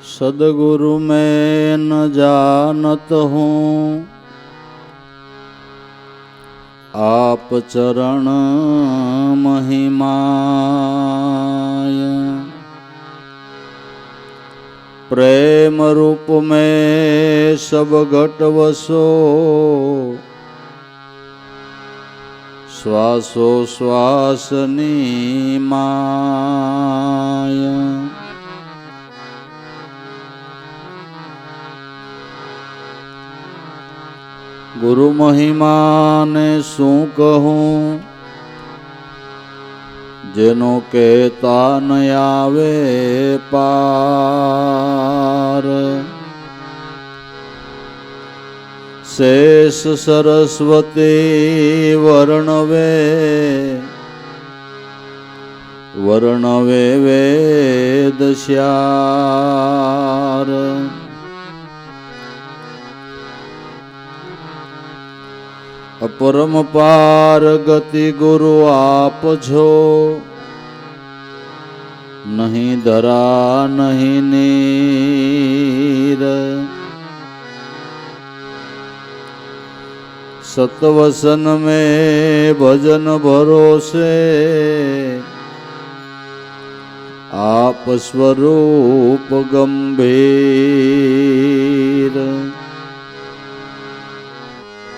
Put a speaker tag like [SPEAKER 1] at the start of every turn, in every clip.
[SPEAKER 1] सदगुरु मैं न जानत हूँ, आप चरण महिमाय। प्रेम रूप में सब घट वसो, श्वासो श्वासनी माया। गुरु महिमा ने शू कहूँ, जेनो कहता न आवे पार। शेष सरस्वती वर्णवे, वर्णवे वेद श्यार। अपरम पार गति गुरु आप छो, नहीं धरा नहीं नीर। सतवसन में भजन भरोसे, आप स्वरूप गंभीर।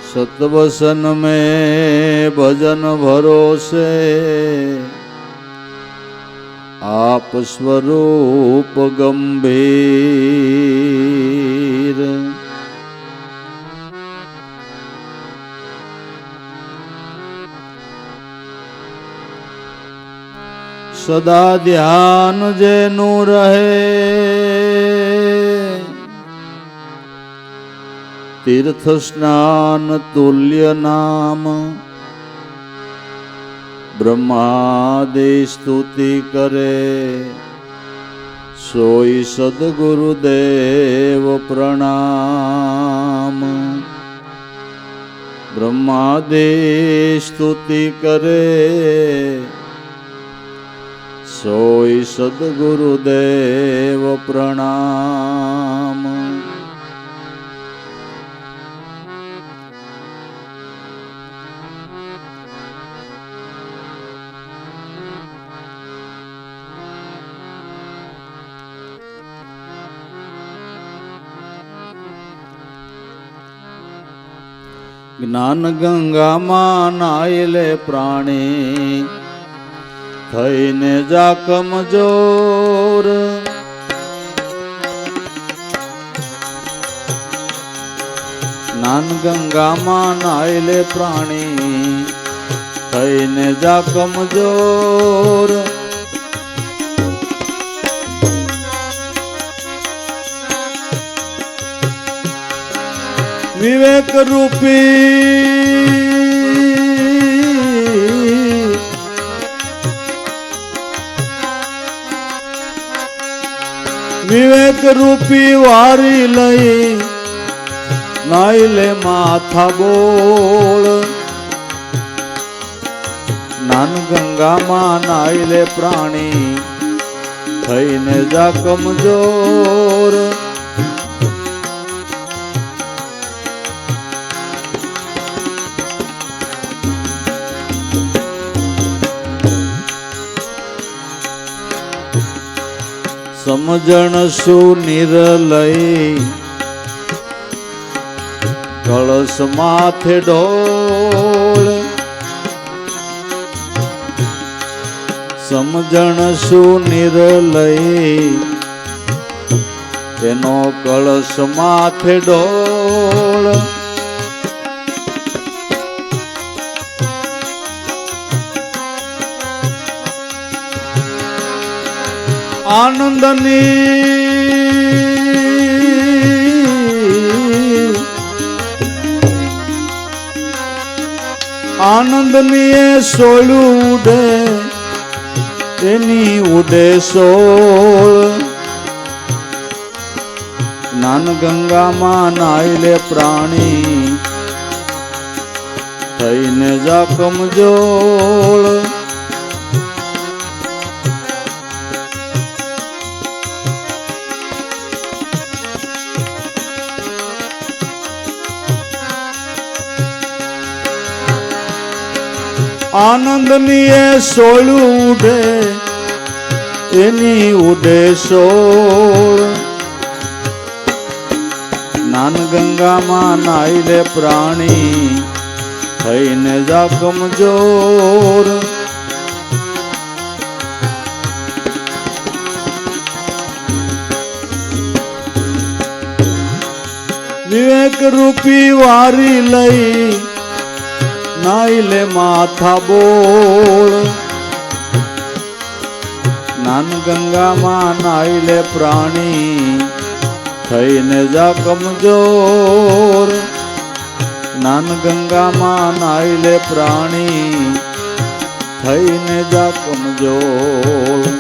[SPEAKER 1] सतवसन में भजन भरोसे, आप स्वरूप गंभीर। सदा ध्यान जेनु रहे, तीर्थ स्नान तुल्य नाम। ब्रह्मादि स्तुति करे, सोई सद्गुरुदेव प्रणाम। ब्रह्मादि स्तुति करे, सोई सद्गुरुदेव प्रणाम। ज्ञान गंगा मां नायले प्राणी, थईने जा कमजोर। ज्ञान गंगा मां नायले प्राणी, थईने जा कमजोर। विवेक रूपी विवेक रूपी वारी लई, नाइले माथा बोल। ज्ञान गंगा मां नाइले प्राणी, थईने जा कमजोर। समझण सु निरलई, कलश माथे ढोल। समझण सु निरलई, तेनो कलश माथे ढोल। आनंदनी आनंदनी सोलू उडे, तेनी उडे सोल। ज्ञान गंगा मां नाइले प्राणी, थईने जा कमजोर। આનંદની એ સોળું ઉડે એની ઉડે સોળ જ્ઞાન ગંગામાં નાઈ લે પ્રાણી થઈને જા કમજોર વિવેક રૂપી વારી લઈ નાઈ લે માથા બોળ જ્ઞાન ગંગામાં નાઈ લે પ્રાણી થઈને જા કમજોર જ્ઞાન ગંગામાં નાઈ લે પ્રાણી થઈને જા કમજોર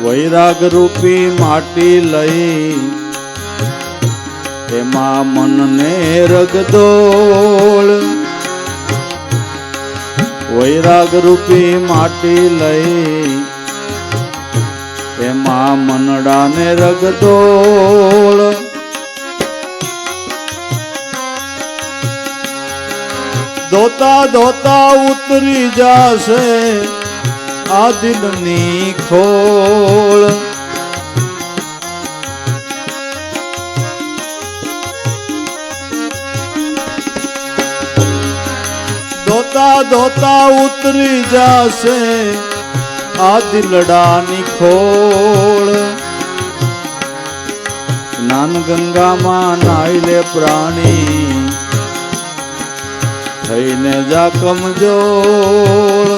[SPEAKER 1] વૈરાગ રૂપી માટી લઈ એમાં મનને રગદોળ વૈરાગ રૂપી માટી લઈ એમાં મનડાને રગદોળ ધોતા ધોતા ઉતરી જાશે આ દિલની ખોળ ધોતા ધોતા ઉતરી જાશે આ દિલડાની ખોળ જ્ઞાન ગંગામાં નાઈ લે પ્રાણી થઈને જા કમજોર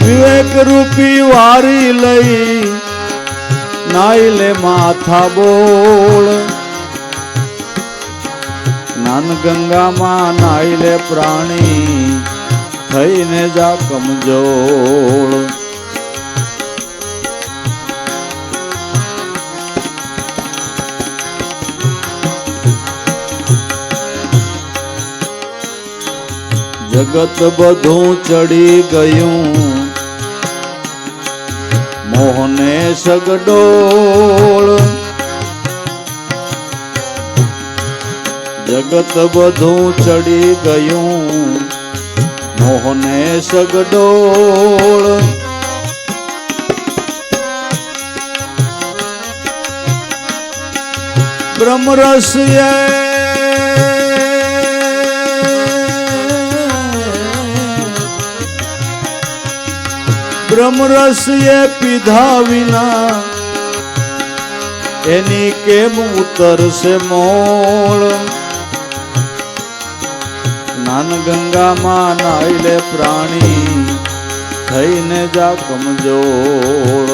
[SPEAKER 1] વિવેક રૂપી વારી લઈ નાઈ લે માથા બોળ જ્ઞાન ગંગામાં નાઈ લે પ્રાણી થઈને જા કમજોર જગત બધું ચડી ગયું મોહને સગડોળ જગત બધું ચડી ગયું મોહને સગડોળ બ્રહ્મરસ બ્રહ્મરસ એ પીધા વિના એની કેમ ઉતરશે મોળ જ્ઞાન ગંગામાં નાઈ લે પ્રાણી થઈને જા કમજોર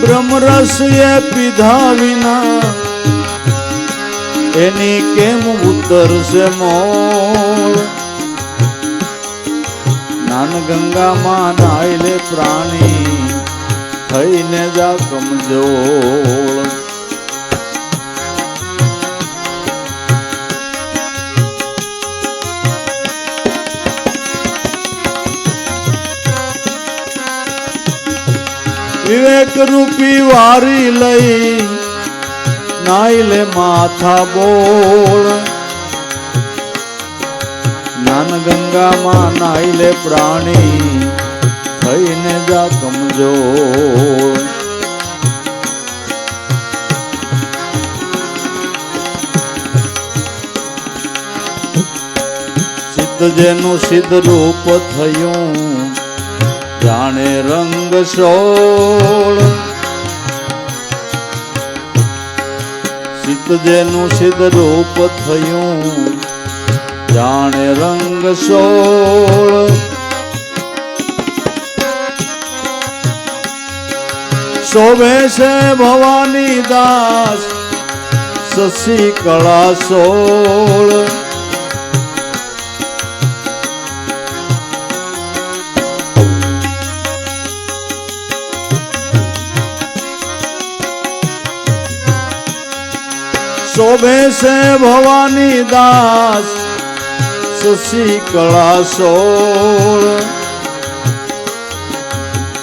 [SPEAKER 1] બ્રહ્મરસ એ પીધા વિના એની કેમ ઉતરશે મોળ જ્ઞાન ગંગામાં નાઈ લે પ્રાણી થઈને જા કમજોર વિવેક રૂપી વારી લઈ નાઈ લે માથા બોળ જ્ઞાન ગંગામાં નાઈ લે પ્રાણી થઈને જા કમજોર સિદ્ધ જેનું સિદ્ધ રૂપ થયું જાણે રંગ સોળ સિદ્ધ જેનું સિદ્ધ રૂપ થયું જાણે રંગ સોળ શોભે છે ભવાની દાસ શશી કળા સોળ શોભે છે ભવાની દાસ શશી કળા સોળ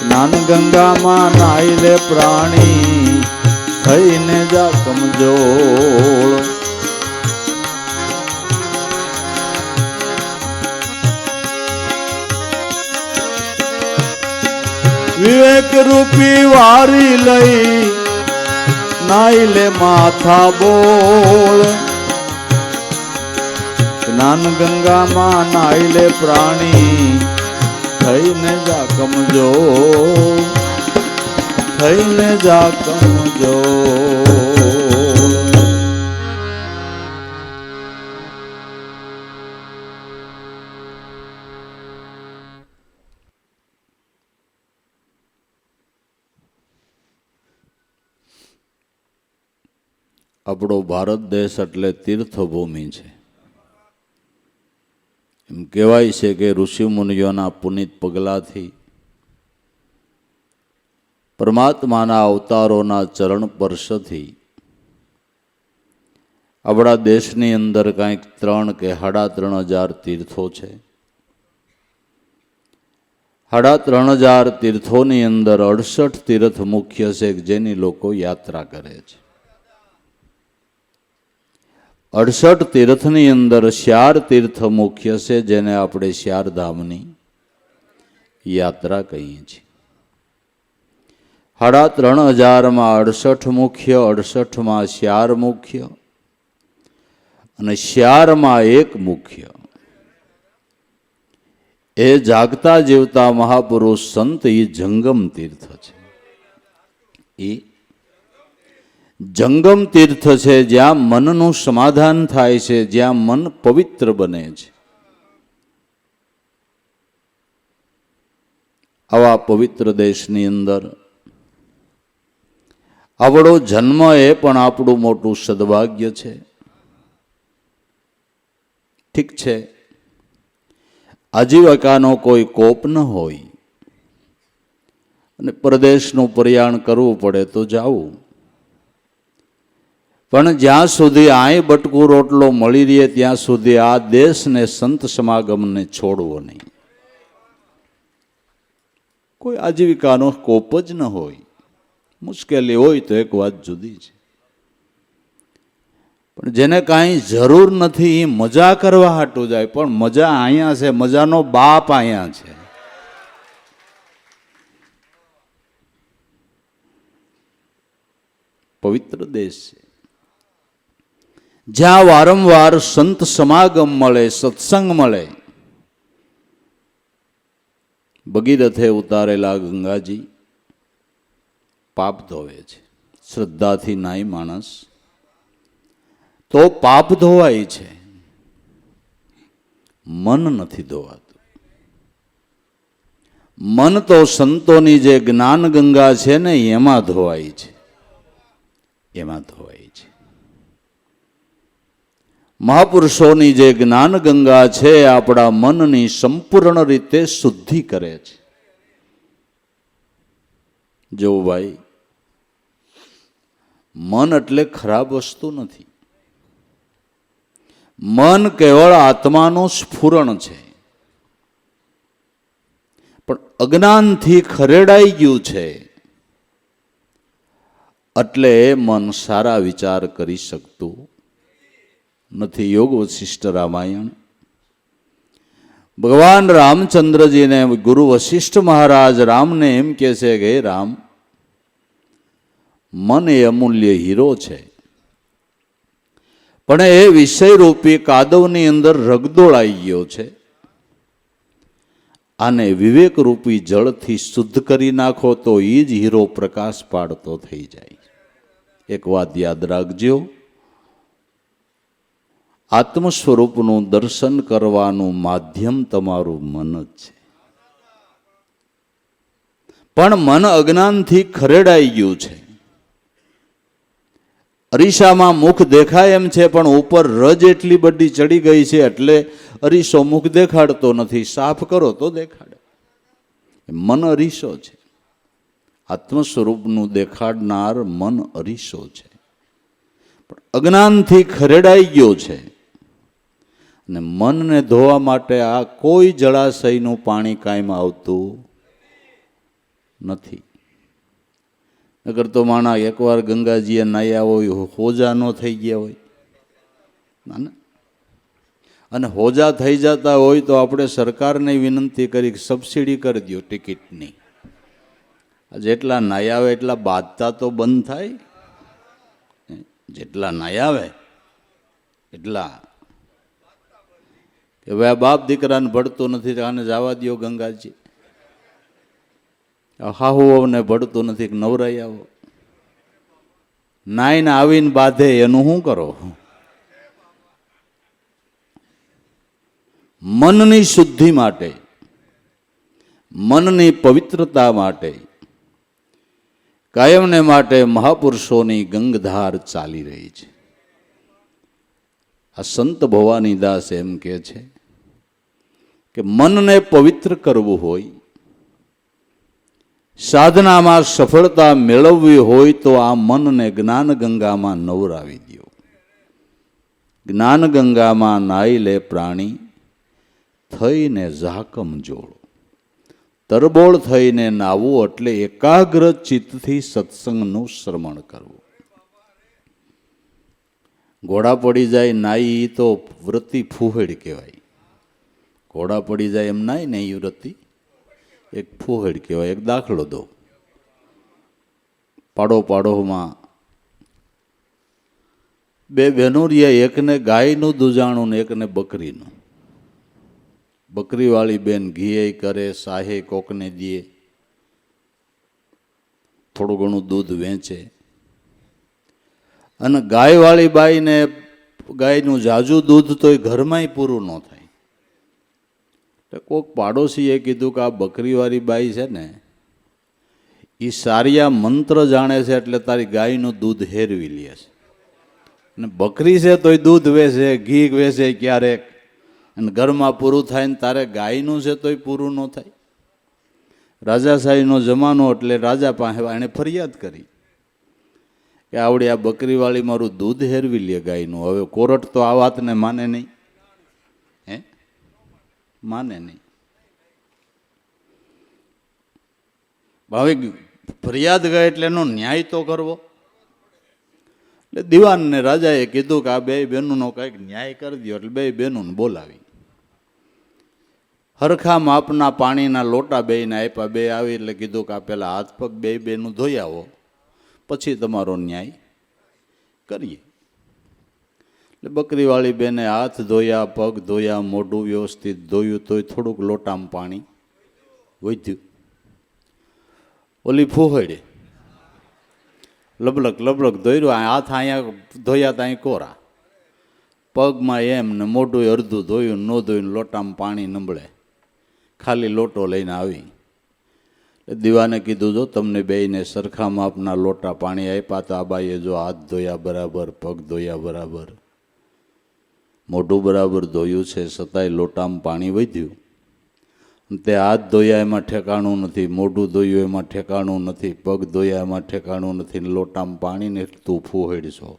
[SPEAKER 1] જ્ઞાન ગંગામાં નાઈ લે પ્રાણી થઈને જા કમજોળ વિવેક રૂપી વારી લઈ નાઈ લે માથા બોળ જ્ઞાન ગંગામાં નાઈ લે પ્રાણી થઈને જા કમજોર થઈને જા કમજોર આપણો ભારત દેશ એટલે તીર્થભૂમિ છે. એમ કહેવાય છે કે ઋષિ મુનિઓના પુનિત પગલાથી પરમાત્માના અવતારોના ચરણ સ્પર્શથી આપણા દેશની અંદર કંઈક 3 કે 3.5 તીર્થો છે. 3.5 તીર્થોની અંદર 68 તીર્થ મુખ્ય છે જેની લોકો યાત્રા કરે છે. 68 તીર્થની અંદર 4 તીર્થ મુખ્ય છે જેને આપણે 4 ધામની યાત્રા કહીએ છીએ. 3.5માં 68 મુખ્ય, 68માં 4 મુખ્ય અને 4માં 1 મુખ્ય. એ જાગતા જીવતા મહાપુરુષ સંત એ જંગમ તીર્થ છે. એ જંગમ તીર્થ છે જ્યાં મનનું સમાધાન થાય છે, જ્યાં મન પવિત્ર બને છે. આવા પવિત્ર દેશની અંદર આપણો જન્મ એ પણ આપણું મોટું સદભાગ્ય છે. ઠીક છે, આજીવિકાનો કોઈ કોપ ન હોય અને પરદેશનું પ્રયાણ કરવું પડે તો જાવું, પણ જ્યાં સુધી આય બટકું રોટલો મળી રહે ત્યાં સુધી આ દેશને સંત સમાગમને છોડવો નહીં. કોઈ આજીવિકાનો કોપ જ ન હોય, મુશ્કેલી હોય તો એક વાત જુદી છે, પણ જેને કાંઈ જરૂર નથી એ મજા કરવા હાટું જાય. પણ મજા અહીંયા છે, મજાનો બાપ અહીંયા છે. પવિત્ર દેશ છે જ્યાં વારંવાર સંત સમાગમ મળે, સત્સંગ મળે. ભગીરથે ઉતારેલા ગંગાજી પાપ ધોવે છે. શ્રદ્ધાથી નાય માણસ તો પાપ ધોવાય છે, મન નથી ધોવાતું. મન તો સંતોની જે જ્ઞાન ગંગા છે ને એમાં ધોવાય છે, એમાં ધોવાય છે. મહાપુરુષોની જે જ્ઞાન ગંગા છે આપણા મનની સંપૂર્ણ રીતે શુદ્ધિ કરે છે. જો ભાઈ, મન એટલે ખરાબ વસ્તુ નથી. મન કેવળ આત્માનું સ્ફુરણ છે, પણ અજ્ઞાનથી ખરેડાઈ ગયું છે એટલે મન સારા વિચાર કરી શકતું નથી. યોગ વશિષ્ઠ રામાયણ. ભગવાન રામચંદ્રજીને ગુરુ વશિષ્ઠ મહારાજ રામને એમ કહે છે કે હે રામ, મન એ અમૂલ્ય હીરો છે, પણ એ વિષયરૂપી કાદવની અંદર રગદોળાઈ ગયો છે. આને વિવેકરૂપી જળથી શુદ્ધ કરી નાખો તો એ જ હીરો પ્રકાશ પાડતો થઈ જાય. એક વાત યાદ રાખજો, આત્મ સ્વરૂપનું દર્શન કરવાનું માધ્યમ તમારું મન જ છે. પણ મન અજ્ઞાનથી ખરેડાઈ ગયું છે. અરીસામાં મુખ દેખાય એમ છે, પણ ઉપર રજ એટલી બધી ચડી ગઈ છે એટલે અરીસો મુખ દેખાડતો નથી. સાફ કરો તો દેખાડે. મન અરીસો છે. આત્મ સ્વરૂપનું દેખાડનાર મન અરીસો છે, પણ અજ્ઞાનથી ખરેડાઈ ગયો છે. અને મનને ધોવા માટે આ કોઈ જળાશયનું પાણી કાયમાં આવતું નથી. નગર તો માણા એકવાર ગંગાજીએ નાહ્યા હોય, હોજા ન થઈ ગયા હોય ના. અને હોજા થઈ જતા હોય તો આપણે સરકારને વિનંતી કરી સબસિડી કરી દો ટિકિટની. જેટલા નાહ્યા આવે એટલા બાંધતા તો બંધ થાય. જેટલા નાહ્યા આવે એટલા કે ભાઈ આ બાપ દીકરાને ભળતું નથી, આને જવા દો ગંગાજી. હાહુઓને ભળતું નથી, નવરાઈ આવો. નાઈને આવીને બાંધે એનું શું કરો? મનની શુદ્ધિ માટે, મનની પવિત્રતા માટે કાયમને માટે મહાપુરુષોની ગંગધાર ચાલી રહી છે. આ સંત ભવાનીદાસ એમ કહે છે કે મનને પવિત્ર કરવું હોય, સાધનામાં સફળતા મેળવવી હોય તો આ મનને જ્ઞાન ગંગામાં નવરાવી દો. જ્ઞાન ગંગામાં નાઈ લે પ્રાણી, થઈને ઝાકમ જોડો. તરબોળ થઈને નાવું એટલે એકાગ્ર ચિત્તથી સત્સંગનું શ્રવણ કરવું. ઘોડા પડી જાય નાઈ તો વૃત્તિ ફૂહેડ કહેવાય. ઘોડા પડી જાય એમ નાઈ ને એ વૃત્તિ એક ફૂહેડ કહેવાય. એક દાખલો દો. પાડોમાં બે બહેનો રહ્યા, એકને ગાયનું દૂજાણું ને એકને બકરીનું. બકરીવાળી બેન ઘી કરે, સાહે કોકને દે, થોડું ઘણું દૂધ વેચે. અને ગાયવાળી બાઈને ગાયનું જાજુ દૂધ તો એ ઘરમાંય પૂરું ન થાય. કોઈક પાડોશીએ કીધું કે આ બકરીવાળી બાઈ છે ને એ સારિયા મંત્ર જાણે છે એટલે તારી ગાયનું દૂધ હેરવી લે છે. અને બકરી છે તોય દૂધ વેચે, ઘી વેચે ક્યારેક, અને ઘરમાં પૂરું થાય ને તારે ગાયનું છે તોય પૂરું ન થાય. રાજાશાહીનો જમાનો એટલે રાજા પાસે એણે ફરિયાદ કરી કે આવડી આ બકરીવાળી મારું દૂધ હેરવી લે ગાયનું. હવે કોર્ટ તો આ વાતને માને નહીં, માને નહીં. હવે ફરિયાદ ગઈ એટલે એનો ન્યાય તો કરવો. એટલે દિવાનને રાજાએ કીધું કે આ બે બહેનોનો કંઈક ન્યાય કરી દો. એટલે બે બહેનોને બોલાવી, હરખા માપના પાણીના લોટા બેયને આપ્યા. બે આવી એટલે કીધું કે આ પેલા હાથ પગ બે બેનું ધોઈ આવો, પછી તમારો ન્યાય કરીએ. એટલે બકરીવાળી બેને હાથ ધોયા, પગ ધોયા, મોઢું વ્યવસ્થિત ધોયું, તોય થોડુંક લોટામાં પાણી વધ્યું. ઓલી ફૂહડે લબલક લબલક ધોર્યું. હાથ અહીંયા ધોયા ત્યાં કોરા, પગમાં એમ ને મોઢું અડધું ધોયું, ન ધોયું, લોટામાં પાણી નંબળે, ખાલી લોટો લઈને આવી. દીવાને કીધું જો તમને બેયને સરખા માપના લોટા પાણી આપ્યા તો આ બાઈએ જો હાથ ધોયા બરાબર, પગ ધોયા બરાબર, મોઢું બરાબર ધોયું છે, છતાંય લોટામાં પાણી વધ્યું. તે હાથ ધોયા એમાં ઠેકાણું નથી, મોઢું ધોયું એમાં ઠેકાણું નથી, પગ ધોયા એમાં ઠેકાણું નથી, લોટામાં પાણી ને તું ફૂહેડશો.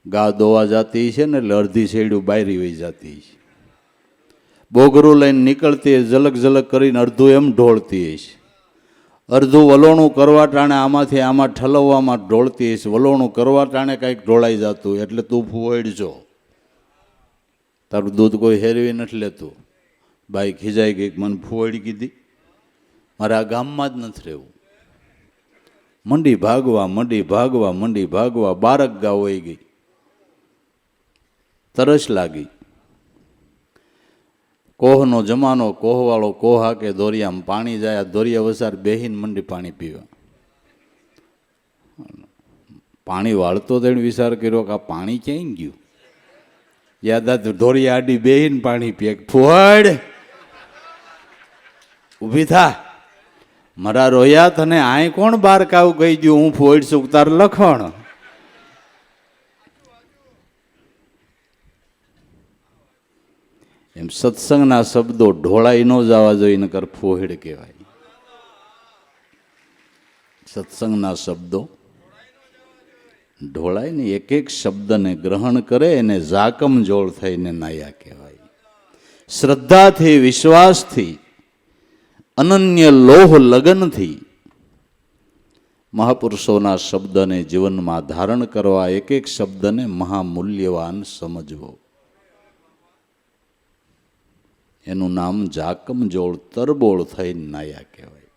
[SPEAKER 1] ગા દોવા જાતી છે ને એટલે અડધી શેડ્યું બાયરી વહી જાતી છે. બોગરું લઈને નીકળતી ઝલક ઝલક કરીને અડધું એમ ઢોળતી હશે, અડધું વલોણું કરવા ટાણે આમાંથી આમાં ઠલવવામાં ઢોળતી હશે, વલોણું કરવા ટાણે કંઈક ઢોળાઈ જતું, એટલે તું ફૂહેડજો. તારું દૂધ કોઈ હેરવી નથી લેતું. બાઈ ખીજાઈ ગઈ, મને ફૂવડી કીધી, મારે આ ગામમાં જ નથી રહેવું. મંડી ભાગવા, મંડી ભાગવા, મંડી ભાગવા, બારક ગા હોઈ ગઈ. તરસ લાગી. કોહનો જમાનો, કોહવાળો કોહ હાકે, દોરિયામાં પાણી જાય, દોરિયા વસાર બેહીને મંડી પાણી પીવા. પાણી વાળતો તેણે વિચાર કર્યો કે આ પાણી ક્યાંય ગયું. યાદ હતું ઢોરી આડી બેહીને પાણી પીએ ફોડ ઊભી થા મારા રોયા તને આય કોણ બાર કાવ કહી દઉં હું ફોડ છું તાર લખણ. એમ સત્સંગના શબ્દો ઢોળાઈ ન જવા જોઈએ નકર ફોહેડ કહેવાય. સત્સંગના શબ્દો ઢોળાય ને એક એક શબ્દને ગ્રહણ કરે એને જાકમ જોળ થઈને નાયા કહેવાય. શ્રદ્ધાથી વિશ્વાસથી અનન્ય લોહ લગનથી મહાપુરુષોના શબ્દને જીવનમાં ધારણ કરવા એક એક શબ્દને મહામૂલ્યવાન સમજવો. એનું નામ જાકમ જોળ તરબોળ થઈને નાયા કહેવાય.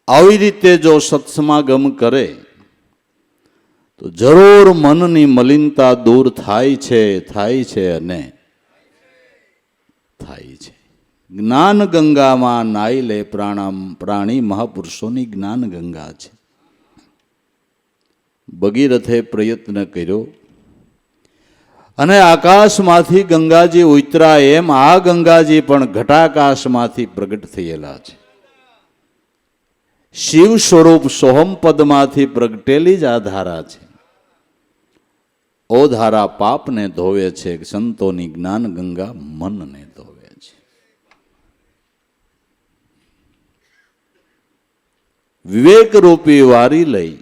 [SPEAKER 1] આવી રીતે જો સત્સમાગમ કરે તો જરૂર મનની મલિનતા દૂર થાય છે અને થાય છે. જ્ઞાન ગંગામાં નાઈ લે પ્રાણી મહાપુરુષોની જ્ઞાન ગંગા છે. ભગીરથે પ્રયત્ન કર્યો અને આકાશમાંથી ગંગાજી ઉતરા એમ આ ગંગાજી પણ ઘટાકાશમાંથી પ્રગટ થયેલા છે. શિવ સ્વરૂપ સોહમ પદમાંથી પ્રગટેલી જ આ ધારા છે. ઓ ધારા પાપને ધોવે છે, સંતોની જ્ઞાન ગંગા મનને ધોવે છે. વિવેક રૂપી વારી લઈ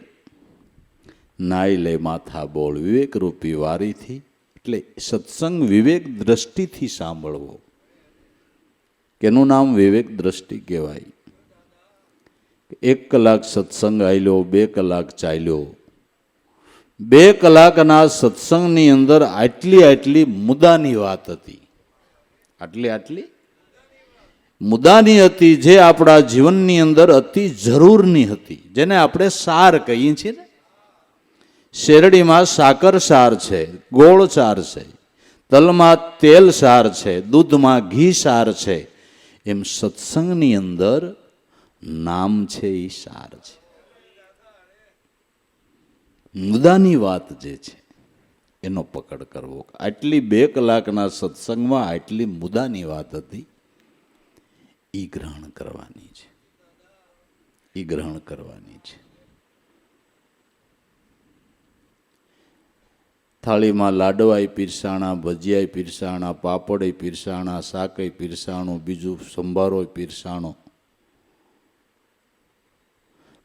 [SPEAKER 1] નાઈ લે માથા બોળ. વિવેક રૂપી વારીથી એટલે સત્સંગ વિવેક દ્રષ્ટિથી સાંભળવો. કેનું નામ વિવેક દ્રષ્ટિ કહેવાય. 1 કલાક સત્સંગ આયલો, 2 કલાક ચાલ્યો. 2 કલાકના સત્સંગની અંદર આટલી મુદ્દાની વાત હતી. આટલી મુદ્દાની હતી જે આપણા જીવનની અંદર અતિ જરૂરની હતી, જેને આપણે સાર કહીએ છીએ ને. શેરડીમાં સાકર સાર છે, ગોળ સાર છે, તલમાં તેલ સાર છે, દૂધમાં ઘી સાર છે. એમ સત્સંગની અંદર નામ છે એ સાર છે. મુદ્દાની વાત જે છે એનો પકડ કરવો. આટલી 2 કલાકના સત્સંગમાં આટલી મુદ્દાની વાત હતી. એ ગ્રહણ કરવાની છે. થાળીમાં લાડવાય પીરસાણા, ભજીયાય પીરસાણા, પાપડય પીરસાણા, શાકય પીરસાણું, બીજું સંભારોય પીરસાણો.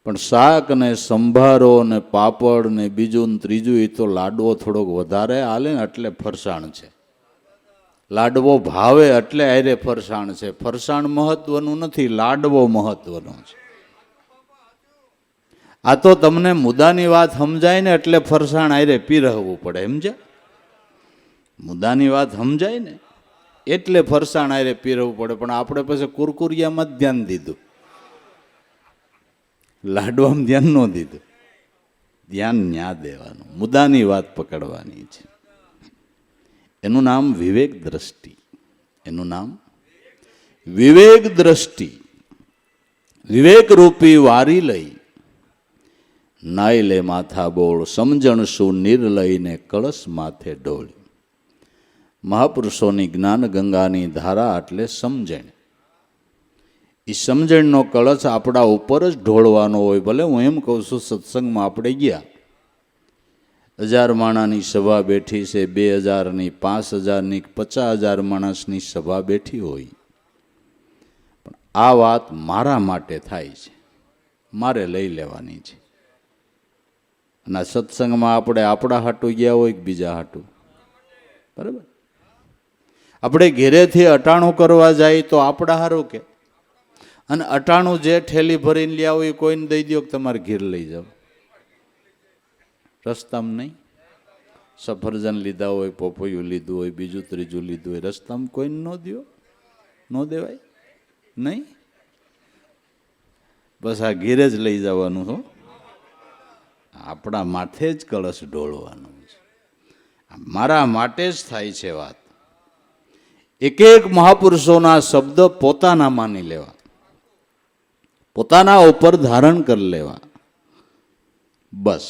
[SPEAKER 1] પણ શાક ને સંભારો ને પાપડ ને બીજું ને ત્રીજું એ તો લાડવો થોડોક વધારે હાલે ને એટલે ફરસાણ છે. લાડવો ભાવે એટલે આરે ફરસાણ છે. ફરસાણ મહત્વનું નથી, લાડવો મહત્વનો છે. આ તો તમને મુદ્દાની વાત સમજાય ને એટલે ફરસાણ આરે પીરવવું પડે. સમજ્યા? મુદ્દાની વાત સમજાય ને એટલે ફરસાણ આરે પીરવવું પડે. પણ આપણે પછી કુરકુરિયામાં જ ધ્યાન દીધું, લાડવામાં ધ્યાન ન દીધું. ધ્યાન ન્યા દેવાનું, મુદ્દાની વાત પકડવાની છે. એનું નામ વિવેક દ્રષ્ટિ. એનું નામ વિવેક દ્રષ્ટિ. વિવેક રૂપી વારી લઈ નાઈ લે માથા બોળ. સમજણ શું નીર લઈને કળશ માથે ઢોળ. મહાપુરુષોની જ્ઞાન ગંગાની ધારા એટલે સમજણ. એ સમજણનો કળશ આપણા ઉપર જ ઢોળવાનો હોય. ભલે હું એમ કહું છું, સત્સંગમાં આપણે ગયા, 1000 માણસની સભા બેઠી છે, 2000ની, 5000ની, 50,000 માણસની સભા બેઠી હોય, પણ આ વાત મારા માટે થાય છે, મારે લઈ લેવાની છે. અને આ સત્સંગમાં આપણે આપણા હાટું ગયા હોય કે બીજા હાટું, બરાબર? આપણે ઘેરેથી અટાણું કરવા જાય તો આપણા હારું કે, અને અટાણું જે ઠેલી ભરીને લ્યા હોય કોઈને દઈ દો કે તમારે ઘેર લઈ જાઓ. રસ્તામાં નહીં, સફરજન લીધા હોય, પોપૈયું લીધું હોય, બીજું ત્રીજું લીધું હોય, રસ્તામાં કોઈને ન દો, ન દેવાય નહીં. બસ આ ઘેરે જ લઈ જવાનું છો. આપણા માથે જ કળશ ઢોળવાનું છે. મારા માટે જ થાય છે વાત. એક એક મહાપુરુષોના શબ્દ પોતાના માની લેવા, પોતાના ઉપર ધારણ કરી લેવા. બસ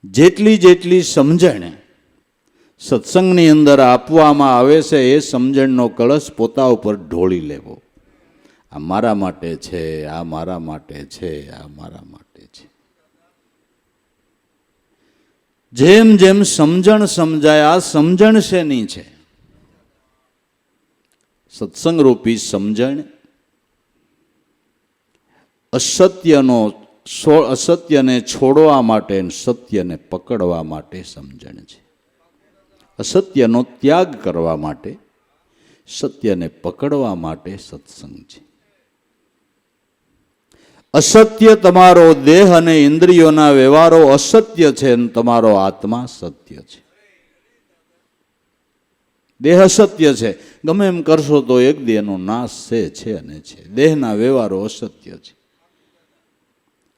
[SPEAKER 1] જેટલી જેટલી સમજણ સત્સંગની અંદર આપવામાં આવે છે એ સમજણનો કળશ પોતા ઉપર ઢોળી લેવો. આ મારા માટે છે, આ મારા માટે છે, આ મારા માટે છે. જેમ જેમ સમજણ સમજાય, આ સમજણ શેની છે? સત્સંગરૂપી સમજણ અસત્યને છોડવા માટે, સત્યને પકડવા માટે સમજણ છે. અસત્યનો ત્યાગ કરવા માટે, સત્યને પકડવા માટે સત્સંગ છે. અસત્ય તમારો દેહ અને ઇન્દ્રિયોના વ્યવહારો અસત્ય છે અને તમારો આત્મા સત્ય છે. દેહ અસત્ય છે, ગમે એમ કરશો તો એક દેહનો નાશ છે અને છે. દેહના વ્યવહારો અસત્ય છે.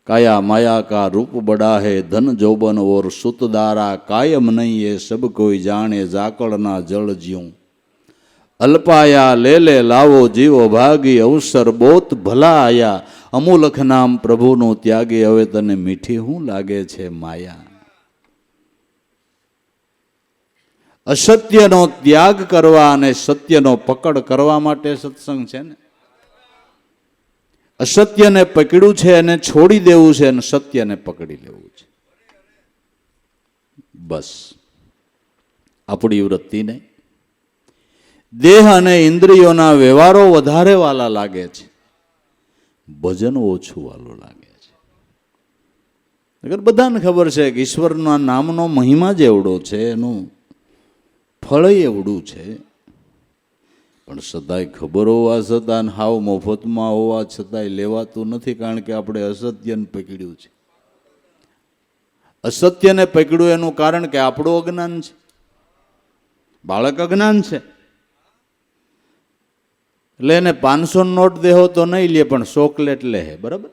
[SPEAKER 1] काया माया का रूप बड़ा है, धन जोबन और सुतदारा, कायम नहीं है सब कोई जाने, जाकड़ना जल ज्यूं. अल्पाया ले ले लावो जीवो भागी, अवसर बहुत भला आया, अमूलख नाम प्रभुनु त्यागे, હવે તને મીઠી હું લાગે છે માયા. અસત્યનો ત્યાગ કરવા અને સત્યનો પકડ કરવા માટે સત્સંગ છે ને. અસત્યને પકડ્યું છે અને છોડી દેવું છે અને સત્યને પકડી લેવું છે. બસ આપણી વૃત્તિને દેહ અને ઇન્દ્રિયોના વ્યવહારો વધારે વાલા લાગે છે, ભજન ઓછું વાલું લાગે છે. અગર બધાને ખબર છે કે ઈશ્વરના નામનો મહિમા જ એવડો છે, એનું ફળ એવડું છે, પણ છતાંય ખબર હોવા છતાં હાવ મફતમાં હોવા છતાંય લેવાતું નથી, કારણ કે આપણે અસત્યને પકડ્યું છે. અસત્યને પકડ્યું એનું કારણ કે આપણું અજ્ઞાન છે. બાળક અજ્ઞાન છે એટલે એને 500 નોટ દેહો તો નહીં લે, પણ ચોકલેટ લે. બરાબર,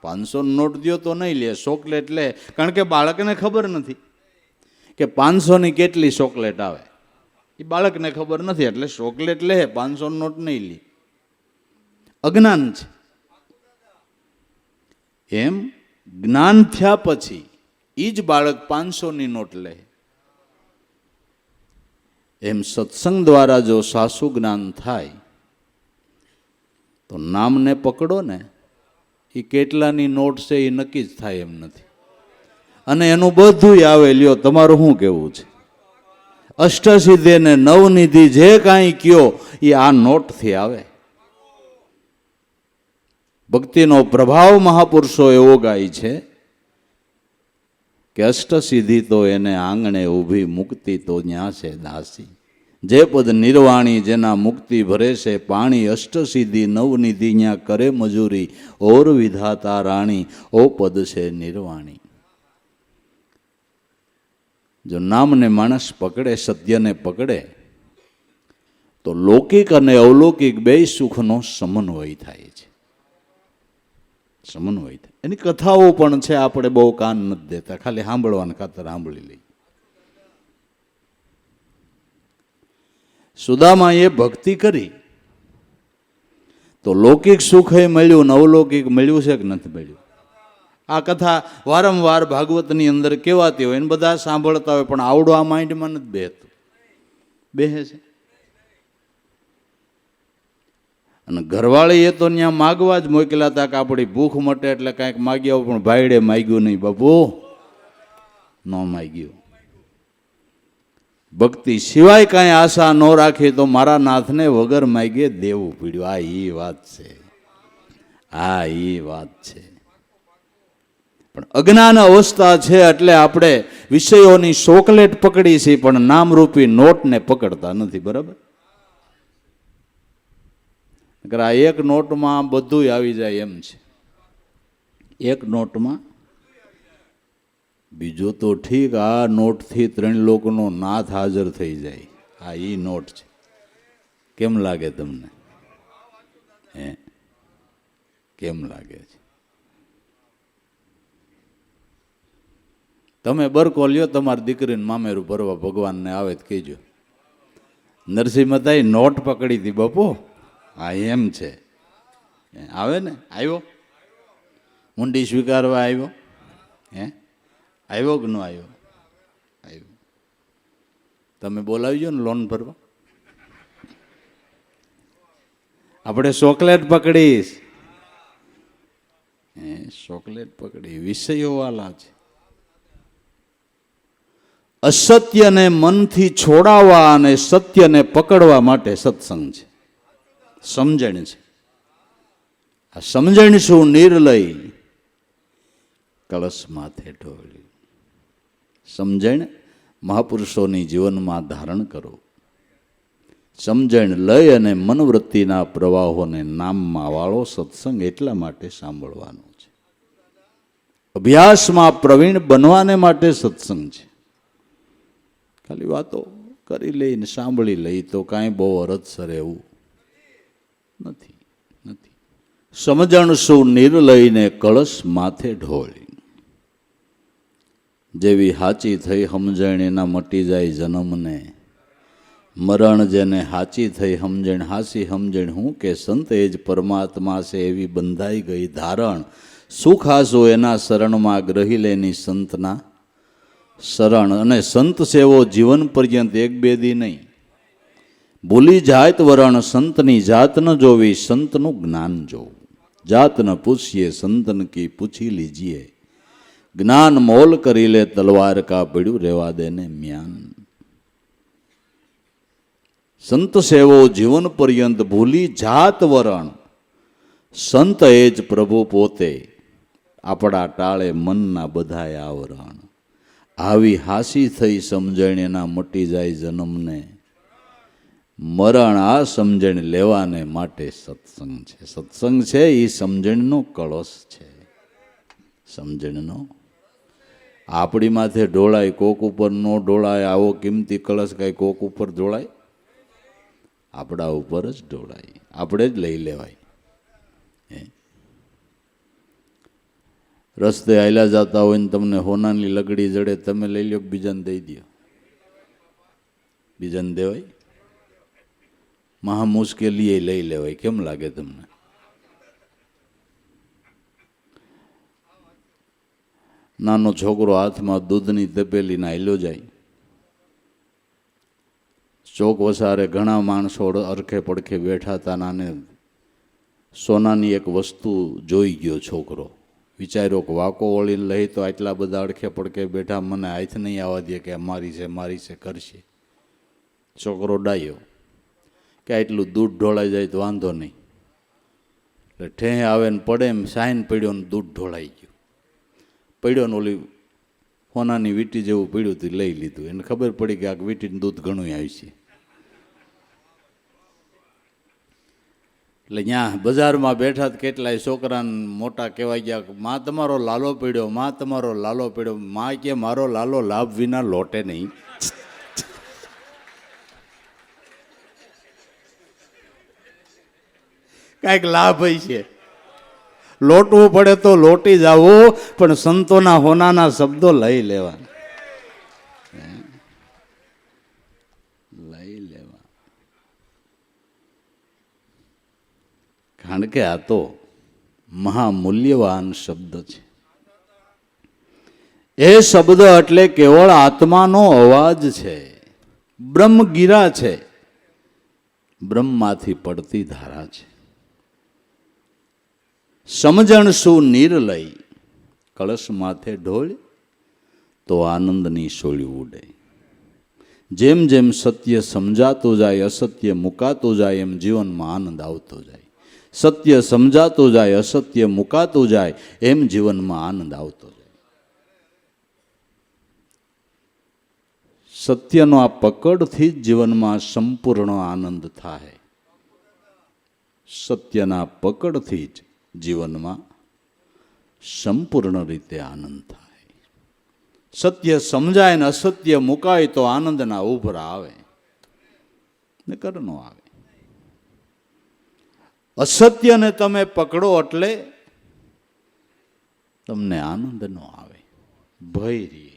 [SPEAKER 1] 500 નોટ દો તો નહીં લે, ચોકલેટ લે, કારણ કે બાળકને ખબર નથી કે 500ની કેટલી ચોકલેટ આવે. એ બાળકને ખબર નથી એટલે ચોકલેટ લે, 500 નોટ નહીં લે. અજ્ઞાન છે. એમ જ્ઞાન થયા પછી એ જ બાળક 500ની નોટ લે. એમ સત્સંગ દ્વારા જો સાસુ જ્ઞાન થાય તો નામને પકડો ને, એ કેટલાની નોટ છે એ નક્કી જ થાય એમ નથી. અને એનું બધું આવે. લ્યો તમારું શું કહેવું છે? અષ્ટસિદ્ધિ ને નવનિધિ જે કાંઈ કયો એ આ નોટથી આવે. ભક્તિનો પ્રભાવ મહાપુરુષો એવો ગાય છે કે અષ્ટસિદ્ધિ તો એને આંગણે ઊભી, મુક્તિ તો ન્યા છે દાસી. જે પદ નિર્વાણી જેના મુક્તિ ભરે છે પાણી, અષ્ટસિદ્ધિ નવનિધિ ન્યા કરે મજૂરી, ઓર વિધાતા રાણી ઓ પદ છે નિર્વાણી. જો નામને માણસ પકડે, સત્યને પકડે, તો લૌકિક અને અવલૌકિક બે સુખનો સમન્વય થાય છે. સમન્વય થાય. એની કથાઓ પણ છે, આપણે બહુ કાન નથી દેતા, ખાલી સાંભળવાના ખાતર સાંભળી લઈ. સુદામાએ ભક્તિ કરી તો લૌકિક સુખ એ મળ્યું ને અવલૌકિક મળ્યું છે કે નથી મળ્યું? આ કથા વારંવાર ભાગવતની અંદર કહેવાતી હોય ને બધા સાંભળતા હોય, પણ આવડો આ માઇન્ડમાં નથી બેહતું. બેહે છે. અને ઘરવાળીએ તો ત્યાં માગવા જ મોકલ્યા હતા કે આપણી ભૂખ મટે એટલે કાંઈક માગી આવું, પણ ભાઈડે માગ્યું નહીં. બાપુ ન માગ્યું. ભક્તિ સિવાય કાંઈ આશા ન રાખી તો મારા નાથને વગર માગે દેવું પડ્યું. આ એ વાત છે, આ એ વાત છે. પણ અજ્ઞાન અવસ્થા છે એટલે આપણે વિષયોની ચોકલેટ પકડી છે, પણ નામરૂપી નોટને પકડતા નથી. બરાબર, આ એક નોટમાં બધું આવી જાય એમ છે. એક નોટમાં બીજો તો ઠીક, આ નોટથી 3 લોકોનો નાથ હાજર થઈ જાય. આ ઈ નોટ છે. કેમ લાગે તમને? હે, કેમ લાગે છે? તમે બરકો લ્યો, તમારી દીકરીને મામેરું ભરવા ભગવાનને આવે તો કહેજો, નરસિંહ મહેતાએ નોટ પકડી હતી બાપુ. હા એમ છે. આવે ને, આવ્યો મુંડી સ્વીકારવા આવ્યો. હે, આવ્યો કે ન આવ્યો? આવ્યો. તમે બોલાવી જો ને લોન ભરવા. આપણે ચોકલેટ પકડીશ, ચોકલેટ પકડી, વિષયો વાલા છે. અસત્યને મનથી છોડાવવા અને સત્યને પકડવા માટે સત્સંગ છે, સમજણ છે. આ સમજણ શું? નિર્લય કળશ માથે ઢોળી. સમજણ મહાપુરુષોની જીવનમાં ધારણ કરો. સમજણ લય અને મનવૃત્તિના પ્રવાહોને નામમાં વાળો. સત્સંગ એટલા માટે સાંભળવાનો છે. અભ્યાસમાં પ્રવીણ બનવાને માટે સત્સંગ છે. ખાલી વાતો કરી લઈને સાંભળી લઈ તો કાંઈ બહુ અરજસર એવું નથી. સમજણ શું? નિર્લયને કળશ માથે ઢોળી. જેવી હાચી થઈ સમજણ એના મટી જાય જન્મને. મરણ જેને હાચી થઈ સમજણ, હાસી સમજણ હું કે સંત એ જ પરમાત્મા છે એવી બંધાઈ ગઈ ધારણ. સુખ હાસો એના શરણમાં ગ્રહી લેની સંતના શરણ. અને સંત સેવો જીવન પર્યંત એક બે દી નહીં. ભૂલી જાત વરણ સંતની જાત ન જોવી, સંતનું જ્ઞાન જોવું. જાત ન પૂછીએ સંતન કી પૂછી લીજીએ. જ્ઞાન મોલ કરી લે તલવાર કા પડ્યું રેવા દેને મ્યાન. સંત સેવો જીવન પર્યંત ભૂલી જાત વરણ. સંત એ જ પ્રભુ પોતે, આપણા ટાળે મનના બધાય આવરણ. આવી હાસી થઈ સમજણ એના મટી જાય જન્મને. મરણ આ સમજણ લેવાને માટે સત્સંગ છે. સત્સંગ છે એ સમજણનો કળશ છે. સમજણનો આપણી માથે ઢોળાય, કોક ઉપર નો ઢોળાય. આવો કિંમતી કળશ કઈ કોક ઉપર ઢોળાય? આપણા ઉપર જ ઢોળાય, આપણે જ લઈ લેવાય. રસ્તે હાલ્યા જતા હોય ને તમને હોનાની લગડી જડે, તમે લઈ લો, બીજાને દઈ દો. બીજાને દેવાય? મહા મુશ્કેલી લઈ લેવાય. કેમ લાગે તમને? નાનો છોકરો હાથમાં દૂધની તપેલીને હાલ્યો જાય. ચોક વસારે ઘણા માણસો અરખે પડખે બેઠા હતા. નાને સોનાની એક વસ્તુ જોઈ ગયો છોકરો. વિચાર્યો કે વાકો વળીને લઈ તો આટલા બધા અડખે પડખે બેઠા, મને હાથ નહીં આવવા દે કે મારી છે કરશે. છોકરો ડાયો કે આટલું દૂધ ઢોળાઈ જાય તો વાંધો નહીં. એટલે ઠેહ આવે ને પડે એમ સાઈન પડ્યો ને દૂધ ઢોળાઈ ગયું. પડ્યો ને ઓલી હોનાની વીંટી જેવું પડ્યું હતું, લઈ લીધું. એને ખબર પડી કે આ વીંટીનું દૂધ ઘણું આવી છે. એટલે ત્યાં બજારમાં બેઠા કેટલાય છોકરાને મોટા કહેવાય ગયા, માં તમારો લાલો પડ્યો, માં તમારો લાલો પડ્યો. માં કે મારો લાલો લાભ વિના લોટે નહીં. કાંઈક લાભ છે. લોટવું પડે તો લોટી જવું, પણ સંતોના હોનાના શબ્દો લઈ લેવા. કારણ કે આ તો મહામૂલ્યવાન શબ્દ છે. એ શબ્દ એટલે કેવળ આત્માનો અવાજ છે, બ્રહ્મગીરા છે, બ્રહ્મમાંથી પડતી ધારા છે. સમજણ શું? નિર્લય કળશ માથે ઢોળ તો આનંદની સોળી ઉડે. જેમ જેમ સત્ય સમજાતું જાય, અસત્ય મુકાતું જાય, એમ જીવનમાં આનંદ આવતો જાય. સત્ય સમજાતું જાય, અસત્ય મુકાતું જાય, એમ જીવનમાં આનંદ આવતો જાય. સત્યનો આ પકડથી જ જીવનમાં સંપૂર્ણ આનંદ થાય. સત્યના પકડથી જ જીવનમાં સંપૂર્ણ રીતે આનંદ થાય. સત્ય સમજાય ને અસત્ય મુકાય તો આનંદના ઉભરા આવે, નકર નો આવે. અસત્યને તમે પકડો એટલે તમને આનંદ નો આવે, ભય રહે.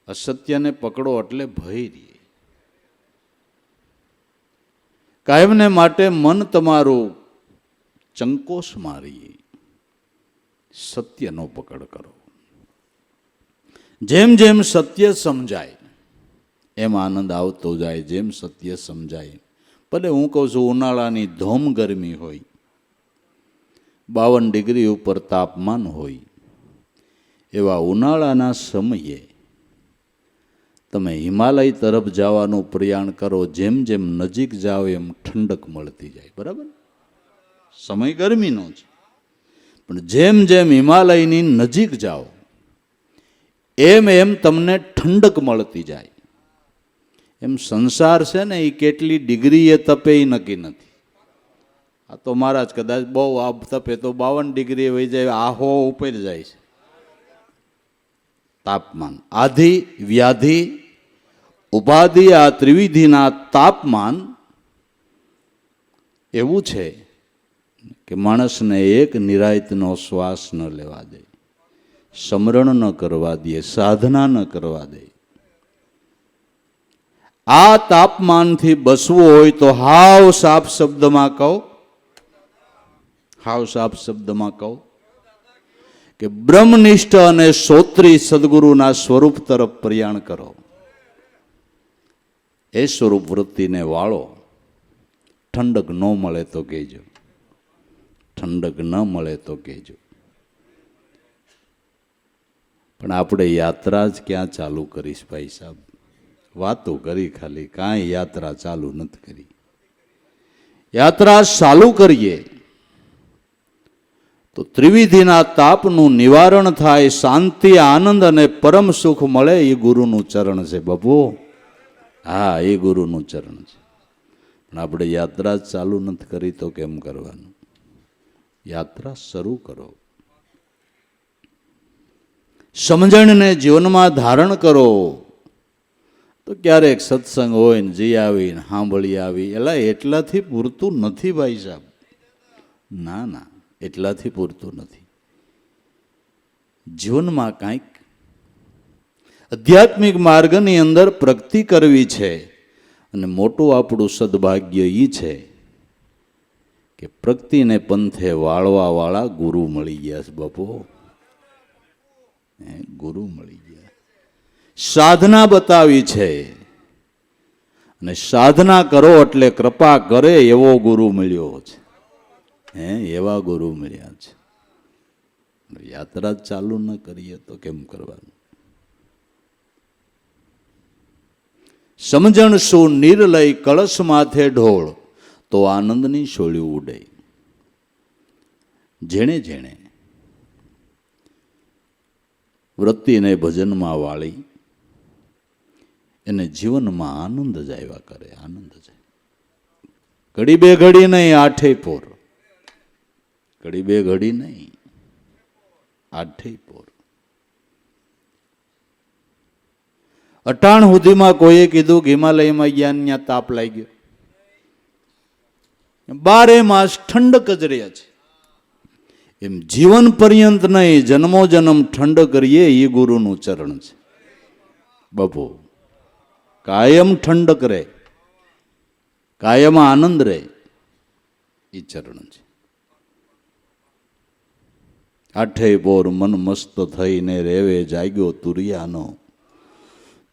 [SPEAKER 1] અસત્યને પકડો એટલે ભય રહે. કાયમને માટે મન તમારું ચંકોશમાં રહીએ. સત્યનો પકડ કરો. જેમ જેમ સત્ય સમજાય એમ આનંદ આવતો જાય, જેમ સત્ય સમજાય. ભલે હું કહું છું ઉનાળાની ધોમ ગરમી હોય, 52 ડિગ્રી ઉપર તાપમાન હોય, એવા ઉનાળાના સમયે તમે હિમાલય તરફ જવાનું પ્રયાણ કરો, જેમ જેમ નજીક જાઓ એમ ઠંડક મળતી જાય. બરાબર, સમય ગરમીનો છે, પણ જેમ જેમ હિમાલયની નજીક જાઓ એમ એમ તમને ઠંડક મળતી જાય. એમ સંસાર છે ને, એ કેટલી ડિગ્રી એ તપે એ નક્કી નથી. આ તો મહારાજ કદાચ બહુ આ તપે તો 52 ડિગ્રી વહી જાય, આહો ઉપર જાય છે તાપમાન. આધિ વ્યાધિ ઉપાધિ, આ ત્રિવિધિના તાપમાન એવું છે કે માણસને એક નિરાયતનો શ્વાસ ન લેવા દે, સમરણ ન કરવા દે, સાધના ન કરવા દે. આ તાપમાનથી બસવું હોય તો હાવ સાફ શબ્દમાં કહો કે બ્રહ્મનિષ્ઠ અને શ્રોત્રી સદગુરુના સ્વરૂપ તરફ પ્રયાણ કરો. એ સ્વરૂપ વૃત્તિને વાળો. ઠંડક ન મળે તો કહેજો, ઠંડક ન મળે તો કહેજો. પણ આપણે યાત્રા જ ક્યાં ચાલુ કરીશ ભાઈ સાહેબ? વાતો કરી ખાલી, કાંઈ યાત્રા ચાલુ નથી કરી. યાત્રા ચાલુ કરીએ તો ત્રિવિધિના તાપનું નિવારણ થાય, શાંતિ, આનંદ અને પરમ સુખ મળે. એ ગુરુનું ચરણ છે બાપુ. હા, એ ગુરુનું ચરણ છે. પણ આપણે યાત્રા જ ચાલુ નથી કરી તો કેમ કરવાનું? યાત્રા શરૂ કરો. સમજણને જીવનમાં ધારણ કરો. તો ક્યારેક સત્સંગ હોય ને જી આવીને સાંભળી આવી, એટલાથી પૂરતું નથી ભાઈ સાહેબ. ના ના, એટલાથી પૂરતું નથી. જીવનમાં કાંઈક આધ્યાત્મિક માર્ગની અંદર પ્રગતિ કરવી છે. અને મોટું આપણું સદભાગ્ય એ છે કે પ્રગતિને પંથે વાળવા વાળા ગુરુ મળી ગયા છે બાપુ. ગુરુ મળી ગયા, સાધના બતાવી છે. અને સાધના કરો એટલે કૃપા કરે એવો ગુરુ મળ્યો છે. એવા ગુરુ મળ્યા છે. યાત્રા ચાલુ ન કરીએ તો કેમ કરવાનું? સમજણ શું નિર્લય કળશ માથે ઢોળ, તો આનંદની શોળી ઉડે. જેણે જેણે વૃત્તિને ભજનમાં વાળી એને જીવનમાં આનંદ જ આવ્યા કરે. આનંદ જાય. ઘડી બે ઘડી નહીં, આઠે પોર. ઘડી બે ઘડી નહીં, આઠે પોર. અટાણ સુધીમાં કોઈએ કીધું કે હિમાલયમાં ગયા ત્યાં તાપ લાગ્યો? 12 માસ ઠંડક જ રહે છે. એમ જીવન પર્યંત નહીં, જન્મો જન્મ ઠંડક કરીએ એ ગુરુનું ચરણ છે બાપુ. કાયમ ઠંડક રહે, કાયમ આનંદ રહે, એ ચરણ છે. આઠે પોર મન મસ્ત થઈને રેવે જાગ્યો તુરિયાનો,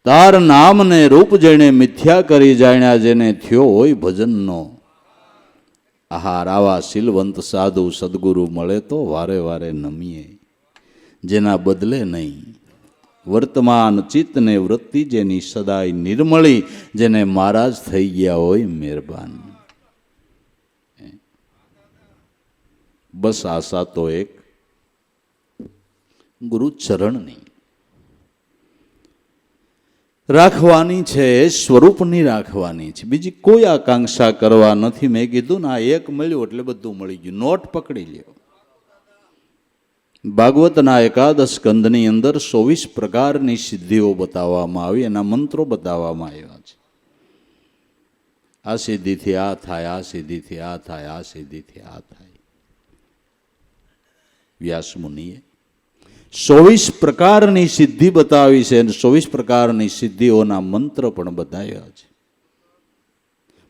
[SPEAKER 1] તાર નામને રૂપ જેણે મિથ્યા કરી જાણ્યા, જેને થયો હોય ભજનનો આહાર. આવા શીલવંત સાધુ સદગુરુ મળે તો વારે વારે નમીએ. જેના બદલે નહીં, વર્તમાન ચિત્તને વૃત્તિ જેની સદાય નિર્મળી, જેને મહારાજ થઈ ગયા હોય મહેરબાન. બસ આશા તો એક ગુરુ ચરણની રાખવાની છે, સ્વરૂપની રાખવાની છે. બીજી કોઈ આકાંક્ષા કરવા નથી. મેં કીધું ને, આ એક મળ્યું એટલે બધું મળી ગયું. નોટ પકડી લ્યો. ભાગવતના એકાદશ સ્કંદની અંદર 24 પ્રકારની સિદ્ધિઓ બતાવવામાં આવી, એના મંત્રો બતાવવામાં આવ્યા છે. આ સિદ્ધિથી આ થાય, આ સિદ્ધિથી આ થાય, આ સિદ્ધિથી આ થાય. વ્યાસ મુનિએ 24 પ્રકારની સિદ્ધિ બતાવી છે અને 24 પ્રકારની સિદ્ધિઓના મંત્ર પણ બતાવ્યા છે.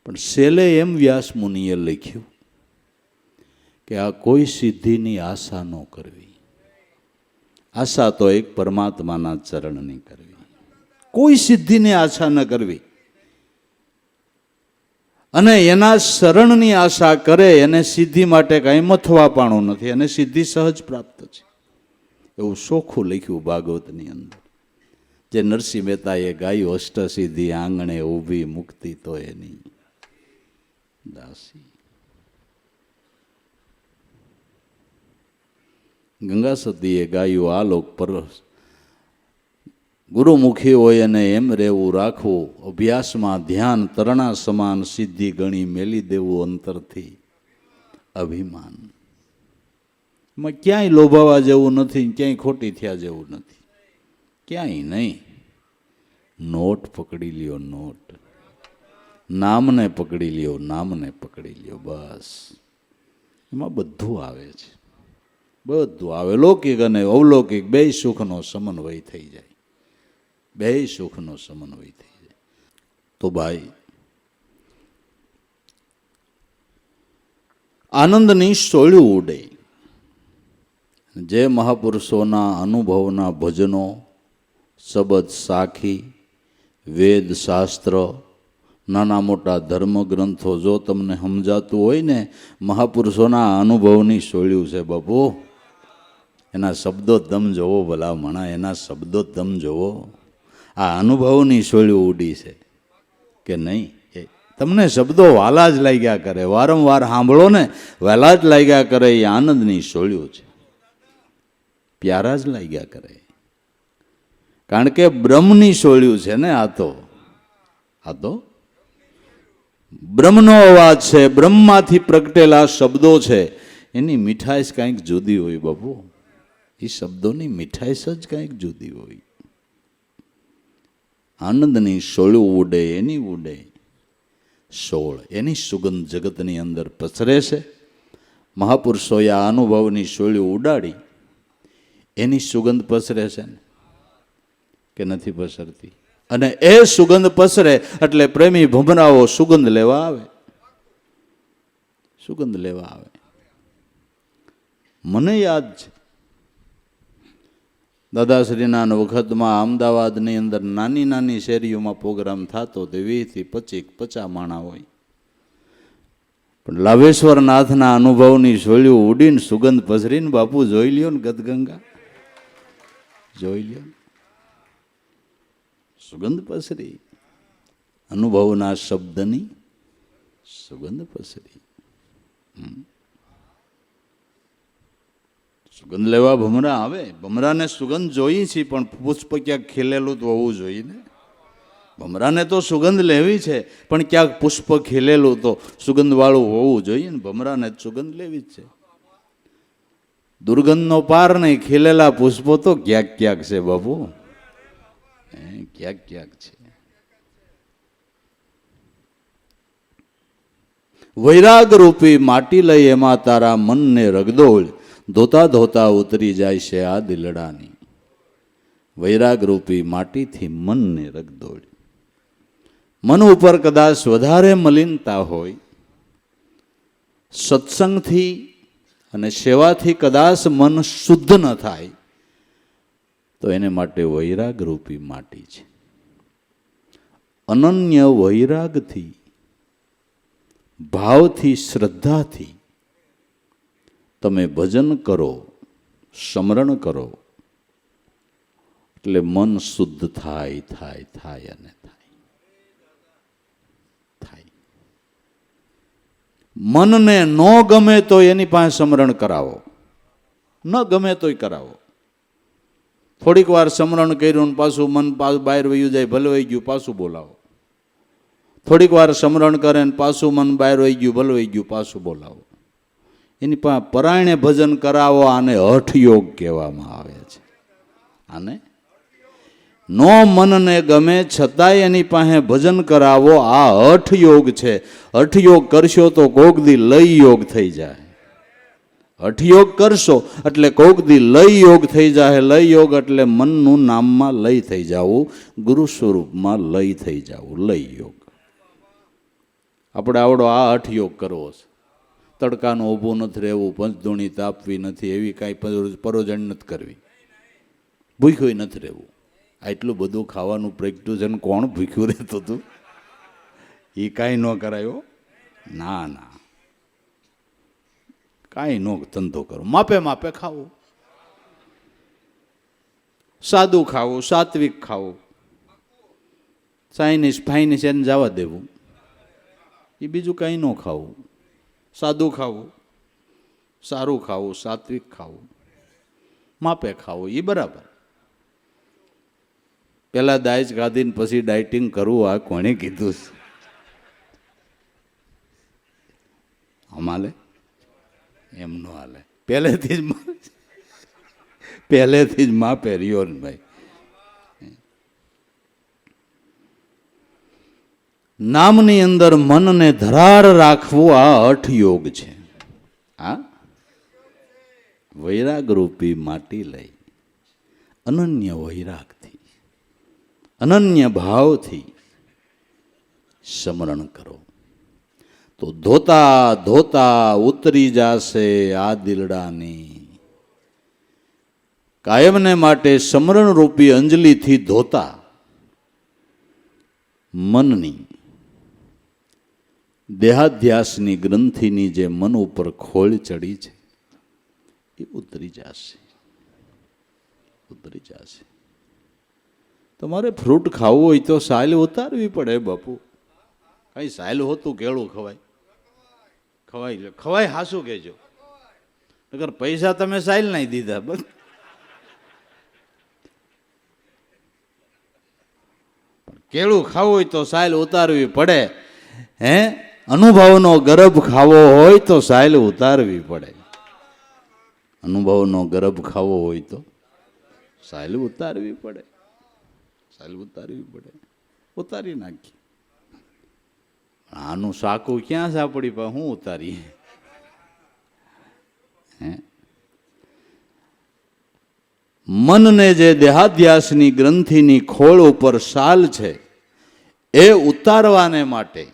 [SPEAKER 1] પણ છેલ્લે એમ વ્યાસ મુનિએ લખ્યું કે આ કોઈ સિદ્ધિની આશા ન કરવી. આશા તો એક પરમાત્માના ચરણની કરવી. કોઈ સિદ્ધિની આશા ન કરવી. અને એના શરણની આશા કરે એને સિદ્ધિ માટે કાંઈ મથવાપાણું નથી, અને સિદ્ધિ સહજ પ્રાપ્ત છે એવું ચોખ્ખું લખ્યું ભાગવતની અંદર. જે નરસિંહ મહેતાએ ગાયું, અષ્ટસિદ્ધિ આંગણે ઊભી મુક્તિ તો એની દાસી. ગંગા સતીએ ગાયું, આલોક પર ગુરુમુખી હોય અને એમ રહેવું રાખવું, અભ્યાસમાં ધ્યાન તરણા સમાન, સિદ્ધિ ગણી મેલી દેવું અંતરથી અભિમાન. એમાં ક્યાંય લોભાવા જેવું નથી, ક્યાંય ખોટી થયા જેવું નથી, ક્યાંય નહીં. નોટ પકડી લ્યો, નોટ. નામને પકડી લ્યો, નામને પકડી લ્યો, બસ. એમાં બધું આવે છે, બધું આવે. લૌકિક અને અવલૌકિક બે સુખનો સમન્વય થઈ જાય, બે સુખનો સમન્વય થઈ જાય. તો ભાઈ, આનંદની સોળ્યું ઉડે. જે મહાપુરુષોના અનુભવના ભજનો, શબ્દ સાખી, વેદ શાસ્ત્ર, નાના મોટા ધર્મગ્રંથો જો તમને સમજાતું હોય ને, મહાપુરુષોના અનુભવની સોળ્યું છે બાપુ. એના શબ્દો તમ જોવો ભલામણા, એના શબ્દો તમ જોવો. આ અનુભવની સોળ્યું ઉડી છે કે નહીં? તમને શબ્દો વાલા જ લાગ્યા કરે, વારંવાર સાંભળો ને વહેલા જ લાગ્યા કરે. એ આનંદની સોળ્યું છે, પ્યારા જ લાગ્યા કરે. કારણ કે બ્રહ્મની સોળ્યું છે ને આ તો. આ તો બ્રહ્મનો અવાજ છે, બ્રહ્મમાંથી પ્રગટેલા શબ્દો છે. એની મીઠાઈશ કંઈક જુદી હોય બાપુ. એ શબ્દોની મીઠાઈશ જ કંઈક જુદી હોય. આનંદની સોળ્યું ઉડે, એની ઉડે સોળ, એની સુગંધ જગતની અંદર પસરે છે. મહાપુરુષોએ આ અનુભવની સોળ્યું ઉડાડી, એની સુગંધ પસરે છે ને કે નથી પસરતી? અને એ સુગંધ પસરે એટલે પ્રેમી ભમરાઓ સુગંધ લેવા આવે, સુગંધ લેવા આવે. મને યાદ છે દાદાશ્રીના વખતમાં અમદાવાદની અંદર નાની નાની શેરીઓમાં પ્રોગ્રામ થતો, તે 20 થી 50 માણા હોય. પણ લાભેશ્વર નાથના અનુભવની સોળ્યું ઉડીને સુગંધ પસરીને બાપુ જોઈ લ્યો ને, ગદગંગા જોઈ લ્યો, સુગંધ પસરી. અનુભવના શબ્દની સુગંધ પસરી. સુગંધ લેવા ભમરા આવે. ભમરાને સુગંધ જોઈ છે, પણ પુષ્પ ક્યાંક ખીલેલું તો હોવું જોઈએ ને. ભમરાને તો સુગંધ લેવી છે, પણ ક્યાંક પુષ્પ ખીલેલું તો સુગંધવાળું હોવું જોઈએ ને. ભમરાને સુગંધ લેવી જ છે. દુર્ગંધનો પાર નહીં, ખીલેલા પુષ્પો તો ક્યાંક ક્યાંક છે બાપુ, ક્યાંક ક્યાંક છે. વૈરાગ રૂપી માટી લઈ એમાં તારા મનને રગદોળ, ધોતા ધોતા ઉતરી જાય છે આ દિલડાની. વૈરાગ રૂપી માટીથી મનને રગદોળ. મન ઉપર કદાચ વધારે મલિનતા હોય, સત્સંગથી અને સેવાથી કદાચ મન શુદ્ધ ન થાય, તો એને માટે વૈરાગ રૂપી માટી છે. અનન્ય વૈરાગથી, ભાવથી, શ્રદ્ધાથી તમે ભજન કરો, સ્મરણ કરો, એટલે મન શુદ્ધ થાય થાય થાય અને થાય. મનને ન ગમે તો એની પાસે સ્મરણ કરાવો, ન ગમે તોય કરાવો. થોડીક વાર સ્મરણ કર્યું ને પાછું મન બહાર વયું જાય, ભલે વહી ગયું, પાછું બોલાવો. થોડીક વાર સ્મરણ કરે ને પાછું મન બહાર વહી ગયું, ભલે વહી ગયું, પાછું બોલાવો. એની પાસે પરાયણે ભજન કરાવો. આને હઠ યોગ કહેવામાં આવે છે. આને નો મનને ગમે છતાંય એની પાસે ભજન કરાવો. આ હઠ યોગ છે. હઠ યોગ કરશો તો કોક દી લય યોગ થઈ જાય. હઠ યોગ કરશો એટલે કોક દી લય યોગ થઈ જાય. લય યોગ એટલે મનનું નામમાં લય થઈ જવું, ગુરુ સ્વરૂપમાં લય થઈ જવું, લય યોગ. આપણે આવડો આ હઠ યોગ કરવો છે. તડકાનું ઊભું નથી રહેવું, પંચધૂણી તાપવી નથી, એવી કાંઈ પરોજણ નથી કરવી, ભૂખ્યું નથી રહેવું. આટલું બધું ખાવાનું પ્રેક્ટિશન કોણ ભૂખ્યું રહેતું હતું? એ કાંઈ ન કરાયો. ના ના, કાંઈ ન ધંધો કરો, માપે માપે ખાવું, સાદું ખાવું, સાત્વિક ખાવું, ચાઇનીઝ ફાઇનીઝ એને જવા દેવું, એ બીજું કાંઈ ન ખાવું, સાદું ખાવું, સારું ખાવું, સાત્વિક ખાવું, માપે ખાવું, એ બરાબર. પેલા દાઈજ ખાધીને પછી ડાયટિંગ કરવું, આ કોણે કીધું? આમ હાલે? એમ ન હાલે. પહેલેથી જ માપે રહ્યો ને ભાઈ. નામની અંદર મનને ધરાર રાખવું આ હઠ યોગ છે. આ વૈરાગ રૂપી માટી લઈ અનન્ય વૈરાગથી, અનન્ય ભાવથી સ્મરણ કરો તો ધોતા ધોતા ઉતરી જાશે આ દિલડાની. કાયમને માટે સ્મરણ રૂપી અંજલિથી ધોતા મનની દેહાધ્યાસની ગ્રંથિની જે મન ઉપર ખોળ ચડી છે એ ઉતરી જશે, ઉતરી જશે. તમારે ફ્રૂટ ખાવું હોય તો સાલ ઉતારવી પડે બાપુ. કઈ સાલ હોતું કેળું ખવાય? ખવાય, ખવાય. હાસું કહેજો, નકર પૈસા તમે સાલ નહીં દીધા. બસ કેળું ખાવું હોય તો સાલ ઉતારવી પડે. હે, અનુભવનો ગર્ભ ખાવો હોય તો સાલ ઉતારવી પડે. અનુભવનો ગર્ભ ખાવો હોય તો સાલ ઉતારવી પડે, સાલ ઉતારવી પડે. ઉતારી નાખી. આનું સાકું ક્યાં સાપડી પણ હું ઉતારીએ? હે, મનને જે દેહાધ્યાસની ગ્રંથિની ખોળ ઉપર સાલ છે એ ઉતારવાને માટે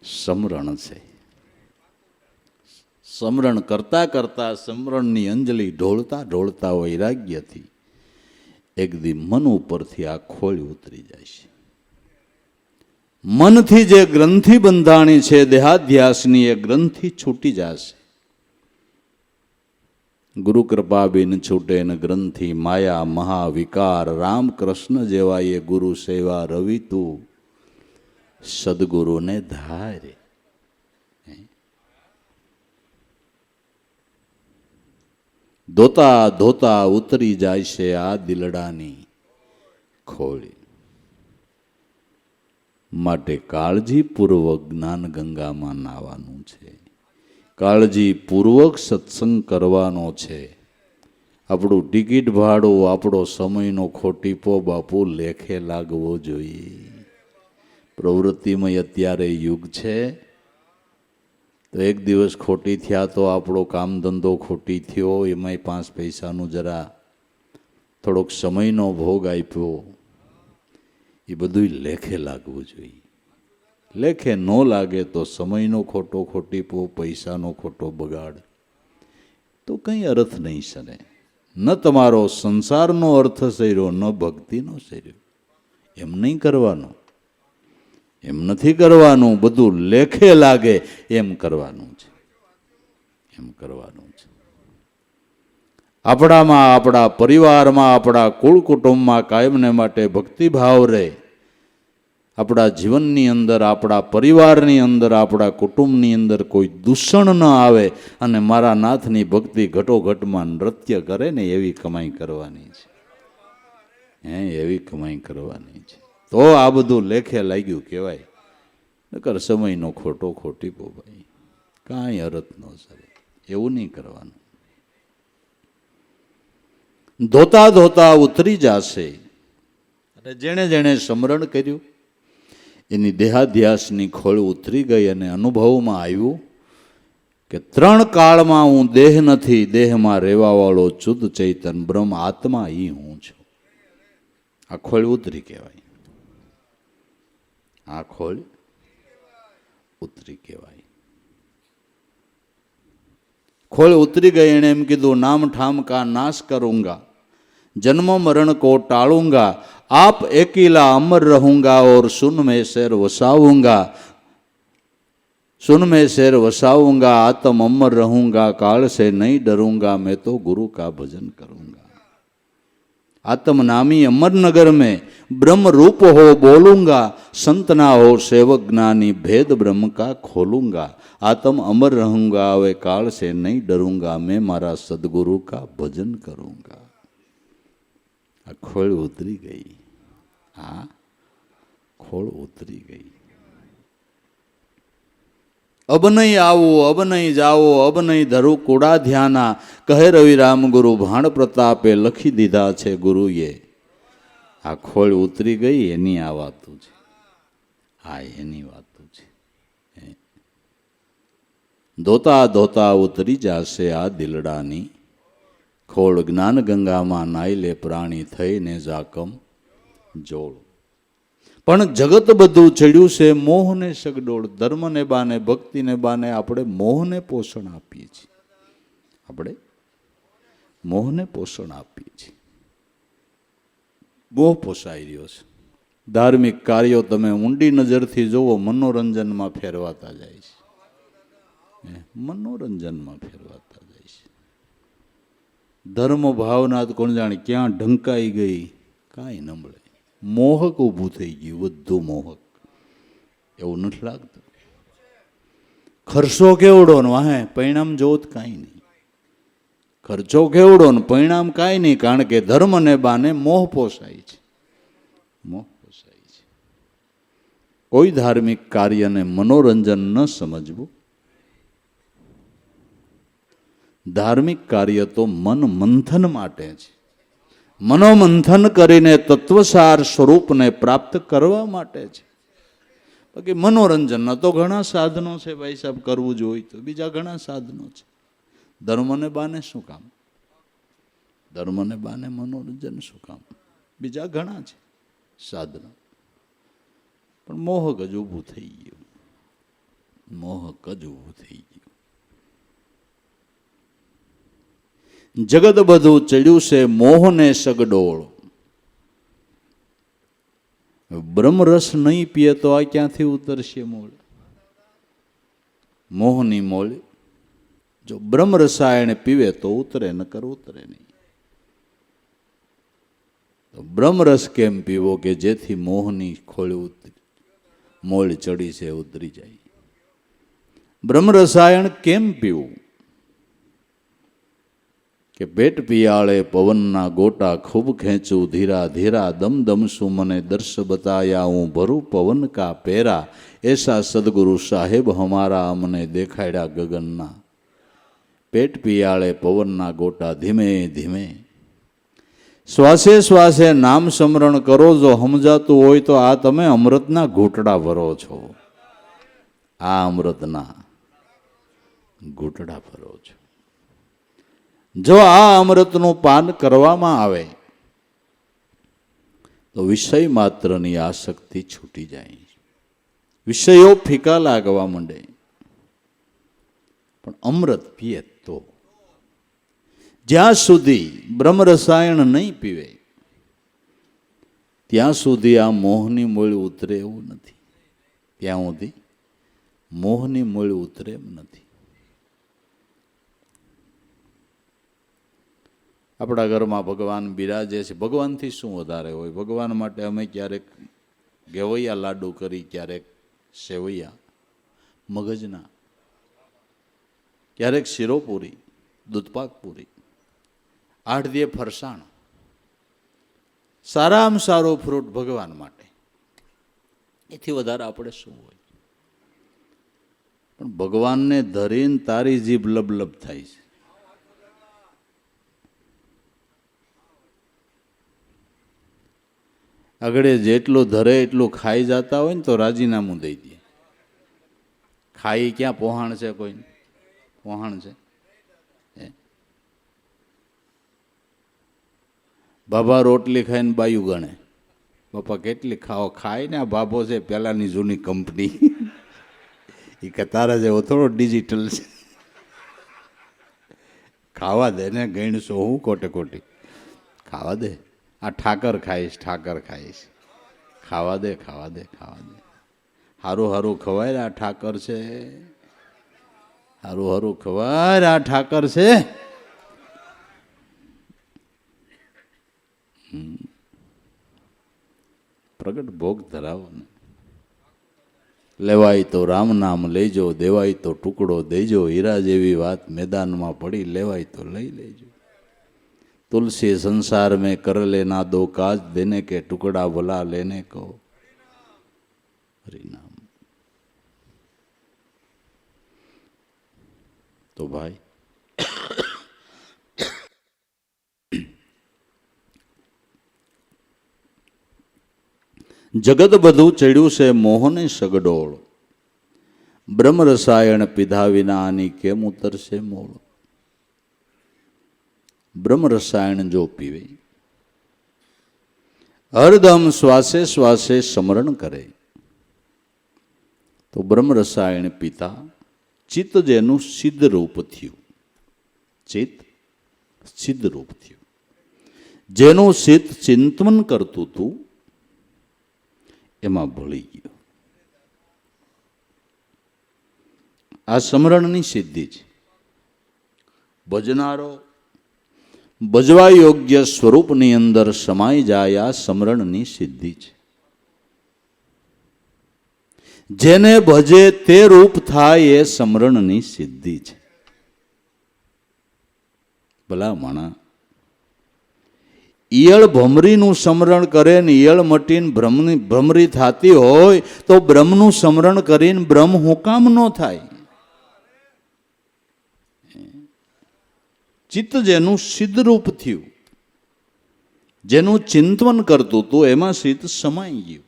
[SPEAKER 1] સમરણ છે. સમરણ કરતા કરતા સમરણની અંજલિ ઢોળતા ઢોળતા વૈરાગ્યથી એક દી મન ઉપરથી આ ખોળ ઉતરી જાય છે. મનથી જે ગ્રંથિ બંધાણી છે દેહાધ્યાસની, એ ગ્રંથિ છૂટી જશે. ગુરુ કૃપા બિન છૂટે ન ગ્રંથિ, માયા મહાવિકાર. રામકૃષ્ણ જેવા એ ગુરુ સેવા રવિ તું સદગુરુને ધારે. ધોતા ધોતા ઉતરી જાય છે આ દિલડાની ખોળી. માટે કાળજીપૂર્વક જ્ઞાન ગંગામાં નાવાનું છે, કાળજીપૂર્વક સત્સંગ કરવાનો છે. આપણું ટિકિટ ભાડું, આપણો સમયનો ખોટીપો બાપુ લેખે લાગવો જોઈએ. પ્રવૃત્તિમાં અત્યારે યુગ છે તો એક દિવસ ખોટી થયા તો આપણો કામ ધંધો ખોટી થયો, એમાંય 5 પૈસાનું જરા થોડોક સમયનો ભોગ આપ્યો, એ બધું લેખે લાગવું જોઈએ. લેખે ન લાગે તો સમયનો ખોટો ખોટીપો, પૈસાનો ખોટો બગાડ, તો કંઈ અર્થ નહીં સરે. ન તમારો સંસારનો અર્થ સર્યો, ન ભક્તિનો સર્યો. એમ નહીં કરવાનું, એમ નથી કરવાનું. બધું લેખે લાગે એમ કરવાનું છે, એમ કરવાનું છે. આપણામાં, આપણા પરિવારમાં, આપણા કુળ કુટુંબમાં કાયમને માટે ભક્તિભાવ રહે. આપણા જીવનની અંદર, આપણા પરિવારની અંદર, આપણા કુટુંબની અંદર કોઈ દૂષણ ન આવે અને મારા નાથની ભક્તિ ઘટોઘટમાં નૃત્ય કરે ને એવી કમાઈ કરવાની છે. એવી કમાઈ કરવાની છે. તો આ બધું લેખે લાગ્યું કહેવાય. નકર સમયનો ખોટો ખોટીપો ભાઈ, કાંઈ અર્થ ન સરે. એવું નહીં કરવાનું. ધોતા ધોતા ઉતરી જશે. અને જેણે જેણે સ્મરણ કર્યું એની દેહાધ્યાસની ખોળ ઉતરી ગઈ અને અનુભવમાં આવ્યું કે 3 કાળમાં હું દેહ નથી, દેહમાં રહેવાવાળો શુદ્ધ ચૈતન બ્રહ્મ આત્મા ઈ હું છું. આ ખોળ ઉતરી કહેવાય. આ ખોળ ઉતરી કહેવાય. ખોળ ઉતરી ગઈ. એણે એમ કીધું, નામ ઠામ કા નાશ કरूंगा, जन्म मरण को टालूंगा, आप अकेला अमर रहूंगा और सुन में शहर वसाऊंगा, सुन में शहर वसाऊंगा, आत्म अमर रहूंगा, काल से नहीं डरूंगा, मैं तो गुरु का भजन करूंगा। आत्म नामी अमर नगर में ब्रह्म रूप हो बोलूंगा, संत ना हो सेवक ज्ञानी भेद ब्रह्म का खोलूंगा, आत्म अमर रहूंगा, वे काल से नहीं डरूंगा, मैं मारा सदगुरु का भजन करूंगा। खोल उतरी गई, हाँ खोल उतरी गई। अब नहीं आवो, अब नहीं जाओ, अब नहीं धरू कूड़ा ध्याना, कहे रविराम गुरु भाण प्रतापे लखी दीधा छे गुरुए। आ खोल उतरी गई एनी आ वातुं छे, हाँ एनी वातुं छे। धोता धोता उतरी जाशे आ दिलडानी, खोल ज्ञान गंगा में नाई ले प्राणी थई ने जाकम जोड़। पण जगत बधु चढ़्यू से मोह ने सगडोળ, धर्म ने बाने भक्ति ने बाने आपणे मोह ने पोषण आपीए छीए, आपणे मोह ने पोषण आपीए छीए। मोह पोषाई रह्यो छे। धार्मिक कार्यों तमे ऊंडी नजरथी जोवो, मनोरंजन में फेरवाता जाय छे, मनोरंजन में फेरवाता जाय छे। धर्म भावना तो कोण जाणे क्यां ढंकाई गई, कांई न मळे। मोहक ऊभું થઈ ગયું, બધું મોહક, એવું નથી લાગતું? ખર્ચો કેવડો ને વાહે પરિણામ જોત કાંઈ નહીં, ખર્ચો કેવડો ને પરિણામ કાંઈ નહીં, કારણ કે ધર્મને બાને મોહ પોસાય છે, મોહ પોસાય છે। કોઈ ધાર્મિક કાર્યને મનોરંજન ન સમજવું। ધાર્મિક કાર્ય તો મન મંથન માટે છે, મનોમંથન કરીને તત્વસાર સ્વરૂપને પ્રાપ્ત કરવા માટે છે। બાકી મનોરંજનના તો ઘણા સાધનો છે ભાઈ સાહેબ, કરવું જ હોય તો બીજા ઘણા સાધનો છે। ધર્મને બાને શું કામ, ધર્મને બાને મનોરંજન શું કામ, બીજા ઘણા છે સાધનો। પણ મોહક જ ઊભું થઈ ગયું, મોહક જ ઊભું થઈ ગયું। જગત બધું ચડ્યું છે મોહ ને સગડોળ। બ્રહ્મરસ નહીં પીએ તો આ ક્યાંથી ઉતરશે મોળ, મોહની મોળ। જો બ્રહ્મ રસાયણ પીવે તો ઉતરે, નકર ઉતરે નહીં। તો બ્રહ્મરસ કેમ પીવો કે જેથી મોહની ખોળી ઉતરી, મોળ ચડી છે ઉતરી જાય। બ્રહ્મ રસાયણ કેમ પીવું કે પેટ પિયાળે પવનના ગોટા ખૂબ ખેંચું, ધીરા ધીરા દમ દમશું, મને દર્શ બતાયા હું ભરું પવન કા પેરા, ऐसा सदगुरु साहेब हमारा अमने देखाड्या गगनना। पेट पियाळे पवनना गोटा धीमे धीमे, श्वासे श्वासे नाम स्मरण करो, जो समजातुं होय तो आ तमे अमृतना घूंटड़ा भरो छो, आ अमृतना घूंटड़ा भरो छो। जो आ अमृतનું પાન કરવામાં આવે તો વિષય માત્રની આસક્તિ છૂટી જાય, વિષયો ફીકા લાગવા માંડે। પણ અમૃત પીએ તો, જ્યાં સુધી બ્રહ્મ રસાયણ નહીં પીવે ત્યાં સુધી આ મોહની મૂળ ઉતરે એવું નથી, ત્યાં સુધી મોહની મૂળ ઉતરે એમ નથી। આપણા ઘરમાં ભગવાન બિરાજે છે, ભગવાનથી શું વધારે હોય? ભગવાન માટે અમે ક્યારેક ઘેવૈયા લાડુ કરી, ક્યારેક સેવૈયા મગજના, ક્યારેક શીરોપુરી, દૂધપાક પૂરી, 8 દિયે ફરસાણ, સારામાં સારો ફ્રૂટ ભગવાન માટે, એથી વધારે આપણે શું હોય? પણ ભગવાનને ધરીને તારી જીભ લબલબ થાય છે। આગળ જેટલું ધરે એટલું ખાઈ જતા હોય ને તો રાજીનામું દઈ દે। ખાઈ ક્યાં પોહાણ છે? કોઈ પોહાણ છે? બાબા રોટલી ખાઈને બાયું ગણે, બાપા કેટલી ખાઓ? ખાય ને આ બાબો છે પેલાની જૂની કંપની, એ કે તારા જેવો થોડો ડિજિટલ છે, ખાવા દે ને, ગણશો હું ખોટે ખોટી ખાવા દે, આ ઠાકર ખાઈશ, ઠાકર ખાઈશ, ખાવા દે, ખાવા દે, ખાવા દે. હારું હારું ખવાય, આ ઠાકર છે. હારું હારું ખવાય, આ ઠાકર છે. પ્રગટ ભોગ ધરાવો ને. લેવાય તો રામ નામ લેજો, દેવાય તો ટુકડો દેજો. હીરા જેવી વાત મેદાનમાં પડી, લેવાય તો લઈ લેજો. तुलसी संसार में कर लेना दो काज, देने के टुकड़ा भला लेने को हरिनाम. तो भाई જગત બધું ચડ્યું છે મોહને સગડોળ. બ્રહ્મ રસાયણ પીધા વિના આની કેમ ઉતરશે મોળ. બ્રહ્મ રસાયણ જો પીવે, હરદમ શ્વાસે શ્વાસે સ્મરણ કરે, તો બ્રહ્મ રસાયણ પીતા ચિત્ત જેનું સિદ્ધ રૂપ થયું. ચિત્ત સિદ્ધ રૂપ થયું. જેનું ચિત્ત ચિંતન કરતું હતું એમાં ભળી ગયું. આ સ્મરણની સિદ્ધિ છે. ભજનારો ભજવા યોગ્ય સ્વરૂપની અંદર સમાઈ જાય, આ સ્મરણની સિદ્ધિ છે. જેને ભજે તે રૂપ થાય, એ સ્મરણની સિદ્ધિ છે. ભલા માણા ઈયળ ભમરીનું સ્મરણ કરે ને ઈયળ મટીને ભમરી થતી હોય તો બ્રહ્મનું સ્મરણ કરીને બ્રહ્મ હું કામ ન થાય. ચિત્ત જેનું સિદ્ધ રૂપ થયું, જેનું ચિંતન કરતું હતું એમાં ચિત્ત સમાઈ ગયું.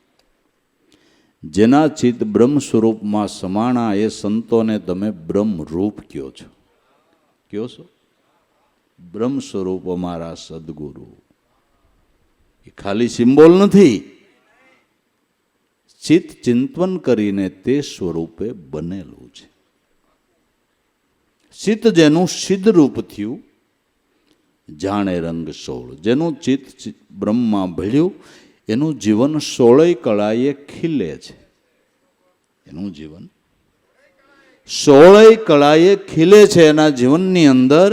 [SPEAKER 1] જેના ચિત્ત બ્રહ્મ સ્વરૂપમાં સમાણા એ સંતોને તમે બ્રહ્મ રૂપ કહો છો. કહો છો બ્રહ્મ સ્વરૂપ અમારા સદગુરુ. એ ખાલી સિમ્બોલ નથી. ચિત્ત ચિંતન કરીને તે સ્વરૂપે બનેલું છે. ચિત્ત જેનું સિદ્ધ રૂપ થયું, જાણે રંગ 16. જેનું ચિત્ત બ્રહ્મમાં ભળ્યું એનું જીવન 16 કળાએ ખીલે છે. એનું જીવન 16 કળાએ ખીલે છે. એના જીવનની અંદર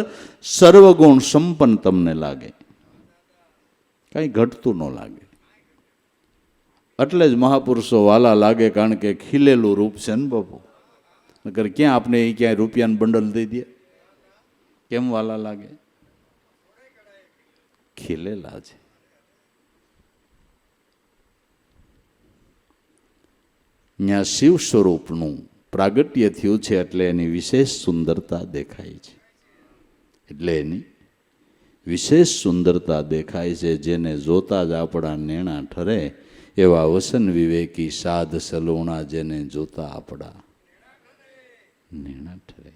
[SPEAKER 1] સર્વગુણ સંપન્ન તમને લાગે, કઈ ઘટતું ન લાગે. એટલે જ મહાપુરુષો વાલા લાગે, કારણ કે ખીલેલું રૂપ છે ને બાપુ. નકર ક્યાં આપણે ક્યાંય રૂપિયાનું બંડલ દઈ દે, કેમ વાલા લાગે? ખીલેલા છે. ત્યાં શિવ સ્વરૂપનું પ્રાગટ્ય થયું છે એટલે એની વિશેષ સુંદરતા દેખાય છે. એટલે એની વિશેષ સુંદરતા દેખાય છે. જેને જોતા જ આપણા નેણા ઠરે, એવા વસન વિવેકી સાધ સલોણા, જેને જોતા આપણા નેણા ઠરે.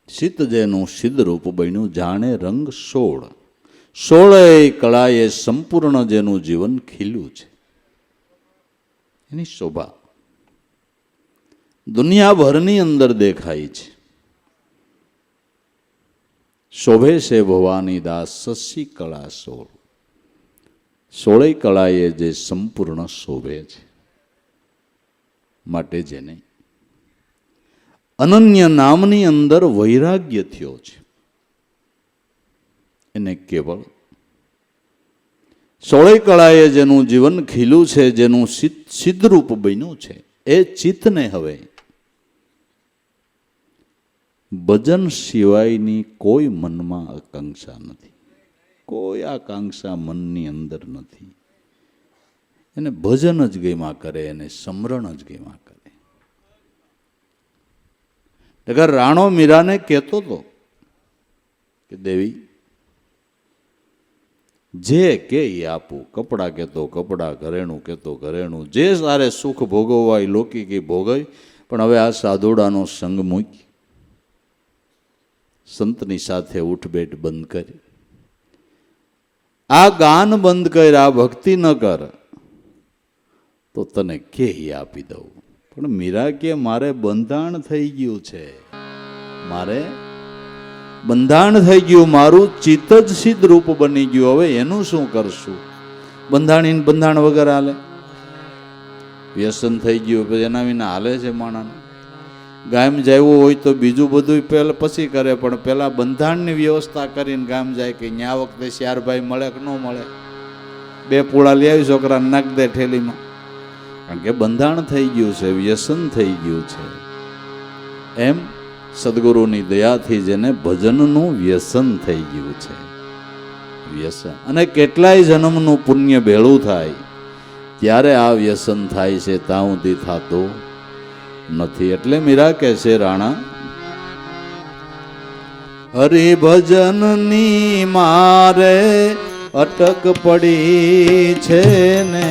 [SPEAKER 1] ચિત્ત જેનું સિદ્ધ રૂપ બન્યું, જાણે રંગ 16. 16 કળાએ સંપૂર્ણ જેનું જીવન ખીલ્યું છે. એની શોભા દુનિયાભરની અંદર દેખાય છે. શોભે છે ભવાની દાસ સસી કળા 16. 16 કળાએ જે સંપૂર્ણ શોભે છે. માટે જેને અનન્ય નામની અંદર વૈરાગ્ય થયો છે, એને કેવળ 16 કળાએ જેનું જીવન ખીલ્યું છે, જેનું સિદ્ધ રૂપ બન્યું છે, એ ચિત્તને હવે ભજન સિવાયની કોઈ મનમાં આકાંક્ષા નથી. કોઈ આકાંક્ષા મનની અંદર નથી. એને ભજન જ ગમ્યા કરે, એને સ્મરણ જ ગમ્યા કરે. અગર રાણો મીરાને કહેતો હતો કે દેવી જે કે આપું, કપડા કહેતો કપડા, ઘરેણું કહેતો ઘરેણું, જે સારે સુખ ભોગવવા એ લૌકિકી ભોગવી, પણ હવે આ સાધુડાનો સંગ મૂકી, સંતની સાથે ઉઠબેઠ બંધ કરી, આ ગાન બંધ કર, આ ભક્તિ ન કર, તો તને કે આપી દઉં. પણ મીરા કે મારે બંધાણ થઈ ગયું છે, મારે બંધાણ થઈ ગયું મારું, ચિત્ત જ સિદ્ધ રૂપ બની ગયું. હવે એનું શું કરશું? બંધાણીને બંધાણ વગર હાલે? વ્યસન થઈ ગયું પછી એના વિના હાલે છે માણસ? ગામ જવું હોય તો બીજું બધું પહેલાં પછી કરે, પણ પહેલાં બંધાણની વ્યવસ્થા કરીને ગામ જાય કે ત્યાં વખતે શ્યારભાઈ મળે કે ન મળે, 2 પૂળા લઈ આવી છોકરા નાખ દે ઠેલીમાં. કારણ કે બંધાણ થઈ ગયું છે, વ્યસન થઈ ગયું છે. એમ સદગુરુની દયાથી જેને ભજનનું વ્યસન થઈ ગયું છે, વ્યસન. અને કેટલાય જન્મનું પુણ્ય ભેળું થાય ત્યારે આ વ્યસન થાય છે, ત્યાં સુધી થતું નથી. એટલે મીરા કહે છે રાણા, હરિભજનની મારે અટક પડી છે ને,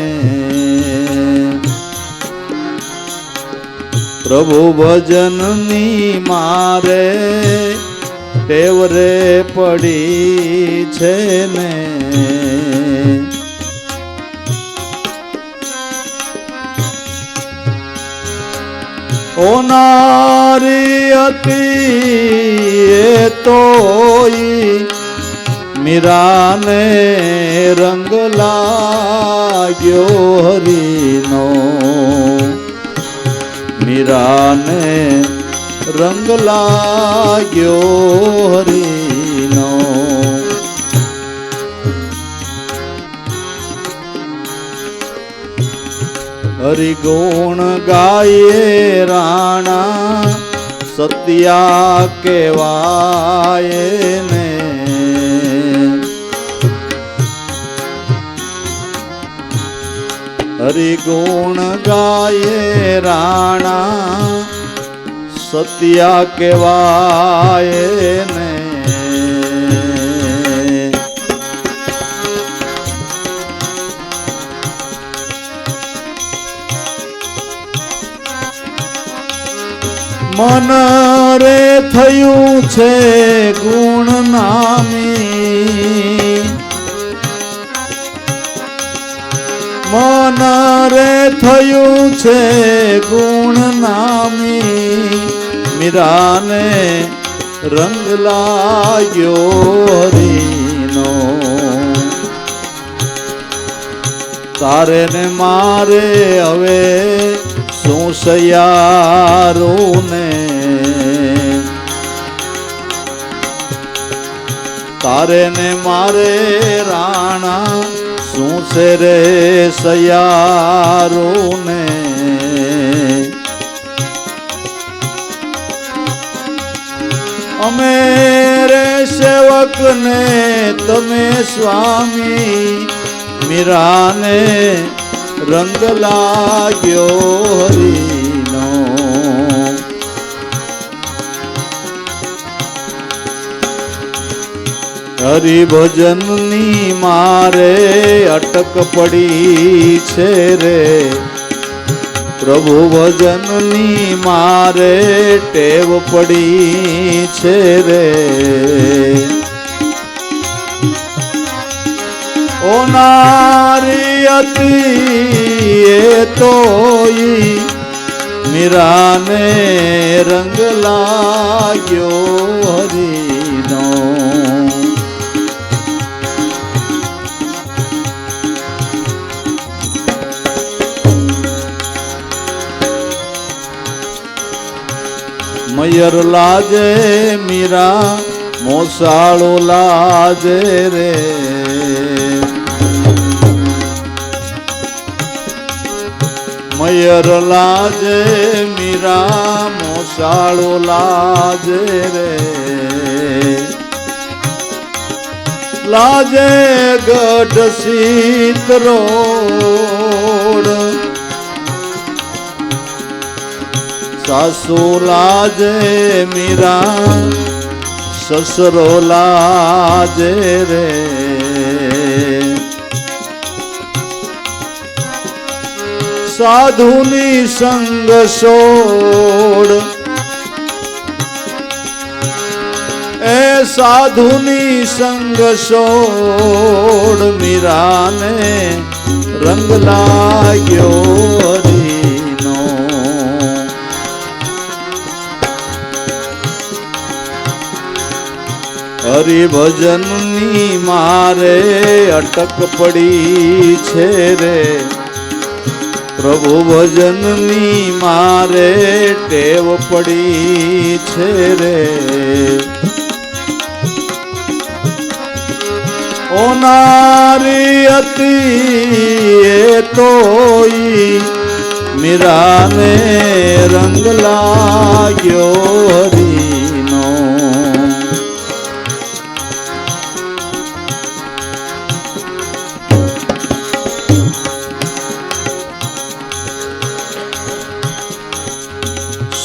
[SPEAKER 1] પ્રભુ ભજનની મારે ટેવ રે પડી છે ને. ઓ નારી હતી એ તોય મીરાને રંગ લાગ્યો હરીનો, મીરાને રંગ લાગ્યો હરીનો. હરિગુણ ગાયે રાણા સત્યા કેવાય ને, હરિગુણ ગાયે રાણા સત્યા કેવાય ને. મન રે થયું છે ગુણ નામી, મન રે થયું છે ગુણ નામી, મીરાને રંગ લાગ્યો હરીનો. તારે ને મારે હવે શું સયારું ને, તારે ને મારે રાણા શું છે રે સયારું ને. અમે રે સેવક ને તમે સ્વામી, મીરાને રંગ લાગ્યો હરીનો. હરિભજનની મારે અટક પડી છે રે, પ્રભુ ભજનની મારે ટેવ પડી છે રે. ઓ નારી હતી એ તોય મીરાને રંગ લાગ્યો હરીનો. મયર લાજે મીરા મોસાળો લાજે રે, મયર લાજે મીરા મોસાળો લાજે રે. લાજે ગઢ સીતરોડ, સાસુ લાજે મીરા સસરો લાજે રે. સાધુની સંગ છોડ, એ સાધુની સંગ છોડ, મીરાને રંગ લાગ્યો હરીનો. હરિભજનની મારે અટક પડી છે રે, પ્રભુ ભજનની મારે ટેવ પડી છે રે. ઓ નારી હતી એ તોઈ મીરાને રંગ લાગ્યો હરીનો.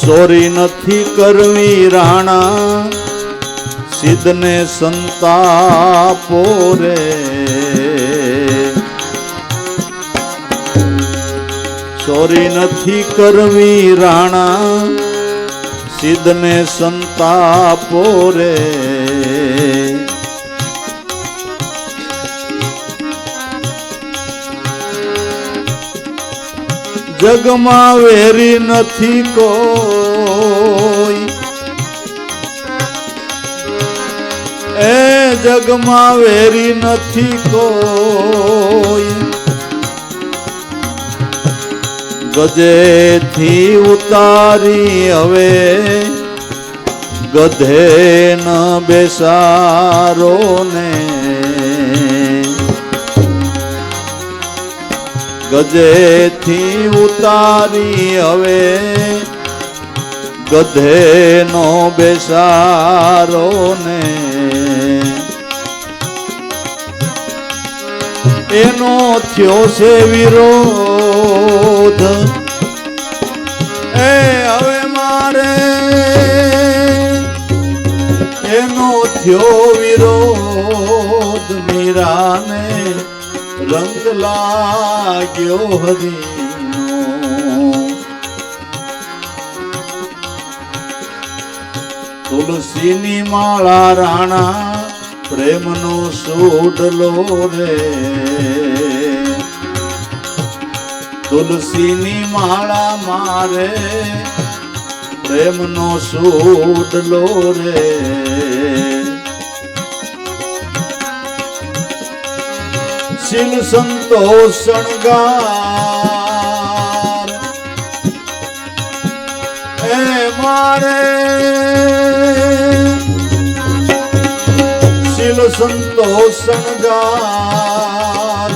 [SPEAKER 1] સોરી નથી કરવી રાણા સિદ્ધને સંતાપો રે. સોરી નથી કરવી રાણા સિદ્ધને સંતાપો રે. જગમાં વેરી નથી કોઈ, એ જગમાં વેરી નથી કોઈ. ગજેથી ઉતારી હવે ગધે ન બેસારો ને. ગજેથી ઉતારી હવે ગધે નો બેસારો ને. એનો થયો છે વિરોધ, એ હવે મારે એનો થયો વિરોધ. મીરાને રંગ લાગ્યો હરીનો. તુલસીની માળા રાણા પ્રેમનો સોડલો રે. તુલસીની માળા મારે પ્રેમનો સોડલો રે. શીલ સંતોષ શણગાર એ મારે શીલ સંતોષ શણગાર.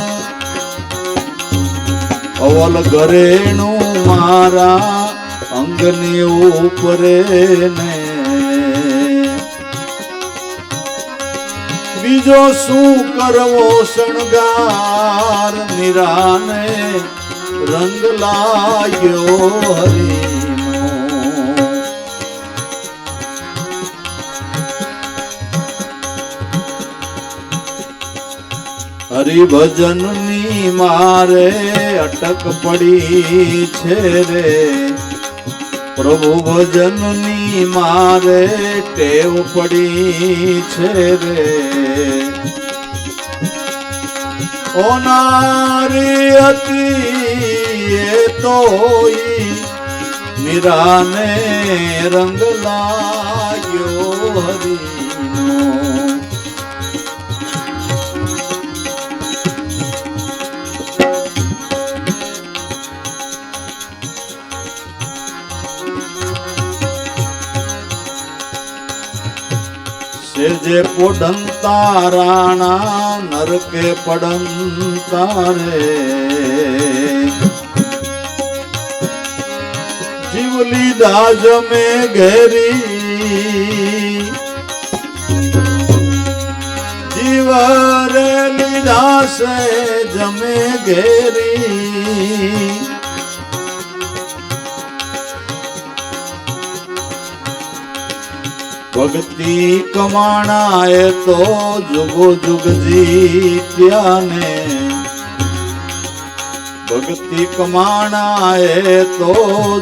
[SPEAKER 1] અવલ ઘરેણું મારા અંગની ઉપરે ને. બીજો શું કરવો શણગાર. મીરાને રંગ લાગ્યો હરીનો. હરિભજનની મારે અટક પડી છે રે, પ્રભુ ભજનની મારે ટેવ પડી છે રે. ઓ નારી હતી એ તોઈ મીરાને રંગ લાગ્યો હરીનો. જે પોડંતા રાણા નરકે પડંતા રે. જીવ લીધા જમે ઘેરી, જીવ રે લીધા છે જમે ઘેરી. ભક્તિ કમાણાએ તો જુગો જુગ જીત્યા ને. ભક્તિ કમાણાએ તો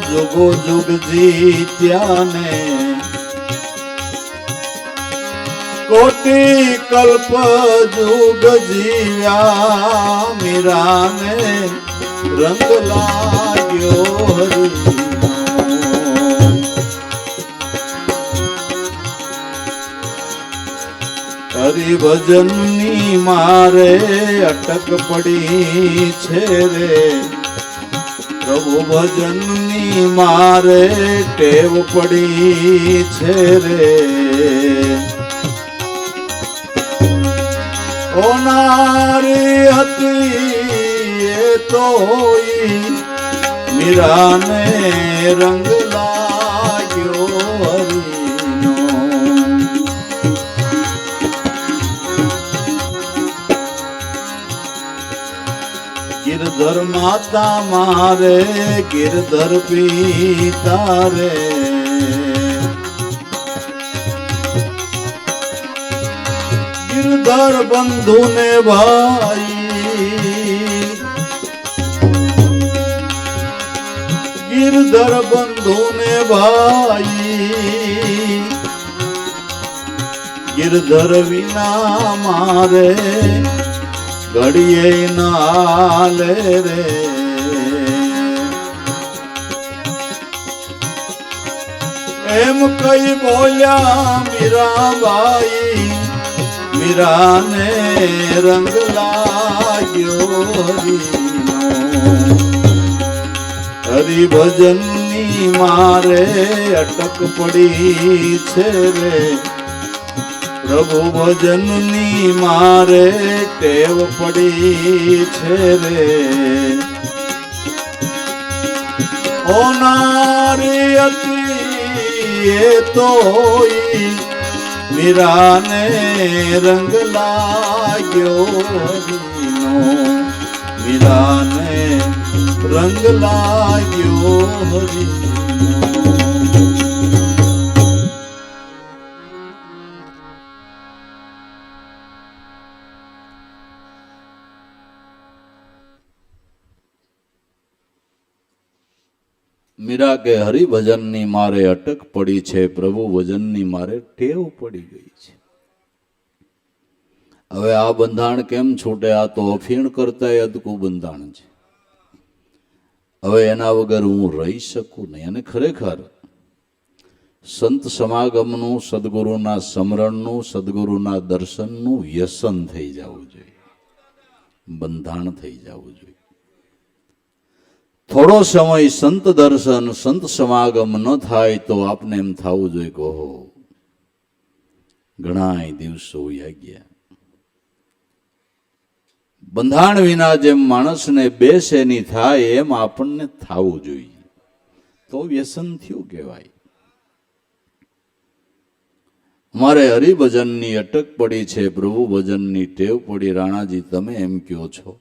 [SPEAKER 1] જુગો જુગ જીત્યા ને. કોટી કલ્પ જુગ જીવ્યા મીરાને રંગ લાગ્યો હરી. હરિભજનની મારે અટક પડી છે રે, પ્રભુ ભજનની મારે ટેવ પડી છે રે. ઓ નારી હતી એ તો મીરાને રંગ લાગ્યો હરિનો. ગિરધર માતા મારે ગિરધર પિતા રે, ગિરધર બંધુ ને ભાઈ, ગિરધર બંધુ ને ભાઈ, ગિરધર વિના મારે ઘડીએ ના લે રે. એમ કઈ બોલ્યા મીરાબાઈ, મીરાને રંગ લાગ્યો હરિનો. હરિભજનની મારે અટક પડી છે રે, પ્રભુ ભજનની મારે ટેવ પડી છે રે. ઓ નારી હતી એ તો મીરાને રંગ લાગ્યો હરિનો, મીરાને રંગ લાગ્યો હરિનો. મીરા કે હરિભજનની મારે અટક પડી છે, પ્રભુ ભજનની મારે ટેવ પડી ગઈ છે. હવે આ બંધાણ કેમ છૂટે? આ તો અફીણ કરતા અદકું બંધાણ છે. હવે એના વગર હું રહી શકું નહીં. અને ખરેખર સંત સમાગમનું, સદગુરુના સ્મરણનું, સદગુરુના દર્શનનું વ્યસન થઈ જવું જોઈએ, બંધાણ થઈ જવું જોઈએ. થોડો સમય સંત દર્શન, સંત સમાગમ ન થાય તો આપને એમ થવું જોઈએ કે ઓહો ઘણા દિવસો વયા ગયા. બંધાણ વિના જેમ માણસને બેસેની થાય એમ આપણને થવું જોઈએ, તો વ્યસન થયું કહેવાય. મારે હરિભજનની અટક પડી છે, પ્રભુ ભજનની ટેવ પડી. રાણાજી તમે એમ કહો છો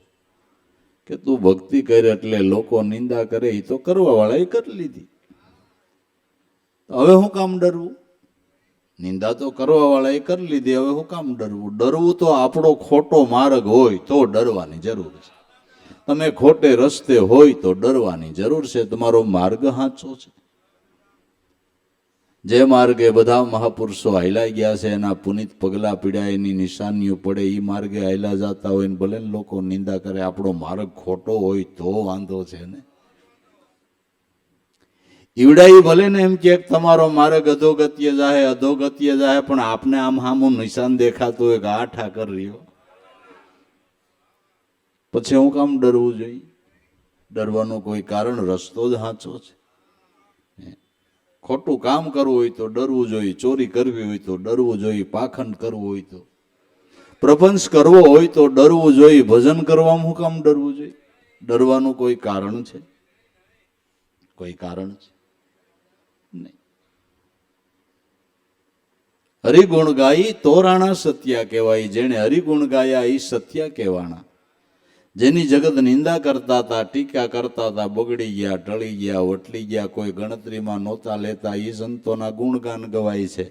[SPEAKER 1] કે તું ભક્તિ કરે એટલે લોકો નિંદા કરે, એ તો કરવા વાળાએ કરી લીધી, હવે હું કામ ડરવું? નિંદા તો કરવા વાળાએ કરી લીધી, હવે હું કામ ડરવું? ડરવું તો આપણો ખોટો માર્ગ હોય તો ડરવાની જરૂર છે. તમે ખોટે રસ્તે હોય તો ડરવાની જરૂર છે. તમારો માર્ગ સાચો છે. જે માર્ગે બધા મહાપુરુષો હાલ્યા ગયા છે, એના પુનિત પગલા પીડ્યા, એની નિશાનીઓ પડે, એ માર્ગે હાલ્યા જતા હોય ને ભલે લોકો નિંદા કરે, આપણો માર્ગ ખોટો હોય તો વાંધો છે ને. ઈવડાઈ ભલે ને એમ કે તમારો માર્ગ અધોગત્ય જાહે, અધોગત્ય જાહે, પણ આપને આમ હામું નિશાન દેખાતું હોય કે આ ઠાકર રહ્યો, પછી હું કામ ડરવું જોઈએ? ડરવાનું કોઈ કારણ? રસ્તો જ સાચો છે. ખોટું કામ કરવું હોય તો ડરવું જોઈએ, ચોરી કરવી હોય તો ડરવું જોઈએ, પાખંડ કરવું હોય તો, પ્રપંચ કરવો હોય તો ડરવું જોઈએ, ભજન કરવામાં હું કામ ડરવું જોઈએ? ડરવાનું કોઈ કારણ છે? કોઈ કારણ છે નહીં. હરિગુણ ગાઈ તો રાણા સત્યા કહેવાય. જેને હરિગુણ ગાયા એ સત્યા કહેવાના. જેની જગત નિંદા કરતા હતા, ટીકા કરતા હતા, બગડી ગયા, ટળી ગયા, વટલી ગયા, કોઈ ગણતરીમાં નહોતા લેતા, એ સંતોના ગુણગાન ગવાય છે.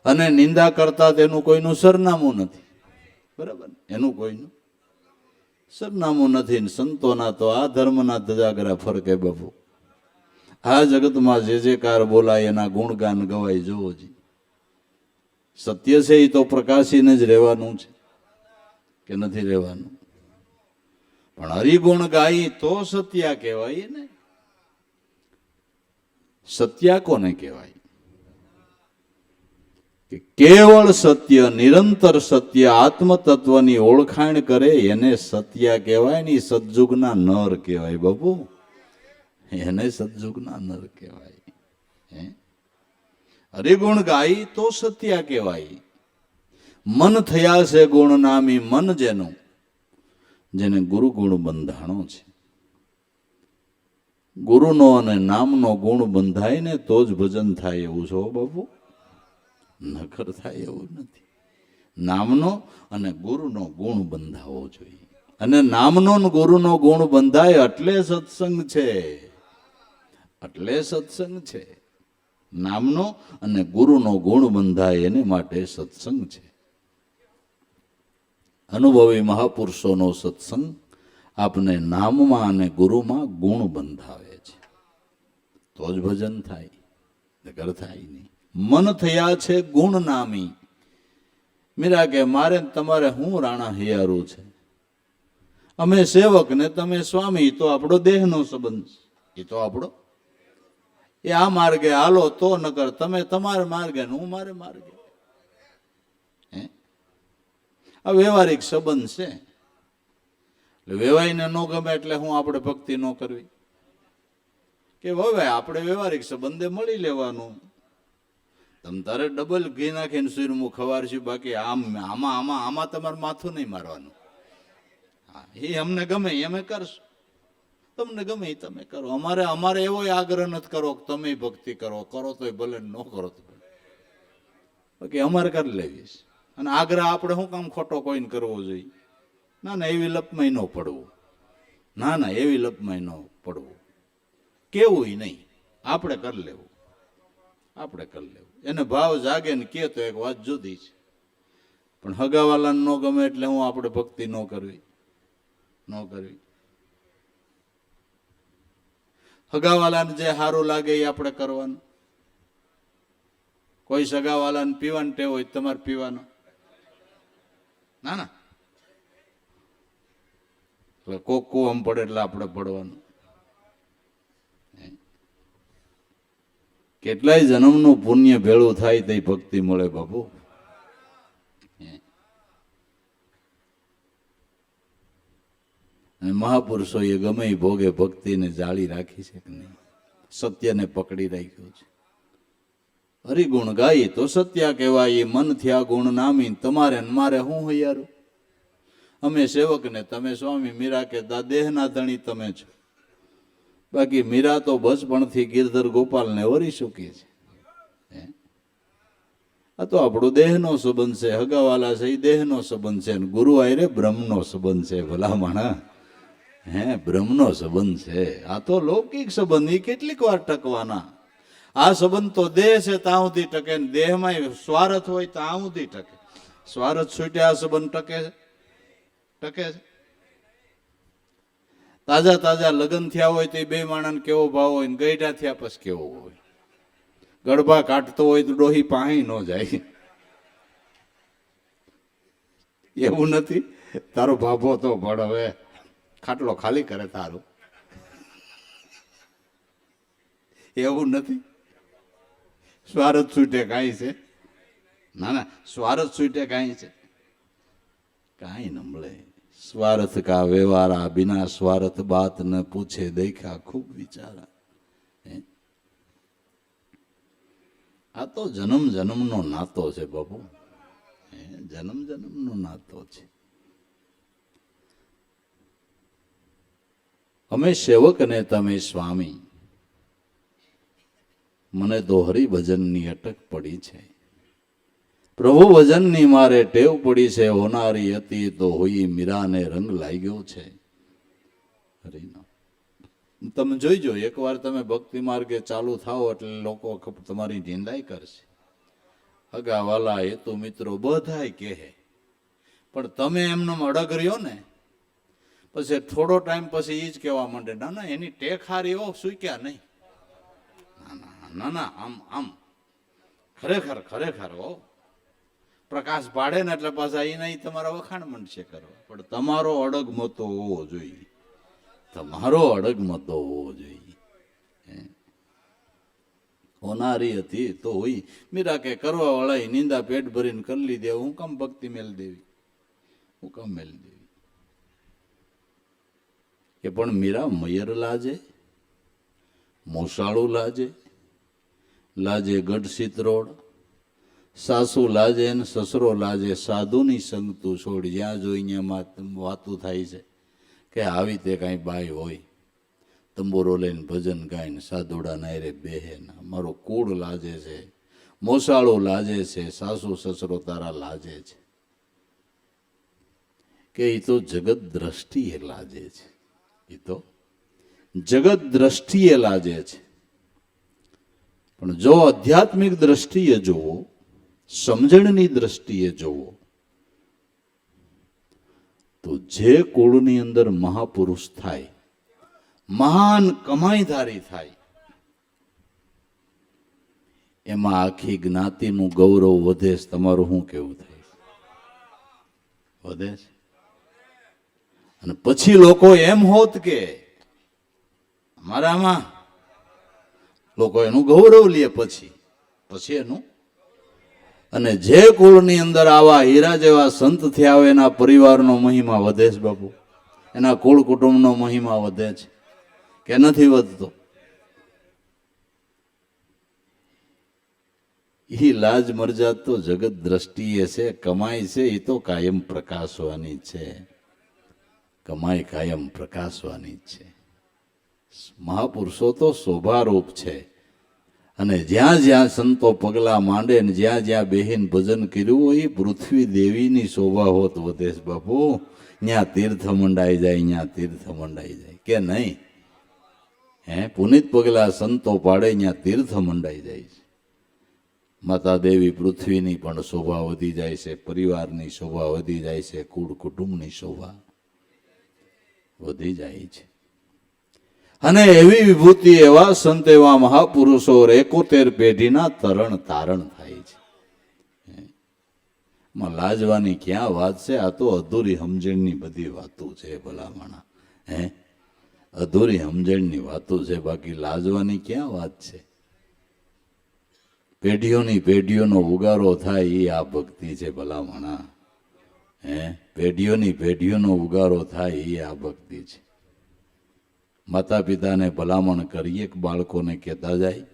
[SPEAKER 1] અને નિંદા કરતા તેનું કોઈનું સરનામું નથી, બરાબર? એનું કોઈનું સરનામું નથી. સંતોના તો આ ધર્મના ધજાગરા ફરકે બાપુ. આ જગતમાં જે જે કાર બોલાય એના ગુણગાન ગવાય. જોવો જી, સત્ય છે એ તો પ્રકાશીને જ રહેવાનું છે કે નથી રહેવાનું? પણ હરિગુણ ગાઈ તો સત્યા કહેવાય ને. સત્યા કોને કહેવાય? કે કેવળ સત્ય, નિરંતર સત્ય, આત્મતત્વની ઓળખાણ કરે એને સત્ય કહેવાય ને. સતયુગના નર કહેવાય બાપુ, એને સતયુગના નર કહેવાય. હે, હરિગુણ ગાય તો સત્ય કહેવાય. મન થયા છે ગુણ નામી, મન જેનું, જેને ગુરુ ગુણ બંધાણો છે. ગુરુનો અને નામનો ગુણ બંધાય ને તો જ ભજન થાય એવું છો બાપુ, નકર થાય એવું નથી. નામનો અને ગુરુનો ગુણ બંધાવવો જોઈએ. અને નામનો ને ગુરુનો ગુણ બંધાય એટલે સત્સંગ છે, એટલે સત્સંગ છે. નામનો અને ગુરુનો ગુણ બંધાય એને માટે સત્સંગ છે. અનુભવી મહાપુરુષોનો સત્સંગ આપને નામમાં અને ગુરુમાં ગુણ બંધાવે છે, તો જ ભજન થાય, નકર થાય નહીં. મન થયા છે ગુણ નામી. મીરા કે મારે તમારે હું રાણા હિયારું છે, અમે સેવક ને તમે સ્વામી, તો આપણો દેહનો સંબંધ, એ તો આપણો, એ આ માર્ગે હાલો તો, નકર તમે તમારા માર્ગે ને હું મારે માર્ગે. હે, આ વ્યવહારિક સંબંધ છે. એટલે વેવાઈને ન ગમે એટલે હું આપણે ભક્તિ ન કરવી કે હવે આપણે વ્યવહારિક સંબંધે મળી લેવાનું. તમ તારે ડબલ ઘી નાખીને સુરમું ખવારશું, બાકી આમાં તમારે માથું નહીં મારવાનું. હા, એ અમને ગમે અમે કરશું, તમને ગમે એ તમે કરો. અમારે એવો આગ્રહ નથી કરો કે તમે ભક્તિ કરો તોય ભલે, ન કરો તો ભલે, બાકી અમારે કરી લેવીશ. અને આગ્રહ આપણે શું કામ ખોટો કોઈને કરવો જોઈએ? ના ના, એવી લપમાં ન પડવું. ના ના, એવી લપમાં ન પડવું. કેવું નહીં, આપણે કરી લેવું, આપણે કરી લેવું. એને ભાવ જાગે ને કે તો એક વાત જુદી છે, પણ હગાવાલાને ન ગમે એટલે હું આપણે ભક્તિ ન કરવી, ન કરવી. હગાવાલાને જે સારું લાગે એ આપણે કરવાનું. કોઈ સગાવાલાને પીવાનું ટેવ હોય તમારે પીવાનો, ના ના, એટલે કોક કુવામ પડે એટલે આપણે પડવાનું. કેટલાય જન્મનું પુણ્ય ભેળું થાય તે ભક્તિ મળે બાપુ. અને મહાપુરુષો એ ગમે એ ભોગે ભક્તિને જાળી રાખી છે કે નહીં, સત્યને પકડી રાખ્યું છે. હરિગુણ ગાય તો સત્ય કહેવાય. મન થયા ગુણ નામી, તમારે મારે હું હૈયારું, અમે સેવક ને તમે સ્વામી. મીરા કે દેહના ધણી તમે છો, બાકી મીરા તો બચપણથી ગિરધર ગોપાલને વરી ચૂકી છે. આ તો આપણો દેહનો સંબંધ છે. હગાવાલા છે એ દેહનો સંબંધ છે, ગુરુ આયરે બ્રહ્મનો સંબંધ છે. ભલા માણા, હે, બ્રહ્મનો સંબંધ છે. આ તો લૌકિક સંબંધ, એ કેટલીક વાર ટકવાના. આ સંબંધ તો દેહ છે ત્યાં સુધી ટકે, દેહમાં સ્વાર્થ હોય ત્યાં સુધી ટકે. સ્વાર્થ છૂટે આ સંબંધ ટકે છે? ટકે છે? તાજા તાજા લગ્ન થયા હોય તો બે માણસ કેવો ભાવ હોય, ને ગઈઢા થયા પછી કેવો હોય. ગડબા કાઢતો હોય તો ડોહી પાહી ન જાય. એવું નથી તારો ભાભો તો ભણ હવે ખાટલો ખાલી કરે તારું, એવું નથી. સ્વાર્થ છૂટે કાંઈ છે? ના ના, સ્વાર્થ છૂટે કાંઈ છે? કાંઈ ન મળે. સ્વાર્થ કા વ્યવહારા, બિના સ્વાર્થ બાત ન પૂછે, દેખા ખૂબ વિચારા. આ તો જન્મ જન્મનો નાતો છે બાપુ, જન્મ જન્મનો નાતો છે. અમે સેવક ને તમે સ્વામી. મને તો હરિભજનની અટક પડી છે, પ્રભુ ભજનની મારે ટેવ પડી છે. હોનારી હતી તો હોઈ, મીરાને રંગ લાગ્યો છે હરિનો. તમે જોઈજો, એકવાર તમે ભક્તિ માર્ગે ચાલુ થાઓ એટલે લોકો તમારી નિંદાઈ કરશે. હગાવાલા, હેતુ મિત્રો બધાય કહે, પણ તમે એમનો અડગ રહ્યો ને, પછી થોડો ટાઈમ પછી એ જ કહેવા માંડે, ના ના એની ટેખારી એવો સૂક્યા નહીં. ના ના, આમ આમ ખરેખર ખરેખર હો. પ્રકાશ પાડે ને એટલે પાછા એ નહીં તમારા વખાણ માંડશે કરવા. પણ તમારો અડગ મતો હોવો જોઈએ, તમારો અડગ મતો હોવો જોઈએ. હોનારી હતી તો હોય. મીરા કે કરવા વાળા નિંદા પેટ ભરીને કરી લીધી, હું કામ ભક્તિ મેલ દેવી, હું કામ મેલ દેવી. કે પણ મીરા મયર લાજે, મોસાળું લાજે, લાજે ગઢ સિત્રોડ, સાસુ લાજે ને સસરો લાજે, સાધુની સંગ તું છોડ. જ્યાં જોઈ ત્યાં વાતું થાય છે કે આવી તે કાંઈ બાઈ હોય તંબોરો લઈને ભજન ગાઈને સાધુડા નાયરે બેહે ના. મારો કુળ લાજે છે, મોસાળો લાજે છે, સાસુ સસરો તારા લાજે છે. કે એ તો જગત દ્રષ્ટિએ લાજે છે, એ તો જગત દ્રષ્ટિએ લાજે છે. પણ જો આધ્યાત્મિક દ્રષ્ટિએ જોવો, સમજણની દ્રષ્ટિએ જોવો, તો જે કુળની અંદર મહાપુરુષ થાય, મહાન કમાઈધારી થાય, એમાં આખી જ્ઞાતિનું ગૌરવ વધે. તમારું શું કેવું થાય? વધે છે. અને પછી લોકો એમ હોત કે અમારામાં લોકો એનું ગૌરવ લે, પછી એનું. અને જે કુળની અંદર આવા હીરા જેવા સંત થયા હોય એના પરિવારનો મહિમા વધે છે બાપુ, એના કુળ કુટુંબનો મહિમા વધે છે કે નથી વધતો? એ લાજ મરજાત તો જગત દ્રષ્ટિએ છે, કમાઈ છે એ તો કાયમ પ્રકાશવાની છે, કમાઈ કાયમ પ્રકાશવાની છે. મહાપુરુષો તો શોભારૂપ છે. અને જ્યાં જ્યાં સંતો પગલા માંડે ને જ્યાં જ્યાં બેહીન ભજન કર્યું હોય, પૃથ્વી દેવીની શોભા હોત વધે છે બાપુ. ત્યાં તીર્થ મંડાઈ જાય, ત્યાં તીર્થ મંડાઈ જાય કે નહીં? પુનિત પગલા સંતો પાડે ત્યાં તીર્થ મંડાઈ જાય છે. માતા દેવી પૃથ્વીની પણ શોભા વધી જાય છે, પરિવારની શોભા વધી જાય છે, કુળ કુટુંબની શોભા વધી જાય છે. અને એવી વિભૂતિ, એવા સંત, એવા મહાપુરુષો 71 પેઢીના તરણ તારણ થાય છે. માં લાજવાની ક્યાં વાત છે? આ તો અધૂરી સમજણની બધી વાતો છે ભલામણા. અધૂરી સમજણની વાતો છે, બાકી લાજવાની ક્યાં વાત છે? પેઢીઓની પેઢીઓનો ઉગારો થાય એ આ ભક્તિ છે ભલામણા. પેઢીઓની પેઢીઓનો ઉગારો થાય એ આ ભક્તિ છે. માતા પિતાને ભલામણ કરીએ કે બાળકોને કહેતા જાય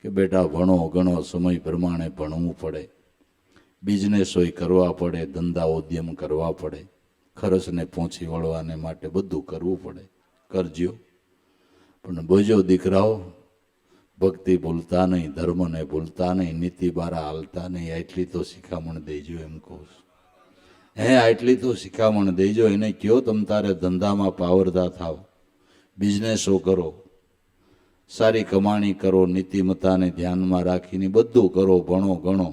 [SPEAKER 1] કે બેટા ભણો ગણો, સમય પ્રમાણે ભણવું પડે, બિઝનેસોય કરવા પડે, ધંધા ઉદ્યમ કરવા પડે, ખર્ચને પહોંચી વળવાને માટે બધું કરવું પડે, કરજો. પણ બોજો દીકરાઓ, ભક્તિ ભૂલતા નહીં, ધર્મને ભૂલતા નહીં, નીતિ બારા હાલતા નહીં. આટલી તો શિખામણ દેજો એમ કહું છું. આટલી તો શિખામણ દેજો. એને કયો તમ તારે ધંધામાં પાવરદા થાવ, બિઝનેસો કરો, સારી કમાણી કરો, નીતિમત્તાને ધ્યાનમાં રાખીને બધું કરો, ભણો ગણો.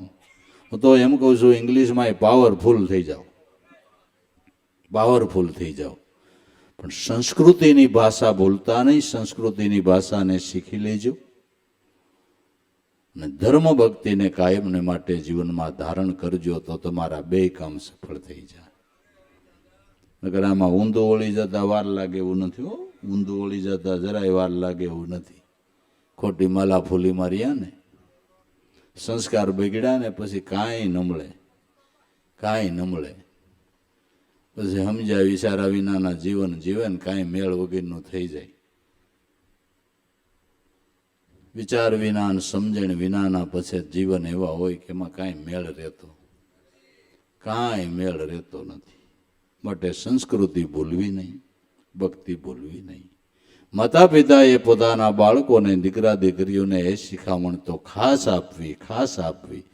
[SPEAKER 1] હું તો એમ કહું છું ઇંગ્લિશમાં પાવરફુલ થઈ જાઓ, પાવરફુલ થઈ જાઓ. પણ સંસ્કૃતિની ભાષા ભૂલતા નહીં, સંસ્કૃતિની ભાષાને શીખી લેજો. અને ધર્મ ભક્તિને કાયમને માટે જીવનમાં ધારણ કરજો, તો તમારા બે કામ સફળ થઈ જાય. નકર આમાં ઊંધું વળી જતા વાર લાગે એવું નથી હો. ઊંધું વળી જતા જરાય વાર લાગે એવું નથી. ખોટી માલા ફૂલી માર્યા ને, સંસ્કાર બગડ્યા ને પછી કાંઈ ન મળે, કાંઈ ન મળે. પછી સમજ્યા વિચારા વિનાના જીવન જીવે ને કાંઈ મેળ વગરનું થઈ જાય. વિચાર વિના અને સમજણ વિનાના પછી જીવન એવા હોય કે એમાં કાંઈ મેળ રહેતો, કાંઈ મેળ રહેતો નથી. માટે સંસ્કૃતિ ભૂલવી નહીં, ભક્તિ ભૂલવી નહીં. માતા પિતાએ પોતાના બાળકોને, દીકરા દીકરીઓને એ શિખામણ તો ખાસ આપવી, ખાસ આપવી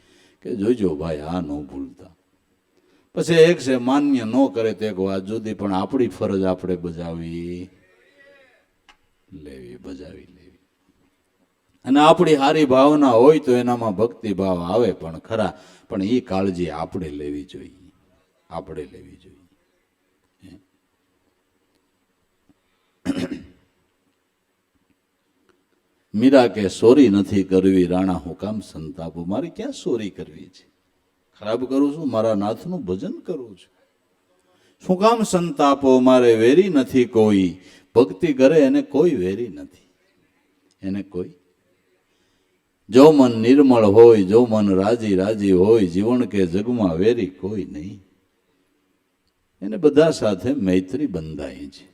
[SPEAKER 1] કે જોજો ભાઈ આ ન ભૂલતા. પછી એક છે માન્ય ન કરે તો એક વાત જુદી, પણ આપણી ફરજ આપણે બજાવી લેવી, બજાવી લેવી. અને આપણી સારી ભાવના હોય તો એનામાં ભક્તિ ભાવ આવે પણ ખરા, પણ એ કાળજી આપણે લેવી જોઈએ, આપણે લેવી જોઈએ. મીરા કે સોરી નથી કરવી રાણા, હું કામ સંતાપો? મારે ક્યાં સોરી કરવી છે? ખરાબ કરું છું, મારા નાથનું ભજન કરું છું. શું કામ સંતાપો? મારે વેરી નથી કોઈ, ભક્તિ કરે એને કોઈ વેરી નથી, એને કોઈ. જો મન નિર્મળ હોય, જો મન રાજી રાજી હોય, જીવન કે જગમાં વેરી કોઈ નહીં. એને બધા સાથે મૈત્રી બંધાઈ છે,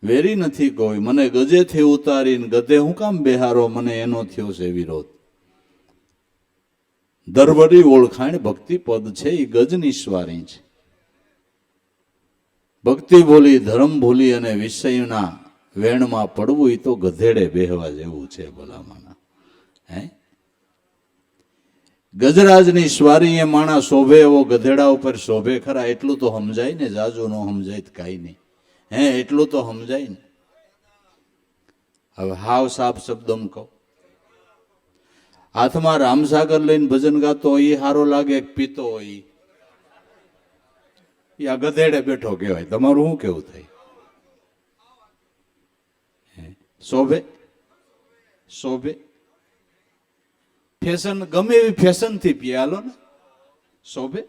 [SPEAKER 1] વેરી નથી કોઈ. મને ગજેથી ઉતારીને ગધે હું કામ બેહારો, મને એનો થયો છે વિરોધ. દરવરી ઓળખાણ ભક્તિ પદ છે, એ ગજની સ્વારી છે. ભક્તિ ભૂલી, ધર્મ ભૂલી અને વિષયના વેણમાં પડવું, એ તો ગધેડે બેહવા જેવું છે ભલામાના. હે, ગજરાજની સ્વારી એ માણા શોભે એવો ગધેડા ઉપર શોભે ખરા. એટલું તો સમજાય ને, જાજુ નો સમજાય તો કાંઈ નહીં. હે, એટલું તો સમજાય ને. હવે હાવ સાફ શબ્દમ કહો, હાથમાં રામસાગર લઈને ભજન ગાતો હોય એ સારો લાગે, પીતો હોય એ આ ગધેડે બેઠો કહેવાય. તમારું શું કેવું થાય? શોભે? શોભે? ફેશન ગમે એવી ફેશન થી પીએ, હાલો ને, શોભે?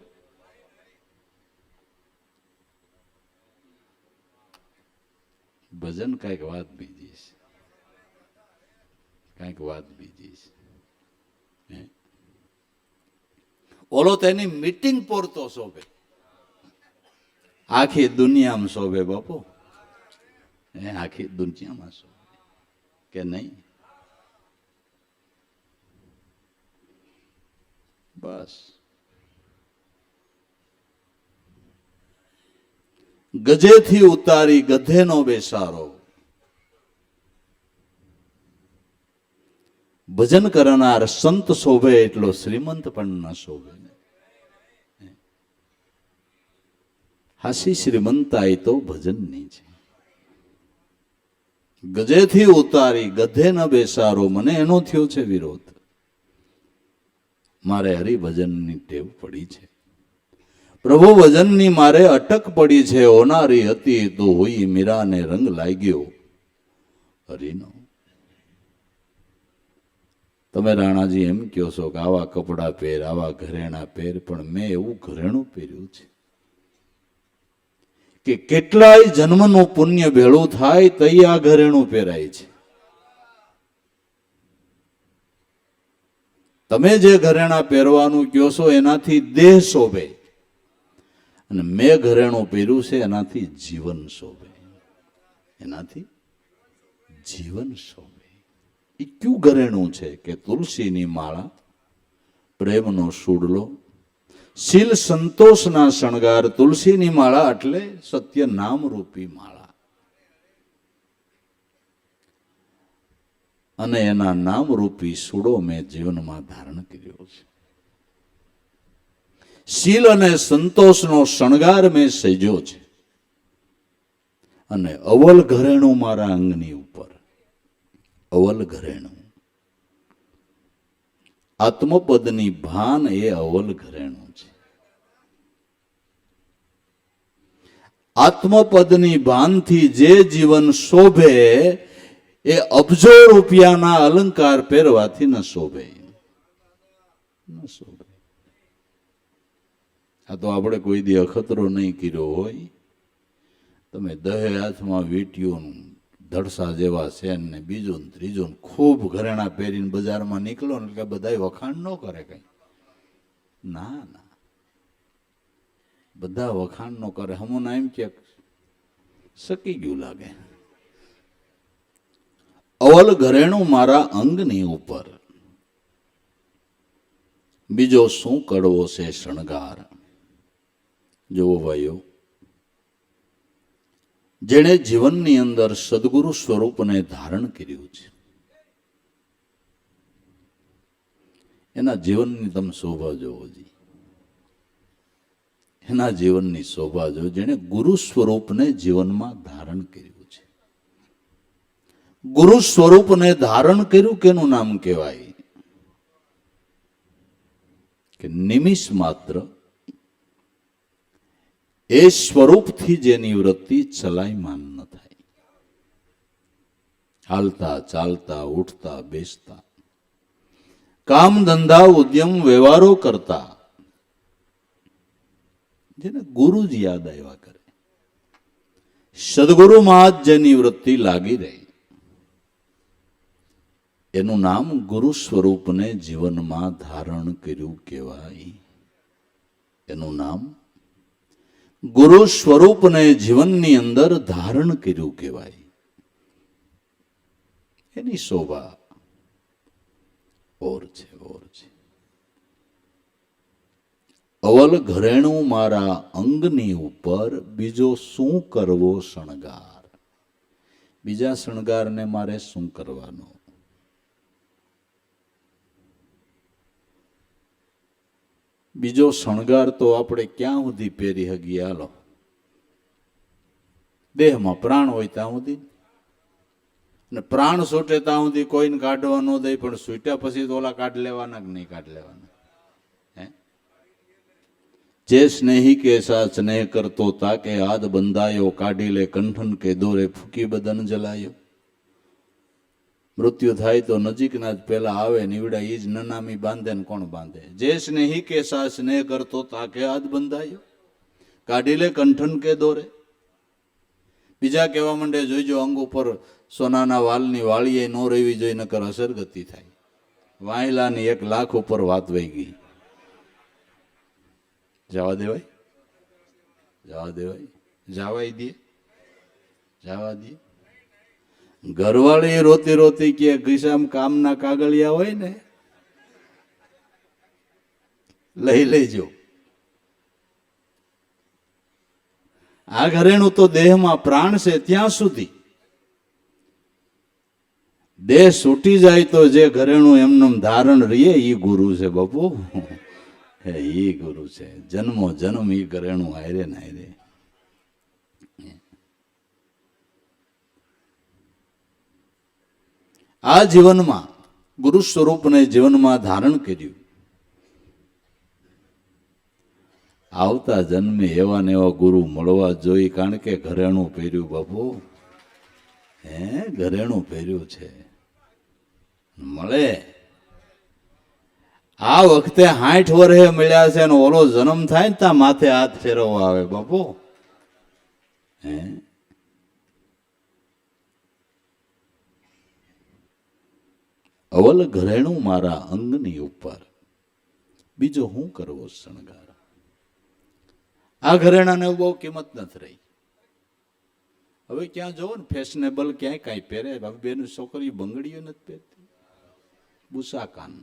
[SPEAKER 1] ભજન કઈક વાત બીજી છે, કઈક વાત બીજી છે. ઓલો તેની મીટિંગ પૂરતો શોભે, આખી દુનિયામાં શોભે બાપુ. આખી દુનિયામાં શોભે કે નહીં? બસ ગજેથી ઉતારી ગધેનો બેસારો, ભજન કરનાર સંત શોભે એટલો શ્રીમંત પણ ન શોભે. હાસી શ્રીમંતાઈ તો ભજનની છે. ગજેથી ઉતારી ગધે ન બેસારો, મને એનો થયો છે વિરોધ. મારે હરિભજનની ટેવ પડી છે, પ્રભુ ભજનની મારે અટક પડી છે. હોનારી હતી તો હોઈ, મીરાને રંગ લાગ્યો હરિનો. તમે રાણાજી એમ કહો છો કે આવા કપડા પહેર, આવા ઘરેણા પહેર, પણ મેં એવું ઘરેણું પહેર્યું છે કે કેટલાય જન્મનું પુણ્ય ભેળું થાય તઈ આ ઘરેણું પહેરાય છે. તમે જે ઘરેણા પહેરવાનું કહો છો એનાથી દેહ શોભે, અને મેં ઘરેણું પહેર્યું છે એનાથી જીવન શોભે, એનાથી જીવન શોભે. એ ક્યું ઘરેણું છે કે તુલસીની માળા, પ્રેમનો સુડલો, શીલ સંતોષના શણગાર. તુલસીની માળા એટલે સત્ય નામ રૂપી માળા, અને એના નામ રૂપી સુડો મેં જીવનમાં ધારણ કર્યો છે. શીલ અને સંતોષનો શણગાર મેં સજ્યો છે, અને અવલ ઘરેણું મારા અંગની ઉપર. અવલ ઘરેણું, આત્મપદની ભાન એ અવલ ઘરેણું છે. આત્મપદની ભાનથી જે જીવન શોભે એ અબજો રૂપિયાના અલંકાર પહેરવાથી ન શોભે, ન શોભે. આ તો આપણે કોઈ દી અખતરો નહીં કર્યો હોય. તમે દહે હાથમાં વીંટ્યું, ધડસા જેવા છે ને બીજું ને ત્રીજું, ખૂબ ઘરેણા પહેરીને બજારમાં નીકળો ને એટલે બધા વખાણ ન કરે કઈ. ના ના, બધા વખાણ ન કરે. હમણાં એમ કે સકી ગયું લાગે. અવલ ઘરેણું મારા અંગની ઉપર, બીજો શું કડવો છે શણગાર. જોવો ભાઈઓ, જેણે જીવનની અંદર સદગુરુ સ્વરૂપને ધારણ કર્યું છે, એના જીવનની તમે શોભા જોવો જી, એના જીવનની શોભા જો. જેણે ગુરુ સ્વરૂપને જીવનમાં ધારણ કર્યું છે. ગુરુ સ્વરૂપને ધારણ કર્યું કેનું નામ કહેવાય? કે નિમિષ માત્ર એ સ્વરૂપથી જેની વૃત્તિ ચલાયમાન ન થાય. હાલતા ચાલતા ઉઠતા બેસતા, કામ ધંધા ઉદ્યમ વ્યવહારો કરતા, જેને ગુરુ જ યાદ આવ્યા કરે, સદગુરુમાં જ જેની વૃત્તિ લાગી રહે, એનું નામ ગુરુ સ્વરૂપને જીવનમાં ધારણ કર્યું કહેવાય. એનું નામ ગુરુ સ્વરૂપને જીવનની અંદર ધારણ કર્યું કહેવાય. એની શોભા ઓર છે, ઓર છે. અવલ ઘરેણું મારા અંગની ઉપર બીજો શું કરવો શણગાર. બીજા શણગારને મારે શું કરવાનો? બીજો શણગાર તો આપણે ક્યાં સુધી પહેરી હગીએ? હાલો, દેહમાં પ્રાણ હોય ત્યાં સુધી, અને પ્રાણ છૂટે ત્યાં સુધી કોઈને કાઢવા ન દે, પણ છૂટ્યા પછી તો ઓલા કાઢ લેવાના કે નહીં કાઢ લેવાના? જે સ્નેહી કે સા સ્નેહ કરતો તાકે હાથ બંધાયો, કાઢી લે કંઠન કે દોરે ફૂકી બદન જલાયો. મૃત્યુ થાય તો નજીકના જ પેલા આવે, નીવડા ઈ જ નનામી બાંધે ને કોણ બાંધે? જે સ્નેહી કે સા સ્નેહ કરતો તાકે હાથ બંધાયો, કાઢી લે કંઠન કે દોરે. બીજા કહેવા માંડે જોઈજો અંગ ઉપર સોનાના વાલની વાળીએ નો રહેવી જોઈએ, નકર અસરગતિ થાય. વાયલાની 1 લાખ ઉપર વાત વહી ગઈ. જવા દેવાય? જવા દેવાય? જવાય દે? જવા દે? ઘરવાળી રોતી રોતી કે ગીસામ કામના કાગળિયા હોય ને લઈ લેજો. આ ઘરેણું તો દેહમાં પ્રાણ છે ત્યાં સુધી. દેહ છૂટી જાય તો જે ઘરેણું એમનું ધારણ રહીએ ઈ ગુરુ છે બાપુ. ઈ ગુરુ છે. જન્મો જન્મ ઈ ઘરેણું હારે ને હારે. આ જીવનમાં ગુરુ સ્વરૂપને જીવનમાં ધારણ કર્યું. આવતા જન્મે એવા ને એવા ગુરુ મળવા જોઈ, કારણ કે ઘરેણું પહેર્યું બાપુ. ઘરેણું પહેર્યું છે, મળે. આ વખતે 60 વર્ષે મળ્યા છે, અને ઓલો જન્મ થાય ને ત્યાં માથે હાથ ફેરવવા આવે બાપુ. અવલ ઘરેણું મારા અંગની ઉપર બીજો હું કરવો શણગાર. આ ઘરેણાને બહુ કિંમત નથી રહી. હવે ક્યાં જોવો ને ફેશનેબલ ક્યાંય કાંઈ પહેરે. બેનું છોકરી બંગડીઓ નથી પહેરતી, બુસા કાન.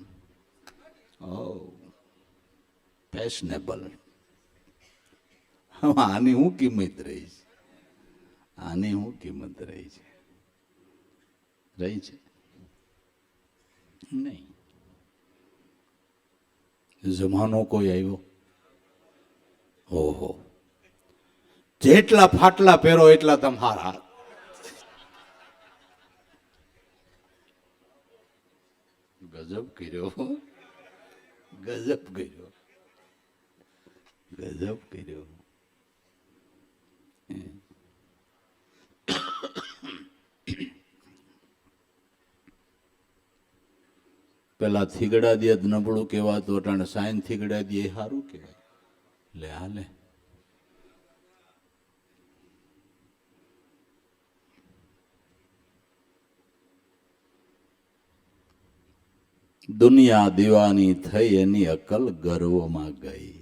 [SPEAKER 1] ફેશનેબલ. આની શું કિંમત રહી છે? આની શું કિંમત રહી છે? રહી છે નહીં. જમાનો કોઈ આવ્યો, ઓહો, જેટલા ફાટલા પહેરો એટલા તમારા. ગજબ કર્યો, ગજબ કર્યો, ગજબ કર્યો. પેલા થીગડા દે નબળું કહેવાતું, અટાણે સાઈન થીગડા દે એ સારું કહેવાય. લે હાલે. દુનિયા દીવાની થઈ, એની અકલ ગર્વમાં ગઈ.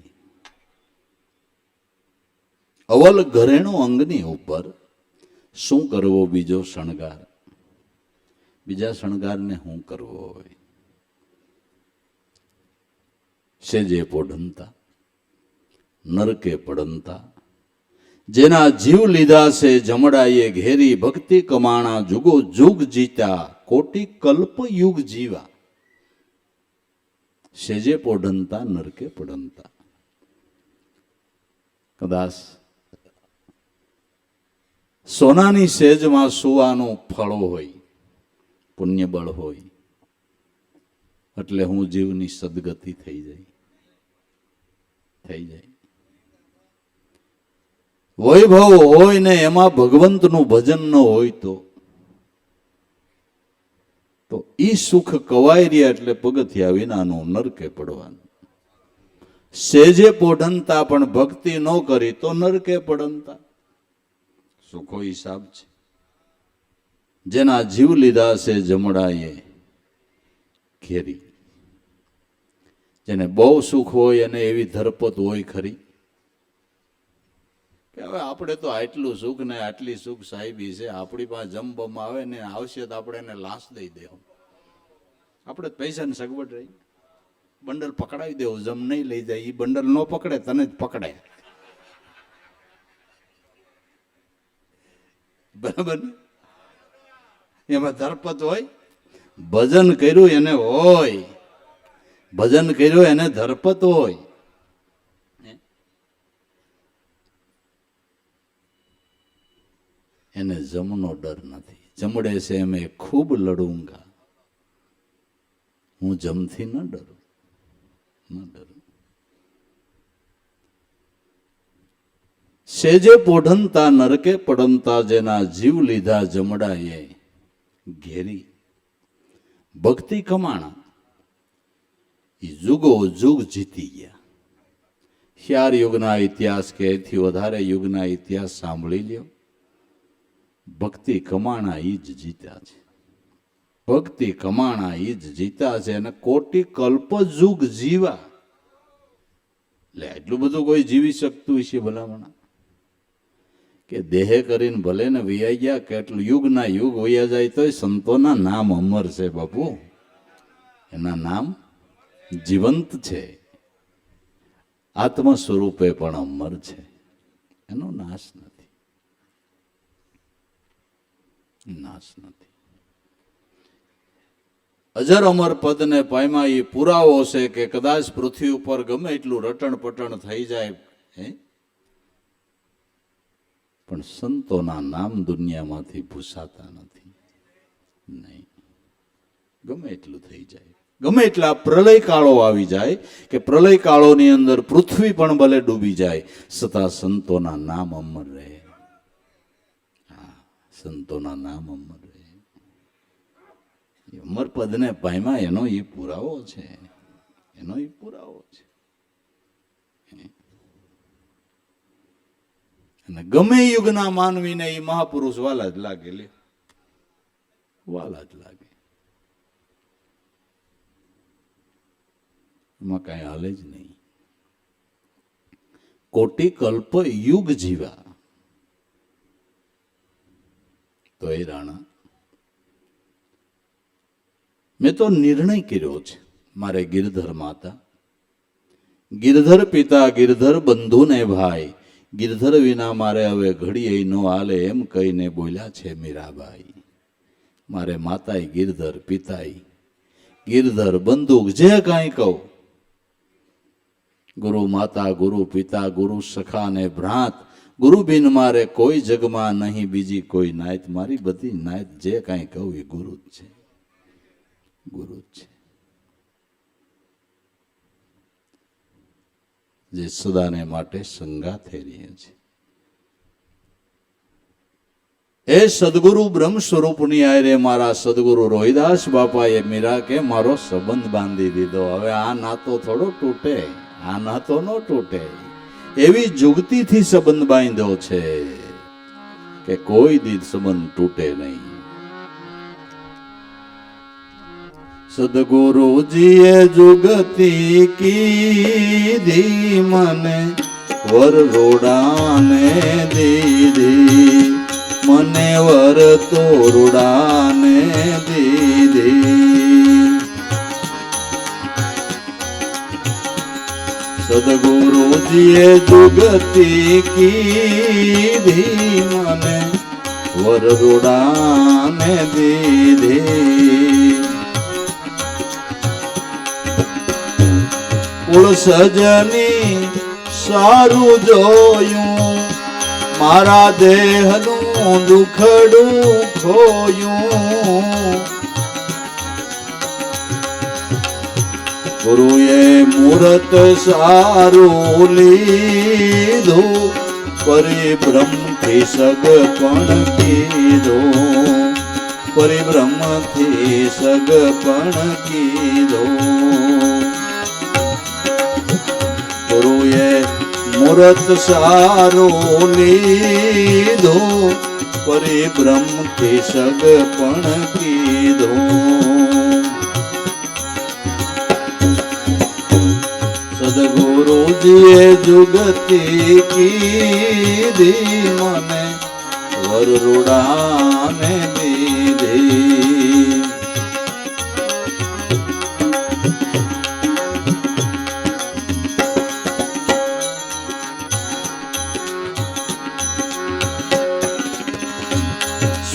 [SPEAKER 1] અવલ ઘરેણું અંગની ઉપર શું કરવો બીજો શણગાર. બીજા શણગારને શું કરવો હોય? સેજે પોઢનતા નરકે પડનતા, જેના જીવ લીધા છે જમડાએ ઘેરી, ભક્તિ કમાણા જુગો જુગ જીતા, કોટી કલ્પ યુગ જીવા. સેજે પોઢનતા નરકે પડનતા. કદાચ સોનાની સેજમાં સુવાનું ફળો હોય, પુણ્યબળ હોય, એટલે હું જીવની સદગતિ થઈ જાય. થઈ જાય. વૈભવ હોય ને એમાં ભગવંતનું ભજન ન હોય તો ઈ સુખ કવાઈ રહ્યા, એટલે પગથિયા વિનાનું નરકે પડવાનું. સેજે પોઢનતા, પણ ભક્તિ ન કરી તો નરકે પડનતા. સુખો હિસાબ છે. જેના જીવ લીધા છે જમડાએ ઘેરી. જેને બહુ સુખ હોય અને એવી ધરપત હોય ખરી કે હવે આપણે તો આટલું સુખ ને આટલી સુખ સાહેબી છે, આપણી પાસે જમબમ આવે ને આવશે તો આપણે એને લાશ દઈ દેવું, આપણે પૈસાની સગવડ રહી, બંડલ પકડાવી દેવું, જમ નહીં લઈ જાય, એ બંડલ ન પકડે તને જ પકડે. બરાબર ને? એમાં ધરપત હોય. ભજન કર્યું એને હોય, ભજન કર્યું એને ધરપત હોય. એને જમનો ડર નથી. જમડે છે એમ ખૂબ લડુંગા, હું જમથી ન ડરું, ન ડરું. સેજે પોઢનતા નરકે પડનતા, જેના જીવ લીધા જમડાએ ઘેરી. ભક્તિ કમાણા એ જુગો જુગ જીતી ગયા. 4 યુગના ઇતિહાસ કે એથી વધારે યુગના ઇતિહાસ સાંભળી લ્યો. ભક્તિ કમાણા ઈ જ જીત્યા છે, ભક્તિ કમાણા ઈ જ જીત્યા છે. અને કોટી કલ્પ જુગ જીવા, એટલે એટલું બધું કોઈ જીવી શકતું છે ભલામણા કે દેહ કરીને ભલે ને વિયાઈ ગયા, કેટલું યુગના યુગ વયા જાય તોય સંતોના નામ અમર છે બાપુ. એના નામ જીવંત છે, આત્મ સ્વરૂપે પણ અમર છે, એનો નાશ નથી, નાશ નથી. અજર અમર પદને પાયમાં એ પુરાવો છે કે કદાચ પૃથ્વી ઉપર ગમે એટલું રટણ પટણ થઈ જાય, પણ સંતોના નામ દુનિયામાંથી ભૂસાતા નથી. નહીં, ગમે એટલું થઈ જાય, ગમે એટલા પ્રલય કાળો આવી જાય કે પ્રલય કાળોની અંદર પૃથ્વી પણ ભલે ડૂબી જાય, છતાં સંતોના નામ અમર રહે. સંતોના નામ અમર રહે. અમર પદને પાયમાં એનો એ પુરાવો છે, એનો એ પુરાવો છે. અને ગમે યુગના માનવીને એ મહાપુરુષ વાલા જ લાગે, લે વાલા જ લાગે, એમાં કઈ હાલે જ નહીં. કોટી કલ્પ યુગ જીવા તો એ રાણા મેં તો નિર્ણય કર્યો છે, મારે ગિરધર માતા, ગિરધર પિતા, ગિરધર બંધુ ને ભાઈ, ગિરધર વિના મારે હવે ઘડીએ નો હાલે, એમ કહીને બોલ્યા છે મીરાબાઈ. મારે માતાય ગિરધર, પિતાય ગિરધર, બંદૂક જે કાંઈ કહું, ગુરુ માતા, ગુરુ પિતા, ગુરુ સખા ને ભ્રાત, ગુરુ બિન મારે કોઈ જગમાં નહીં બીજી કોઈ નાયત. મારી બધી નાયત જે કાંઈ કહું એ ગુરુ જ છે, ગુરુ જ છે, જે સદાને માટે સંગાથે રહે છે. એ સદગુરુ બ્રહ્મ સ્વરૂપની આયરે મારા સદગુરુ રોહિદાસ બાપાએ મીરા કે મારો સંબંધ બાંધી દીધો. હવે આ નાતો થોડો તૂટે, આ નાતો ન તૂટે, એવી જુગતીથી સંબંધ બાંધ્યો છે કે કોઈ દી સંબંધ તૂટે નહીં. સદગુરુજીએ જુગતી કીધી, મને વર રોડાને દીધી, મને વર તોરડાને દીધી. સદગુરુજીએ જુગતી કીધી, મને વર રોડાને દીધી. કુળ સજની સારું જોયું, મારા દેહનું દુખડું ખોયું. ગુરુએ મુહૂર્ત સારું લીધું, પરિભ્રમથી સગપણ કીધું, પરિભ્રમથી સગપણ કીધું. ગુરુએ મુહૂર્ત સારું લીધું, પરિભ્રમથી સગપણ કીધું. સદગુરુજીએ જુગતી કીધી મને વરરુડાને દીધી.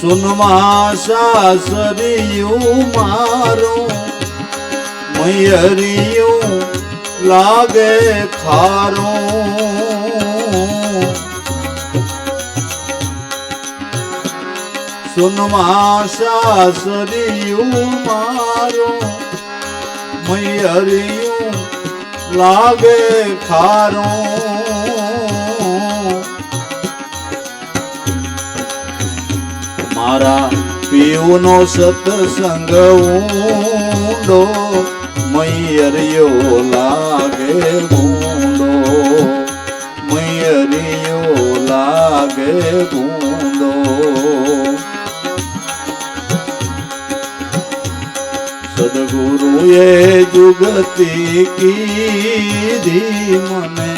[SPEAKER 1] સુનમાં સાસરિયું મારું મયરિયું લાગે ખારું. સુનમાં સાસરિયું મારું મયરિયું લાગે ખારું. મારા પીવનો સત્સંગ ઊંડો મૈયરિયો લાગે ગુંડો. મૈયરિયો લાગે ગુંડો. સદગુરુએ જુગતી કીધી મને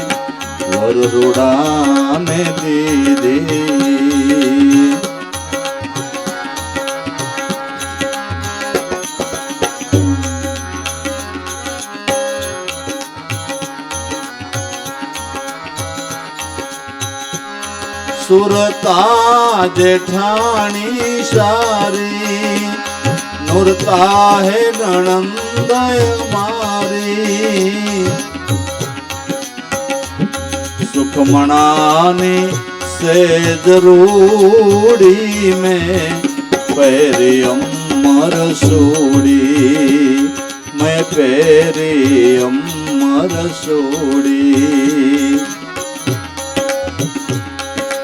[SPEAKER 1] વરરુડાને દીધી. સુરતા જેઠાણી સારી નુરતા હે નણંદ મારી. સુખમણાની સેજ રૂડી મેં પહેરી અમર સોડી. મેં પહેરી અમર સોડી.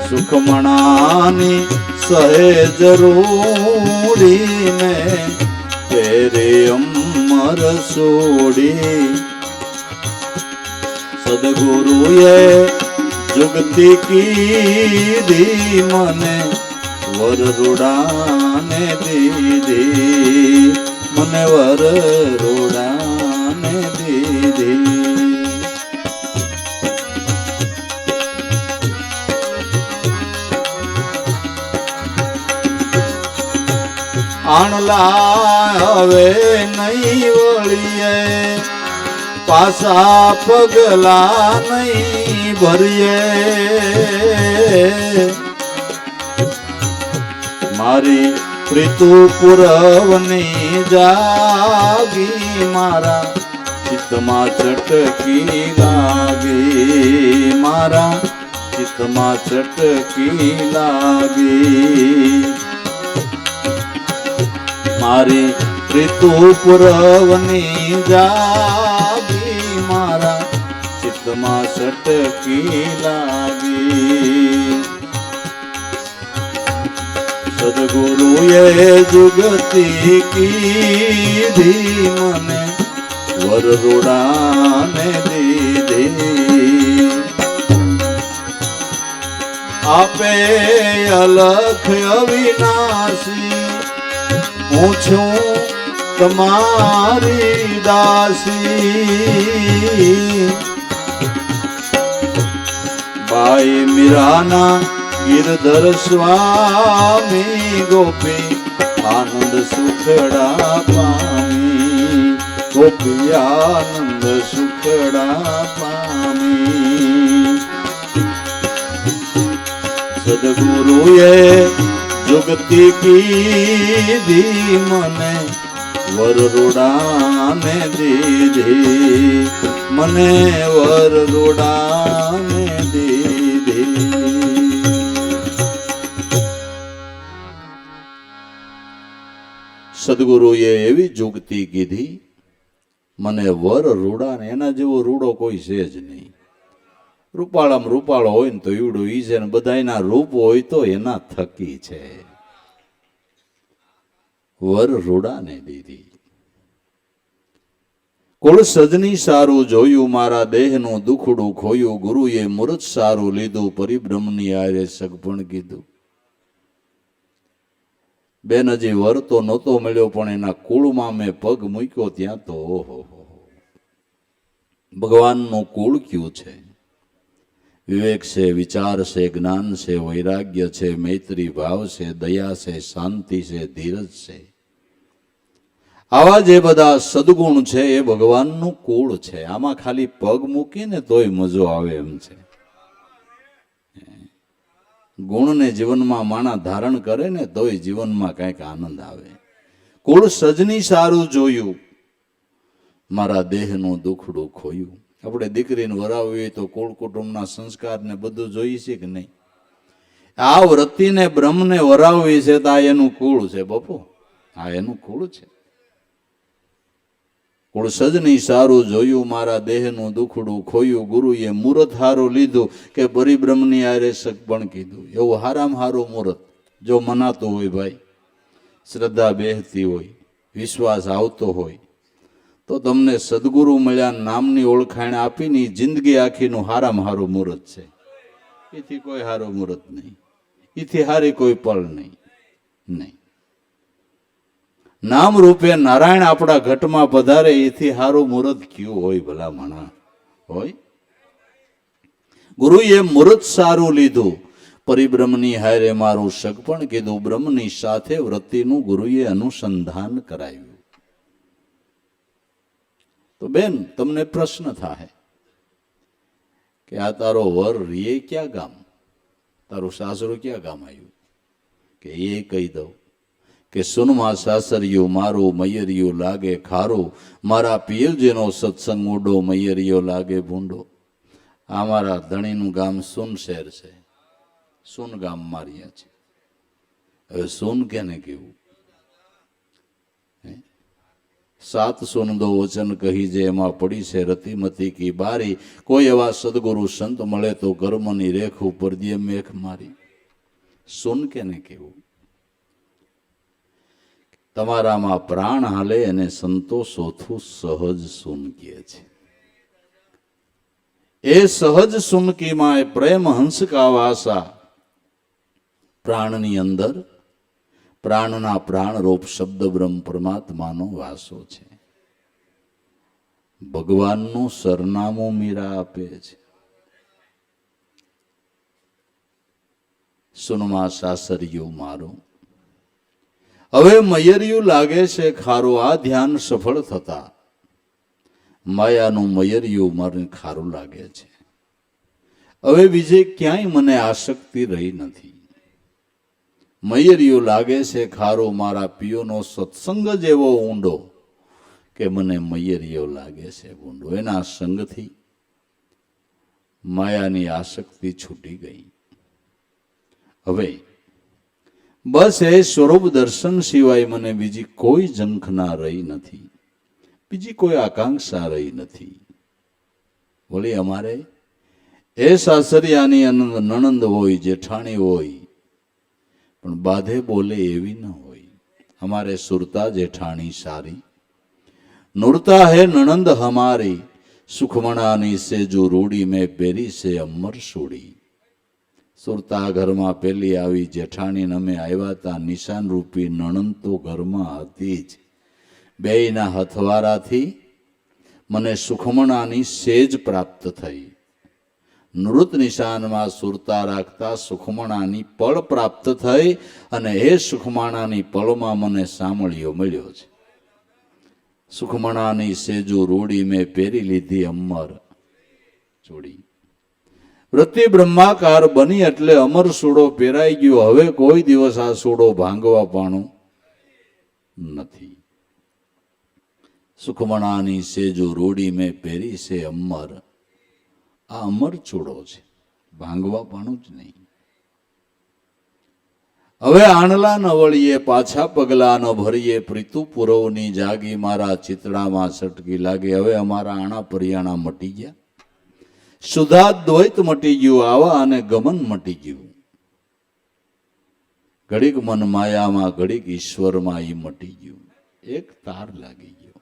[SPEAKER 1] સુખમણાની સહેજ રૂડી મેં તેરે અમર સોડી. સદગુરુએ જુગતી કીધી મને વરરુડાને દીધી. મને વરરુડાને દીધી. આણલા હવે નહીં વળીએ પાસા પગલા નહીં ભરીએ. મારી પ્રીતુ પુરવની જાગી મારા ચિત્તમાં ચટકી લાગી. મારા ચિત્તમાં ચટકી લાગી. મારી પ્રીતુ પુરવની જાગી મારા ચિત્તમાં સટકી લાગી. સદગુરુએ જુગતી કીધી મને વરરુડાને દીધી. આપે અલખ અવિનાશી હું છું તમારી દાસી. બાઈ મીરાના ગિરધર સ્વામી ગોપી આનંદ સુખડા પામી. ગોપી આનંદ સુખડા પામી. સદગુરુએ જુગતી કીધી મને વરરુડાને દીધી. મને વરરુડાને દીધી. સદગુરુએ એવી જુગતી કીધી મને વરરુડાને. એના જેવો રૂડો કોઈ છે જ નહીં. રૂપાળામાં રૂપાળો હોય ને તો ઈવડો ઈ છે, ને બધાયના રૂપ હોય તો એના થકી છે. વરરુડાને દીધી. કુળ સજની સારું જોયું મારા દેહનું દુખડું ખોયું. ગુરુએ મુહૂર્ત સારું લીધું પરિબ્રહ્મની આરે સગપણ કીધું. બેન હજી વર તો નહોતો મળ્યો પણ એના કુળમાં મેં પગ મૂક્યો ત્યાં તો ઓહો ભગવાનનું કુળ કયું છે? વિવેક છે, વિચાર છે, જ્ઞાન છે, વૈરાગ્ય છે, મૈત્રી ભાવ છે, દયા છે, શાંતિ છે, ધીરજ છે. આવા જે બધા સદગુણ છે એ ભગવાનનું કુળ છે. આમાં ખાલી પગ મૂકીને તોય મજો આવે એમ છે. ગુણને જીવનમાં માણા ધારણ કરે ને તોય જીવનમાં કંઈક આનંદ આવે. કુળ સજની સારું જોયું, મારા દેહનું દુખડું ખોયું. આપણે દીકરીને વરાવવી તો કુળ કુટુંબના સંસ્કાર ને બધું જોઈએ છે કે નહીં? આ વ્રતિને બ્રહ્મને વરાવવી છે તો આ એનું કુળ છે બાપુ, આ એનું કુળ છે. કુળ સજની સારું જોયું, મારા દેહનું દુખડું ખોયું. ગુરુએ મુહૂર્ત હારું લીધું કે પરિબ્રહ્મની આરે સગપણ કીધું. એવું હારામાં હારું મુહૂર્ત જો મનાતું હોય ભાઈ, શ્રદ્ધા બેહતી હોય, વિશ્વાસ આવતો હોય, તો તમને સદગુરુ મળ્યા નામની ઓળખાણ આપીને જિંદગી આખીનું હારામાં હારું મુહૂર્ત છે. એથી કોઈ હારું મુહૂર્ત નહીં, એથી હારી કોઈ પળ નહીં. નહીં, નામ રૂપે નારાયણ આપણા ઘટમાં પધારે એથી હારું મુહૂર્ત કયું હોય ભલા માણા હોય? ગુરુએ મુહૂર્ત સારું લીધું, પરિબ્રહ્મની હારે મારું સગપણ કીધું. બ્રહ્મની સાથે વૃત્તિનું ગુરુએ અનુસંધાન કરાવ્યું. તો બેન, તમને પ્રશ્ન થાય કે આ તારો વર રીએ ક્યાં ગામ, તારું સાસરું ક્યાં ગામ આવ્યું? કે એ કહી દઉં કે સુનમાં સાસરિયું મારું, મૈયરિયું લાગે ખારું. મારા પિયરજીનો સત્સંગ ઉડો, મૈયરિયો લાગે ભૂંડો. આ મારા ધણીનું ગામ સુન શહેર છે, સુન ગામ માર્યા છે. હવે સુન કેને કેવું? સાત સુન દો વચન કહી જે એમાં પડી છે રતિમતી કી બારી. કોઈ એવા સદગુરુ સંત મળે તો કર્મની રેખ ઉપર દે મેઘ મારી. સુન કેને કેવું? તમારામાં પ્રાણ હાલે અને સંતોષોથું સહજ સુન કહે છે. એ સહજ સુનકીમાં એ પ્રેમ હંસ કા વાસા. પ્રાણની અંદર પ્રાણના પ્રાણરૂપ શબ્દ બ્રહ્મ પરમાત્માનો વાસો છે. ભગવાનનું સરનામું મીરા આપે છે. સુનમાં સાસરિયું મારું, હવે મયરિયું લાગે છે ખારું. આ ધ્યાન સફળ થતા માયાનું મયરિયું મને ખારું લાગે છે. હવે બીજે ક્યાંય મને આસક્તિ રહી નથી. મયરિયું લાગે છે ખારું, મારા પિયોનો સત્સંગ જ એવો ઊંડો કે મને મયરિયો લાગે છે ઊંડો. એના સંગથી માયાની આસક્તિ છૂટી ગઈ. હવે બસ એ સ્વરૂપ દર્શન સિવાય મને બીજી કોઈ ઝંખના રહી નથી, બીજી કોઈ આકાંક્ષા રહી નથી. વળી અમારે એ સાસરિયાની નણંદ હોય, જેઠાણી હોય, પણ બાધે બોલે એવી ન હોય. અમારે સુરતા જેઠાણી સારી, નુરતા હે નણંદ હમારી. સુખમણાની સેજુ રૂડી મેં પહેરી છે અમર સુડી. સુરતા ઘરમાં પેલી આવી જેઠાણી અમે આવ્યા તા. નિશાન રૂપી નણંદ તો ઘરમાં હતી જ. બેયના હથવારાથી મને સુખમણાની સેજ પ્રાપ્ત થઈ. નૃત નિશાનમાં સુરતા રાખતા સુખમણાની પળ પ્રાપ્ત થઈ, અને એ સુખમણાની પળમાં મને સાંભળ્યો મળ્યો છે. સુખમણાની સેજુ રૂડી મેં પહેરી લીધી અમર ચૂડી. વૃત્તિ બ્રહ્માકાર બની એટલે અમર સૂડો પહેરાઈ ગયો. હવે કોઈ દિવસ આ સૂડો ભાંગવા પાણું નથી. સુખમણાની સેજુ રૂડી મેં પહેરી છે અમર. આ અમર ચૂડો છે, ભાંગવા પાણું જ નહીં. હવે આણલા ન વળીએ, પાછા પગલા ન ભરીએ. પ્રીતુ પુરવની જાગી, મારા ચિતડામાં સટકી લાગે. હવે અમારા આણા પરિયાણા મટી ગયા. સુધા દ્વૈત મટી ગયું, આવા અને ગમન મટી ગયું. ઘડીક મન માયામાં, ઘડીક ઈશ્વરમાં ઈ મટી ગયું. એક તાર લાગી ગયો,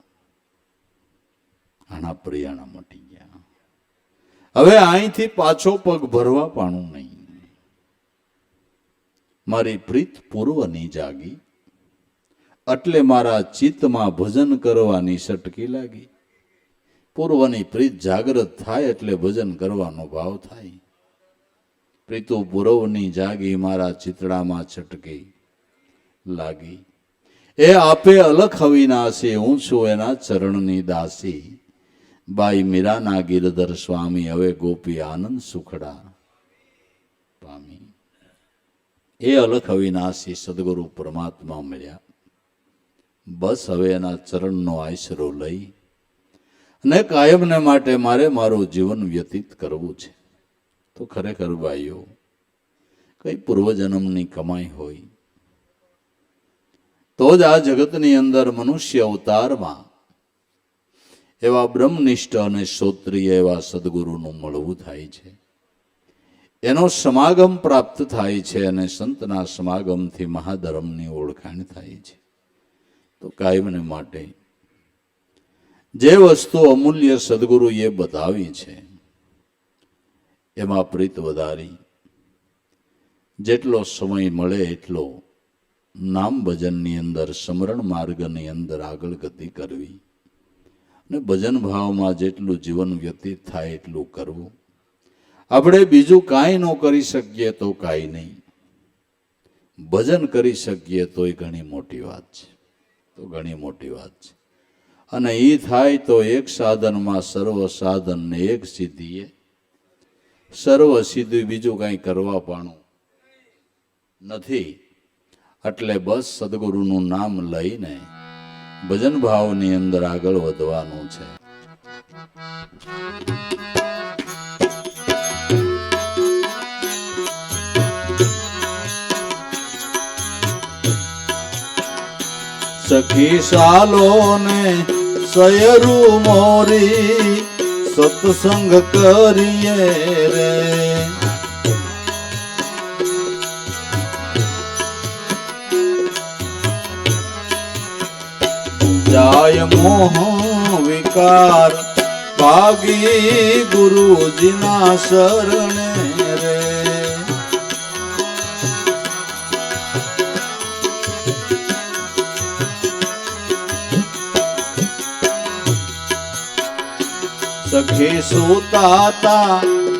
[SPEAKER 1] આણા પરિયાણા મટી ગયા. હવે અહીંથી પાછો પગ ભરવા પાણું નહીં. મારી પ્રીત પૂર્વની જાગી, એટલે મારા ચિત્તમાં ભજન કરવાની સટકી લાગી. પૂર્વની પ્રીત જાગૃત થાય એટલે ભજન કરવાનો ભાવ થાય. પ્રીતુ પૂર્વની જાગી મારા ચિતડામાં છટકી લાગી. એ આપે અલખ અવિનાશી, હું છું એના ચરણની દાસી. બાઈ મીરાના ગિરધર સ્વામી હવે ગોપી આનંદ સુખડા પામી. એ અલખ અવિનાશી સદગુરુ પરમાત્મા મળ્યા. બસ હવે એના ચરણનો આશરો લઈ અને કાયમને માટે મારે મારું જીવન વ્યતીત કરવું છે. તો ખરેખર ભાઈઓ, કઈ પૂર્વજન્મની કમાઈ હોય તો જ આ જગતની અંદર મનુષ્ય અવતારમાં એવા બ્રહ્મનિષ્ઠ અને શ્રોત્રિય એવા સદગુરુનું મળવું થાય છે, એનો સમાગમ પ્રાપ્ત થાય છે અને સંતના સમાગમથી મહાધર્મની ઓળખાણ થાય છે. તો કાયમને માટે જે વસ્તુ અમૂલ્ય સદગુરુએ બતાવી છે એમાં પ્રીત વધારી જેટલો સમય મળે એટલો નામ ભજનની અંદર, સ્મરણ માર્ગની અંદર આગળ ગતિ કરવી અને ભજન ભાવમાં જેટલું જીવન વ્યતીત થાય એટલું કરવું. આપણે બીજું કાંઈ ન કરી શકીએ તો કાંઈ નહીં, ભજન કરી શકીએ તો એ ઘણી મોટી વાત છે. તો ઘણી મોટી વાત છે. અને એ થાય તો એક સાધનમાં સર્વ સાધન ને એક સિદ્ધિએ સર્વ સિદ્ધિ, બીજું કાંઈ કરવા પાણું નથી. એટલે બસ સદગુરુનું નામ લઈને ભજન ભાવની અંદર આગળ વધવાનું છે. સખી સાલો ને સયરું મોરી સત્સંગ કરીએ રે. જાય મોહ વિકાર ભાગી ગુરુજીના શરણે રે. સખી સુતાતા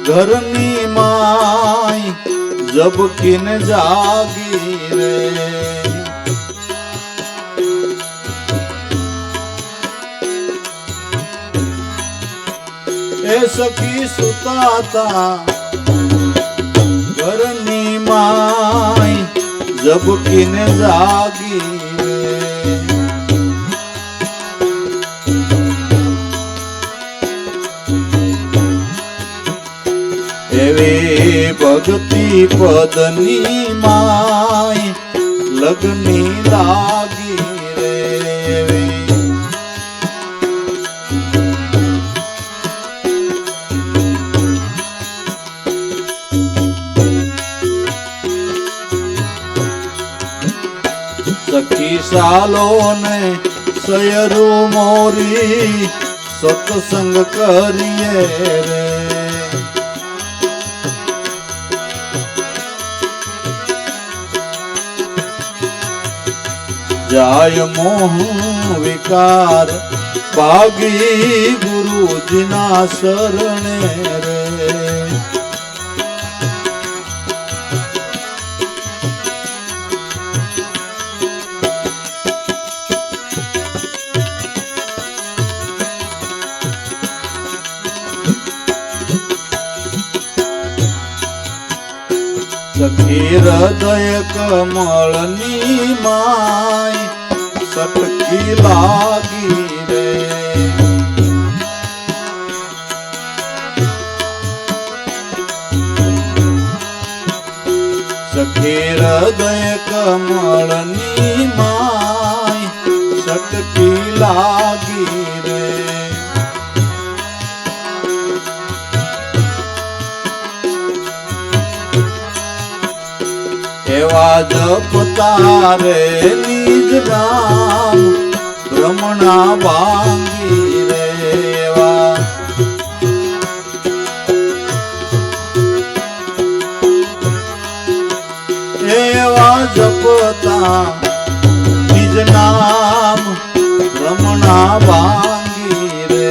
[SPEAKER 1] ઘરની માય જબકીને જાગી રે. એ સખી સુતાતા ઘરની માય જબકીને જાગી રે. એવી ભક્તિ પદની માય લગની લાગી રે. સખી સાલો ને સયરું મોરી સત્સંગ કરીએ રે. જાય મોહ વિકાર ભાગી ગુરુજીના શરણે રે. સખી હૃદય કમળની માય સટકી લાગી રે. સખી હૃદય કમળની માય સટકી લાગી રે. એવા જપતા રે નિજ નામ ભ્રમણા ભાંગી રે. એવા જપતા નિજ નામ ભ્રમણા ભાંગી રે.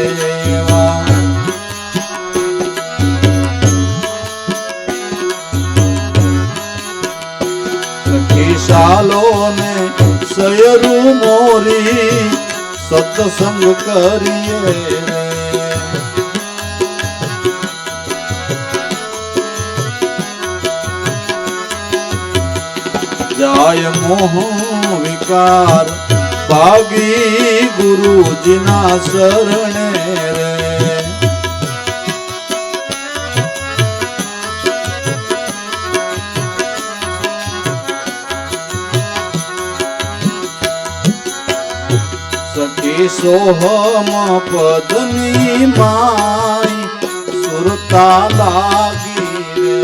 [SPEAKER 1] સત્સંગ કરીએ રે. જાય મોહ વિકાર ભાગી ગુરુજીના શરણે રે. સખી સોહમ પદની માય સુરતા લાગી રે.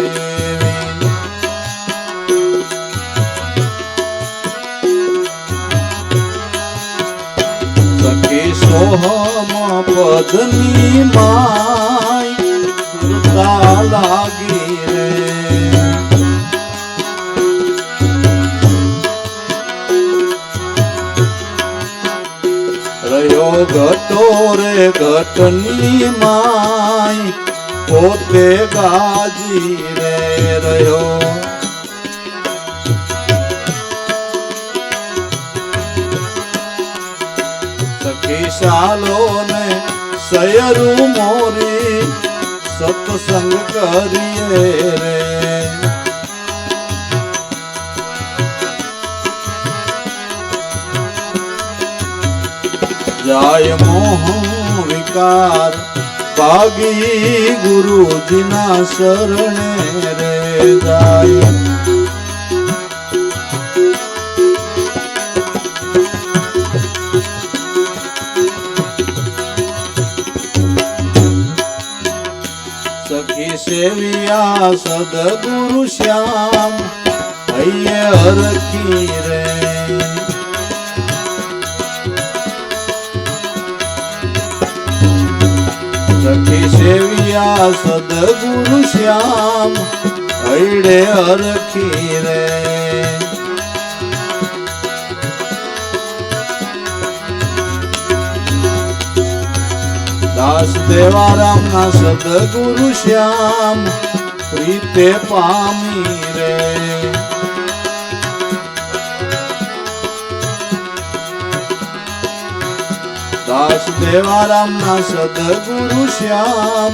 [SPEAKER 1] સખી સોહમ પદની માય સુરતા લાગી રે. રહ્યો ઘટો રે ઘટની માય પોતે ગાજી રે. રહ્યો સખી શાલો ને સયરું મોરી સત્સંગ કરીએ રે. જાય મોહ વિકાર ભાગી ગુરુજીના શરણે રે. જાય સખી સેવિયા સદગુરુ શ્યામ હૈયે હરખી રે. સખી સેવિયા સદગુરુ શ્યામ હૈડે હરખી રે. દાસ દેવારામ ના સદગુરુ શ્યામ પ્રીતે પામી રે. દાસ દેવારામ ના સદગુરુ શ્યામ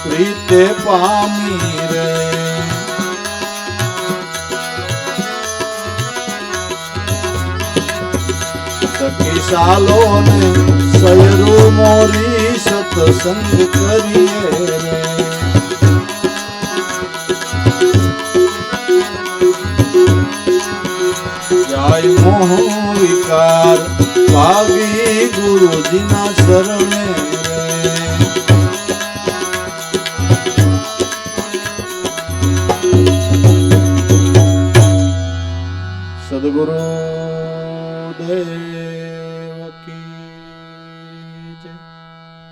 [SPEAKER 1] પ્રીતે પામી રે. સખી સાલો ને સયરું મોરી સત્સંગ કરીએ રે. જાય મોહ વિકાર ભાગી ગુરુજીના શરણે રે. સદગુરુ દેવ